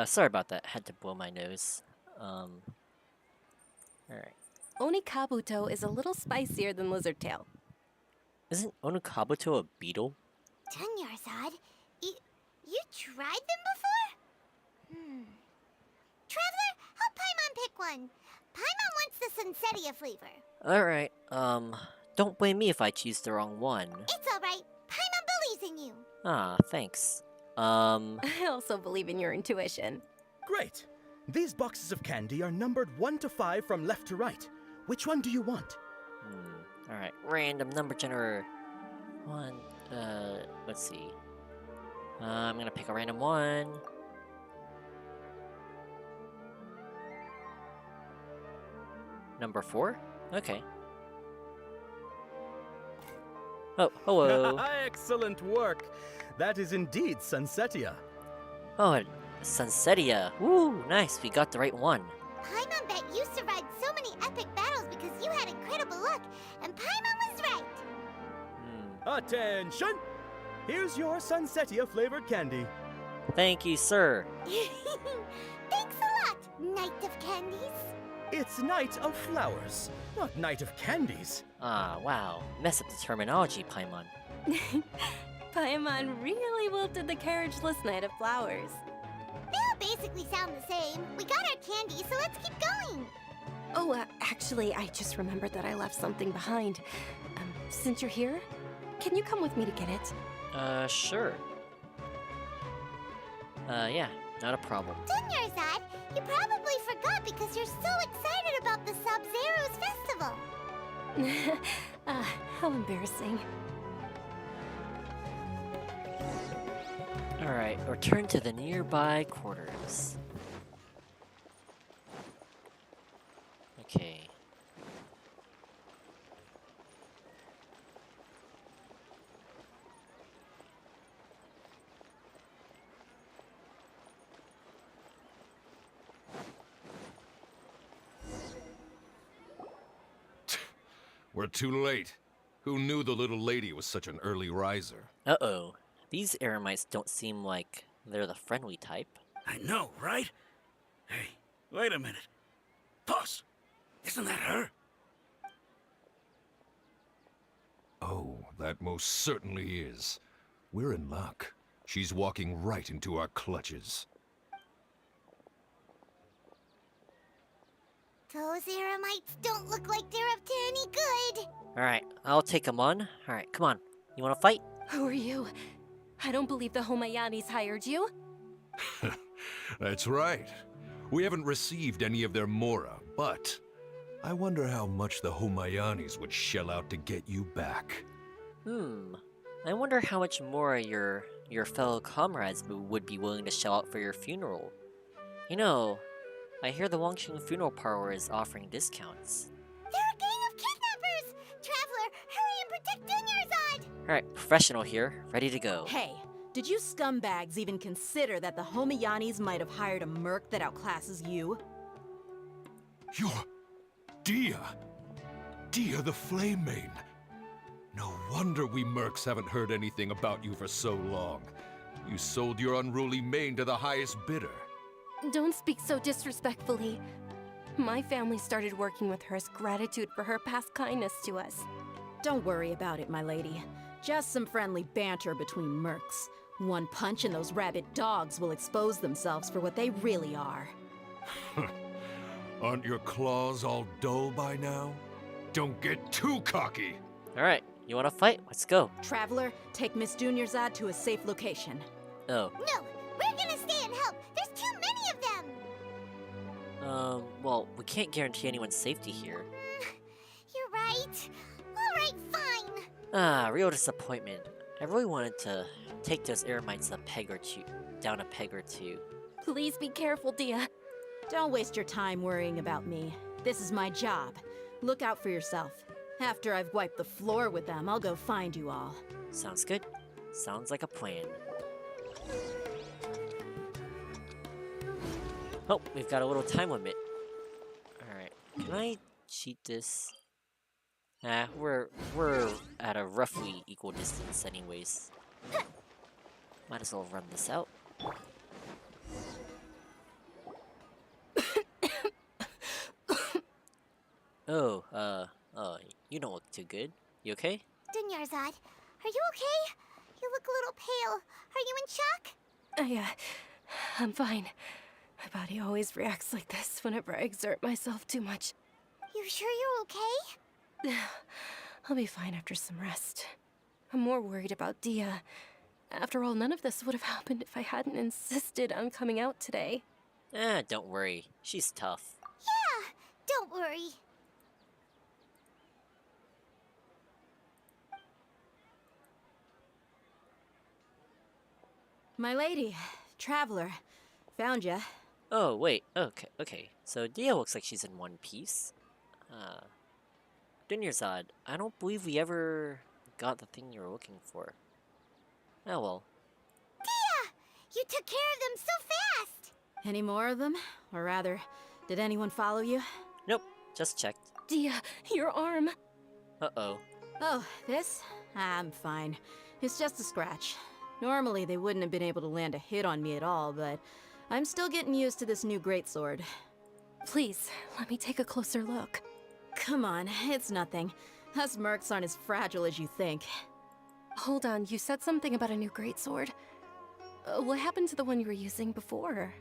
Sorry about that. Had to blow my nose. Alright. Onikabuto is a little spicier than lizard tail. Isn't Onikabuto a beetle? Dunyarzad, you tried them before? Traveler, help Paimon pick one. Paimon wants the Sunsetia flavor. Alright, don't blame me if I choose the wrong one. It's alright. Paimon believes in you. Ah, thanks. I also believe in your intuition. Great! These boxes of candy are numbered 1 to 5 from left to right. Which one do you want? Alright, random number generator. One, let's see. I'm gonna pick a random one. Number 4? Okay. Oh, hello. Excellent work! That is indeed Sunsetia. Oh, Sunsetia. Woo, nice. We got the right one. Paimon bet you survived so many epic battles because you had incredible luck, and Paimon was right. Attention! Here's your Sunsetia flavored candy. Thank you, sir. Thanks a lot, Knight of Candies. It's Night of Flowers, not Night of Candies. Ah, wow. Mess up the terminology, Paimon. Paimon really wilted the carriageless Night of Flowers. They all basically sound the same. We got our candy, so let's keep going. Oh, actually, I just remembered that I left something behind. Since you're here, can you come with me to get it? Sure. Yeah, not a problem. Dunyarzad, you probably forgot because you're so excited about the Sub-Zero's festival. How embarrassing. Alright, return to the nearby quarters. Okay. We're too late. Who knew the little lady was such an early riser? Uh-oh. These Eremites don't seem like they're the friendly type. I know, right? Hey, wait a minute. Boss, isn't that her? Oh, that most certainly is. We're in luck. She's walking right into our clutches. Those Eremites don't look like they're up to any good. Alright, I'll take them on. Alright, come on. You wanna fight? Who are you? I don't believe the Homayanis hired you. That's right. We haven't received any of their mora, but I wonder how much the Homayanis would shell out to get you back. I wonder how much more your fellow comrades would be willing to shell out for your funeral. You know, I hear the Wangqing Funeral Parlor is offering discounts. They're a gang of kidnappers! Traveler, hurry and protect Dunyarzad! Alright, professional here, ready to go. Hey, did you scumbags even consider that the Homayanis might have hired a merc that outclasses you? You're... Dia! Dia the Flame Mane! No wonder we mercs haven't heard anything about you for so long. You sold your unruly mane to the highest bidder. Don't speak so disrespectfully. My family started working with her as gratitude for her past kindness to us. Don't worry about it, my lady. Just some friendly banter between mercs. One punch and those rabid dogs will expose themselves for what they really are. Aren't your claws all dull by now? Don't get too cocky! Alright, you wanna fight? Let's go. Traveler, take Miss Dunyarzad to a safe location. Oh. No, we're gonna stay and help. There's too many of them. Well, we can't guarantee anyone's safety here. You're right. Alright, fine. Ah, real disappointment. I really wanted to take those Eremites down a peg or two. Please be careful, Dia. Don't waste your time worrying about me. This is my job. Look out for yourself. After I've wiped the floor with them, I'll go find you all. Sounds good. Sounds like a plan. Oh, we've got a little time limit. Alright, can I cheat this? Nah, we're at a roughly equal distance anyways. Might as well run this out. You don't look too good. You okay? Dunyarzad, are you okay? You look a little pale. Are you in shock? I'm fine. My body always reacts like this whenever I exert myself too much. You sure you're okay? I'll be fine after some rest. I'm more worried about Dia. After all, none of this would have happened if I hadn't insisted on coming out today. Don't worry. She's tough. Yeah, don't worry. My lady, Traveler, found ya. Oh, wait. Okay. So Dia looks like she's in one piece. Dunyarzad, I don't believe we ever got the thing you were looking for. Oh well. Dia! You took care of them so fast! Any more of them? Or rather, did anyone follow you? Nope, just checked. Dia, your arm. Uh-oh. Oh, this? I'm fine. It's just a scratch. Normally, they wouldn't have been able to land a hit on me at all, but I'm still getting used to this new greatsword. Please, let me take a closer look. Come on, it's nothing. Us mercs aren't as fragile as you think. Hold on, you said something about a new greatsword. What happened to the one you were using before?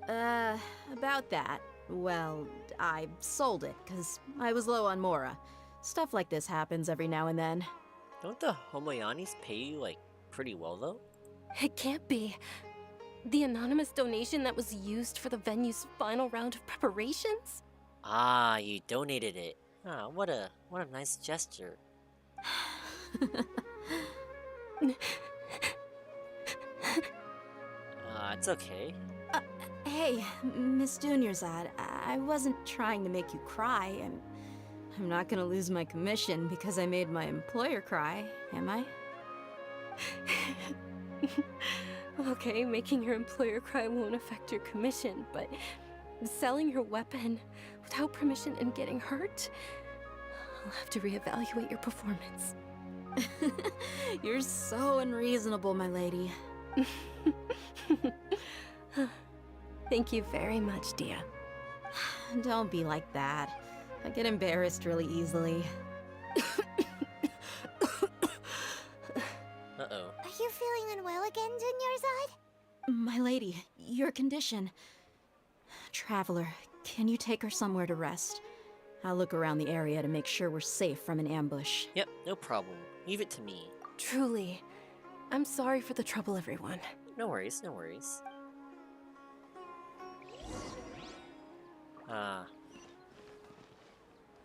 About that. Well, I sold it, because I was low on mora. Stuff like this happens every now and then. Don't the Homayanis pay you, like, pretty well, though? It can't be. The anonymous donation that was used for the venue's final round of preparations? Ah, you donated it. Ah, what a nice gesture. It's okay. Hey, Miss Dunyarzad, I wasn't trying to make you cry. I'm not gonna lose my commission because I made my employer cry, am I? Okay, making your employer cry won't affect your commission, but selling your weapon without permission and getting hurt? I'll have to reevaluate your performance. You're so unreasonable, my lady. Thank you very much, Dia. Don't be like that. I get embarrassed really easily. Uh-oh. Are you feeling unwell again, Dunyarzad? My lady, your condition. Traveler, can you take her somewhere to rest? I'll look around the area to make sure we're safe from an ambush. Yep, no problem. Leave it to me. Truly. I'm sorry for the trouble, everyone. No worries, no worries.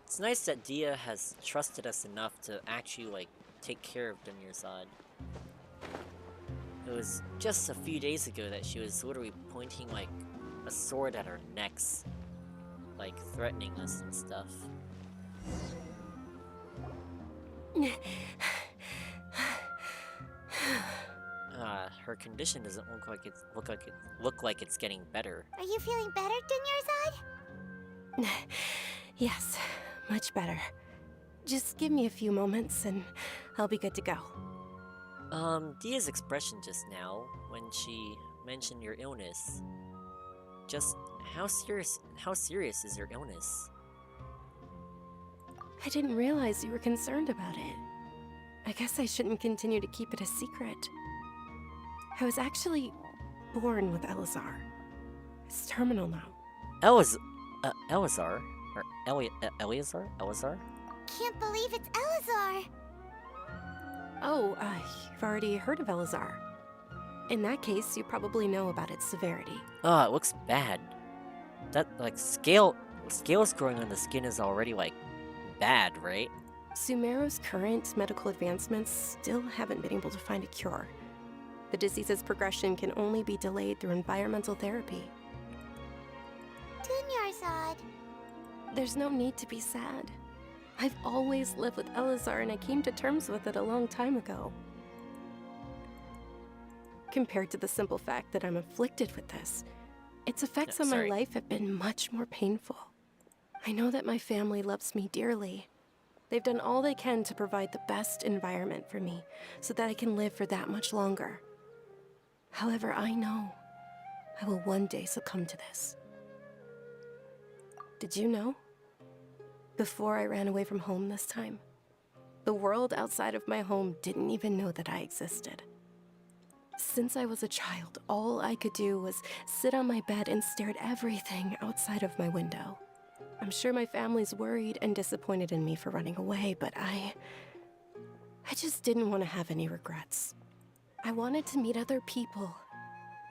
It's nice that Dia has trusted us enough to actually, like, take care of Dunyarzad. It was just a few days ago that she was literally pointing, like, a sword at our necks. Like, threatening us and stuff. Her condition doesn't look like it's getting better. Are you feeling better, Dunyarzad? Yes, much better. Just give me a few moments and I'll be good to go. Dia's expression just now, when she mentioned your illness. Just how serious is your illness? I didn't realize you were concerned about it. I guess I shouldn't continue to keep it a secret. I was actually born with Elazar. It's terminal now. Elazar? Or Eleazar? Elazar? Can't believe it's Elazar! Oh, you've already heard of Elazar. In that case, you probably know about its severity. Oh, it looks bad. That, like, scales growing on the skin is already, like, bad, right? Sumeru's current medical advancements still haven't been able to find a cure. The disease's progression can only be delayed through environmental therapy. Dunyarzad. There's no need to be sad. I've always lived with Elazar and I came to terms with it a long time ago. Compared to the simple fact that I'm afflicted with this, its effects on my life have been much more painful. I know that my family loves me dearly. They've done all they can to provide the best environment for me so that I can live for that much longer. However, I know I will one day succumb to this. Did you know? Before I ran away from home this time, the world outside of my home didn't even know that I existed. Since I was a child, all I could do was sit on my bed and stare at everything outside of my window. I'm sure my family's worried and disappointed in me for running away, but I just didn't want to have any regrets. I wanted to meet other people.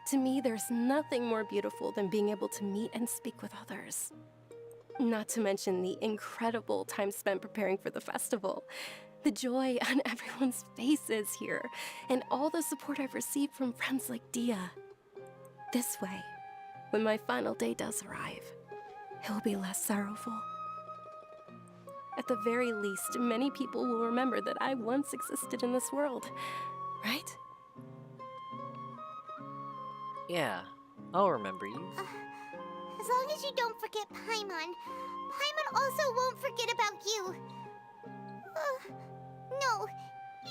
To me, there's nothing more beautiful than being able to meet and speak with others. Not to mention the incredible time spent preparing for the festival. The joy on everyone's faces here, and all the support I've received from friends like Dia. This way, when my final day does arrive, it will be less sorrowful. At the very least, many people will remember that I once existed in this world, right? Yeah, I'll remember you. As long as you don't forget Paimon. Paimon also won't forget about you. No,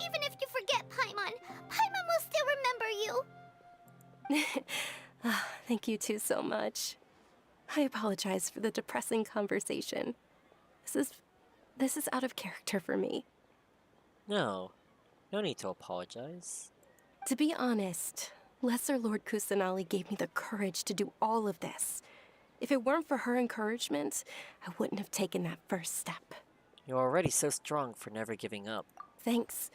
even if you forget Paimon, Paimon will still remember you. Thank you two so much. I apologize for the depressing conversation. This is out of character for me. No need to apologize. To be honest, Lesser Lord Kusanali gave me the courage to do all of this. If it weren't for her encouragement, I wouldn't have taken that first step. You're already so strong for never giving up. Thanks.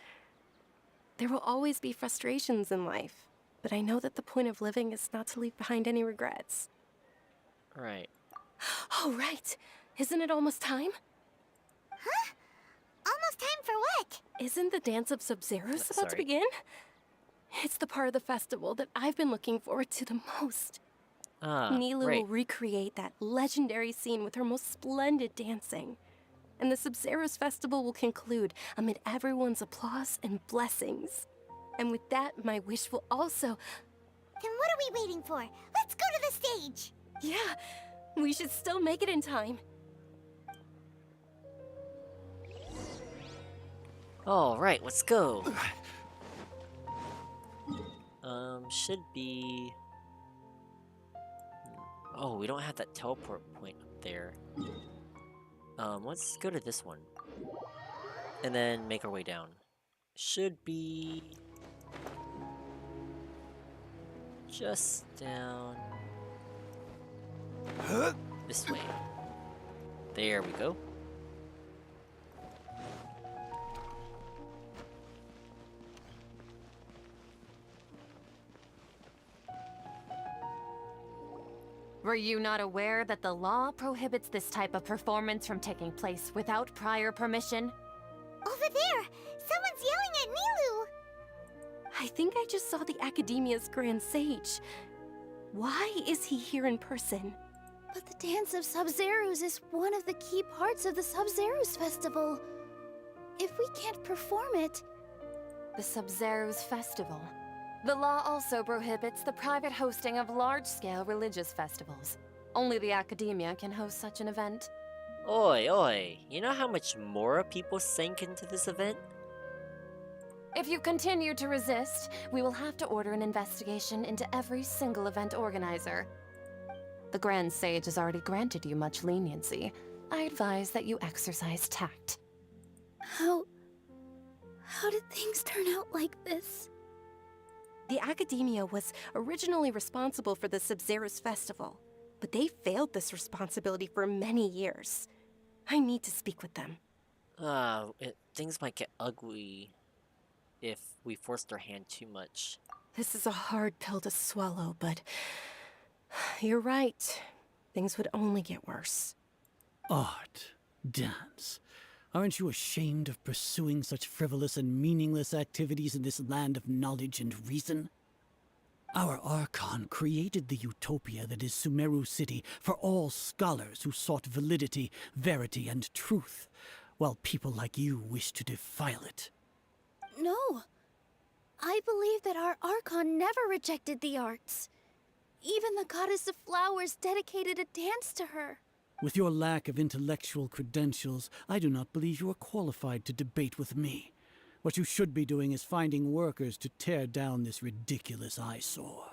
There will always be frustrations in life, but I know that the point of living is not to leave behind any regrets. Right. Oh, right. Isn't it almost time? Huh? Almost time for what? Isn't the Dance of Sub-Zeros about to Sorry. begin? It's the part of the festival that I've been looking forward to the most. Nilu right. will recreate that legendary scene with her most splendid dancing. And the Sub-Zeros festival will conclude amid everyone's applause and blessings. And with that, my wish will also... Then what are we waiting for? Let's go to the stage! Yeah, we should still make it in time. All right, let's go. Should be... Oh, we don't have that teleport point up there. Let's go to this one. And then make our way down. Should be... just down... this way. There we go. Were you not aware that the law prohibits this type of performance from taking place without prior permission? Over there! Someone's yelling at Nilu! I think I just saw the Academia's Grand Sage. Why is he here in person? But the Dance of Sub-Zeros is one of the key parts of the Sub-Zeros Festival. If we can't perform it... The Sub-Zeros Festival. The law also prohibits the private hosting of large-scale religious festivals. Only the Academia can host such an event. Oi, oi. You know how much more people sank into this event? If you continue to resist, we will have to order an investigation into every single event organizer. The Grand Sage has already granted you much leniency. I advise that you exercise tact. How did things turn out like this? The Academia was originally responsible for the Sub-Zeros Festival, but they failed this responsibility for many years. I need to speak with them. Things might get ugly if we force their hand too much. This is a hard pill to swallow, but you're right. Things would only get worse. Art, dance. Aren't you ashamed of pursuing such frivolous and meaningless activities in this land of knowledge and reason? Our Archon created the utopia that is Sumeru City for all scholars who sought validity, verity, and truth, while people like you wish to defile it. No. I believe that our Archon never rejected the arts. Even the Goddess of Flowers dedicated a dance to her. With your lack of intellectual credentials, I do not believe you are qualified to debate with me. What you should be doing is finding workers to tear down this ridiculous eyesore.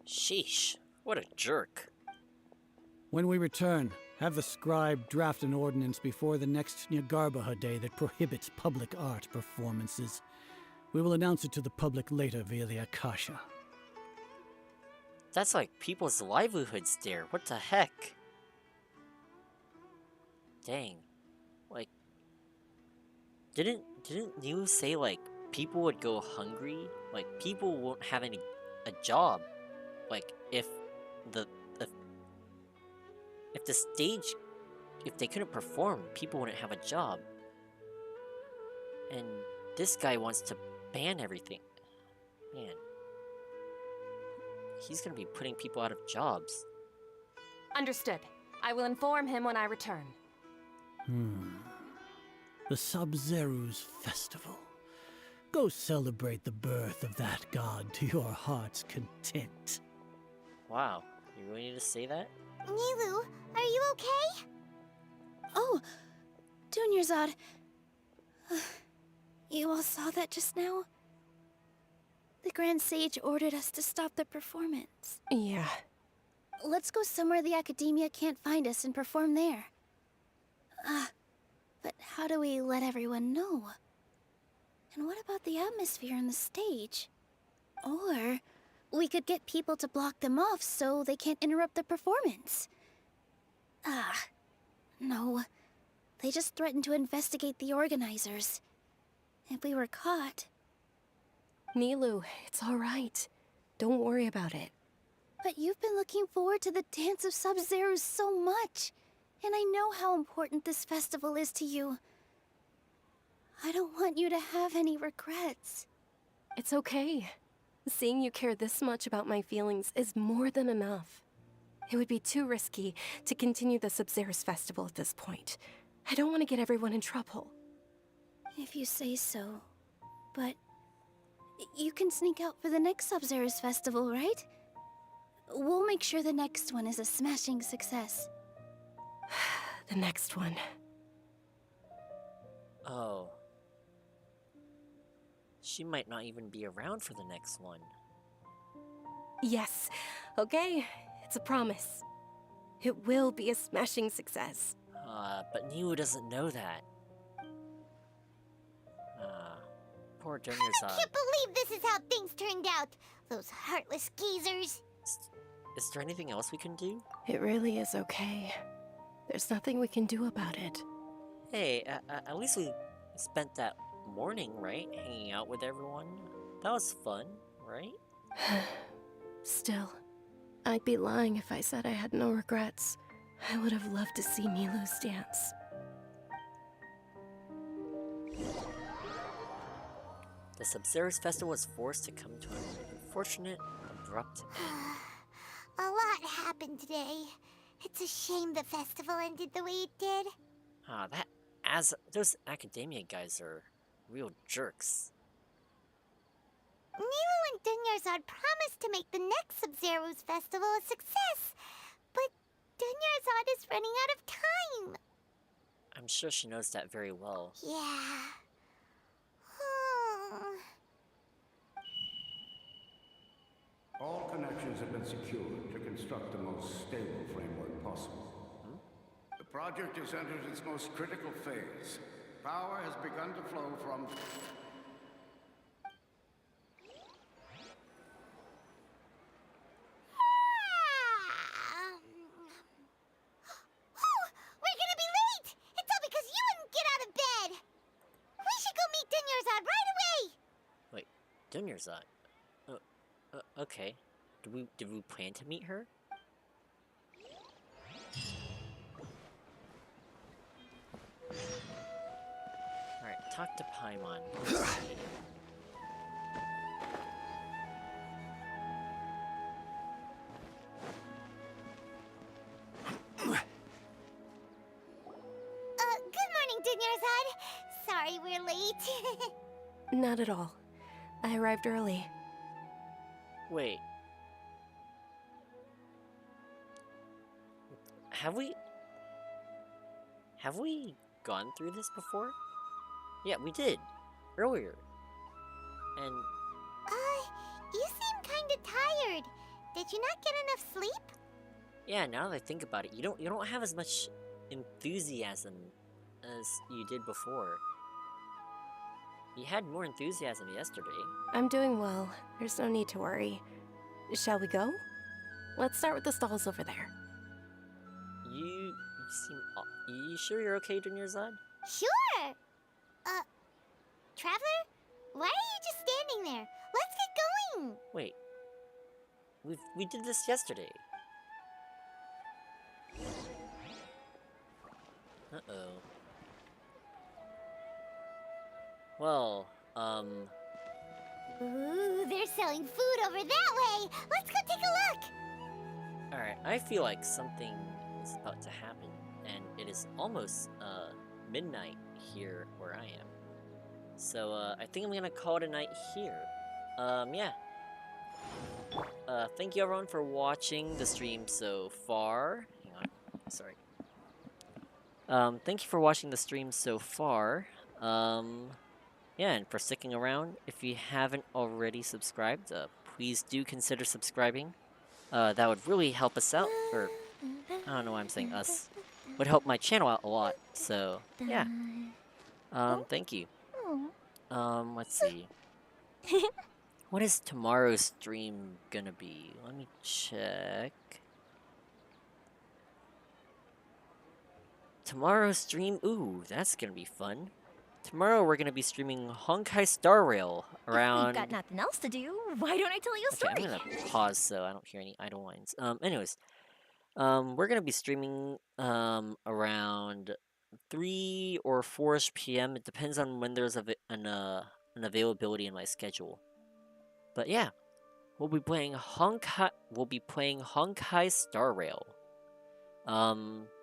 Sheesh, what a jerk. When we return, have the scribe draft an ordinance before the next Nyargarbaha Day that prohibits public art performances. We will announce it to the public later via the Akasha. That's like people's livelihoods there. What the heck? Dang. Like, didn't you say, like, people would go hungry? Like, people won't have a job. Like, if the stage, if they couldn't perform, people wouldn't have a job. And this guy wants to ban everything. Man. He's gonna be putting people out of jobs. Understood. I will inform him when I return. The Sub-Zeros Festival. Go celebrate the birth of that god to your heart's content. Wow, you really need to say that? Nilu, are you okay? Oh, Dunyarzad. You all saw that just now? The Grand Sage ordered us to stop the performance. Yeah. Let's go somewhere the Academia can't find us and perform there. But how do we let everyone know? And what about the atmosphere on the stage? Or we could get people to block them off so they can't interrupt the performance. No. They just threatened to investigate the organizers. If we were caught... Nilu, it's all right. Don't worry about it. But you've been looking forward to the Dance of Sub-Zero so much. And I know how important this festival is to you. I don't want you to have any regrets. It's okay. Seeing you care this much about my feelings is more than enough. It would be too risky to continue the Sub-Zero's festival at this point. I don't want to get everyone in trouble. If you say so. But you can sneak out for the next Sub-Zero's festival, right? We'll make sure the next one is a smashing success. The next one. Oh. She might not even be around for the next one. Yes. Okay. It's a promise. It will be a smashing success. But Niu doesn't know that. Poor Dunyarzad. I can't believe this is how things turned out. Those heartless geezers. Is there anything else we can do? It really is okay. There's nothing we can do about it. Hey, at least we spent that morning, right? Hanging out with everyone. That was fun, right? Still, I'd be lying if I said I had no regrets. I would have loved to see Milu's dance. The Sub-Zero's festival was forced to come to an unfortunate, abrupt end. A lot happened today. It's a shame the festival ended the way it did. Those academia guys are real jerks. Nilu and Dunyarzad promised to make the next Sub-Zero's festival a success, but Dunyarzad is running out of time. I'm sure she knows that very well. Yeah. All connections have been secured to construct the most stable framework possible. The project has entered its most critical phase. Power has begun to flow from... We're gonna be late! It's all because you wouldn't get out of bed! We should go meet Dunyarzad right away! Wait, Dunyarzad? Okay. Did we plan to meet her? Alright, talk to Paimon. Good morning, Dunyarzad. Sorry we're late. Not at all. I arrived early. Wait. Have we gone through this before? Yeah, we did. Earlier. And... You seem kinda tired. Did you not get enough sleep? yeah, now that I think about it, you don't have as much enthusiasm as you did before. You had more enthusiasm yesterday. I'm doing well. There's no need to worry. Shall we go? Let's start with the stalls over there. You seem... You sure you're okay, Dunyarzad? Sure! Traveler? Why are you just standing there? Let's get going! Wait. We did this yesterday. Uh-oh. Well, Ooh, they're selling food over that way! Let's go take a look! alright, I feel like something is about to happen, and it is almost, midnight here where I am. So, I think I'm gonna call it a night here. Yeah. Thank you everyone for watching the stream so far. Hang on, sorry. Thank you for watching the stream so far. Yeah, and for sticking around. If you haven't already subscribed, please do consider subscribing. That would really help us out, or I don't know why I'm saying us. Would help my channel out a lot, so yeah. Thank you. Let's see. What is tomorrow's stream gonna be? Let me check. Tomorrow's stream, ooh, that's gonna be fun. Tomorrow we're gonna be streaming Honkai Star Rail around... If we've got nothing else to do, Why don't I tell you a Okay, story? I'm gonna pause so I don't hear any idle whines. Anyways, we're gonna be streaming around 3 or 4ish p.m. It depends on when there's an availability in my schedule. But yeah, we'll be playing Honkai Star Rail.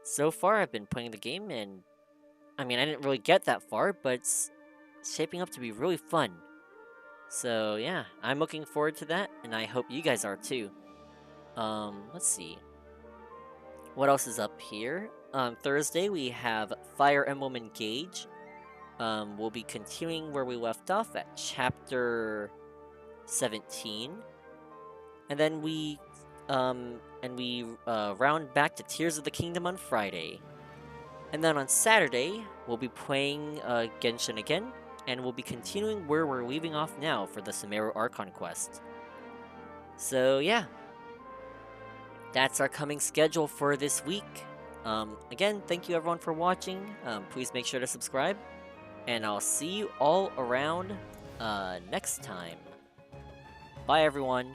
So far I've been playing the game, and I mean I didn't really get that far, but it's shaping up to be really fun. So yeah, I'm looking forward to that, and I hope you guys are too. Let's see. What else is up here? On Thursday, we have Fire Emblem Engage. We'll be continuing where we left off at Chapter 17. And then we round back to Tears of the Kingdom on Friday. And then on Saturday, we'll be playing Genshin again, and we'll be continuing where we're leaving off now for the Sumeru Archon quest. So yeah, that's our coming schedule for this week. Again, thank you everyone for watching. Please make sure to subscribe, and I'll see you all around next time. Bye everyone.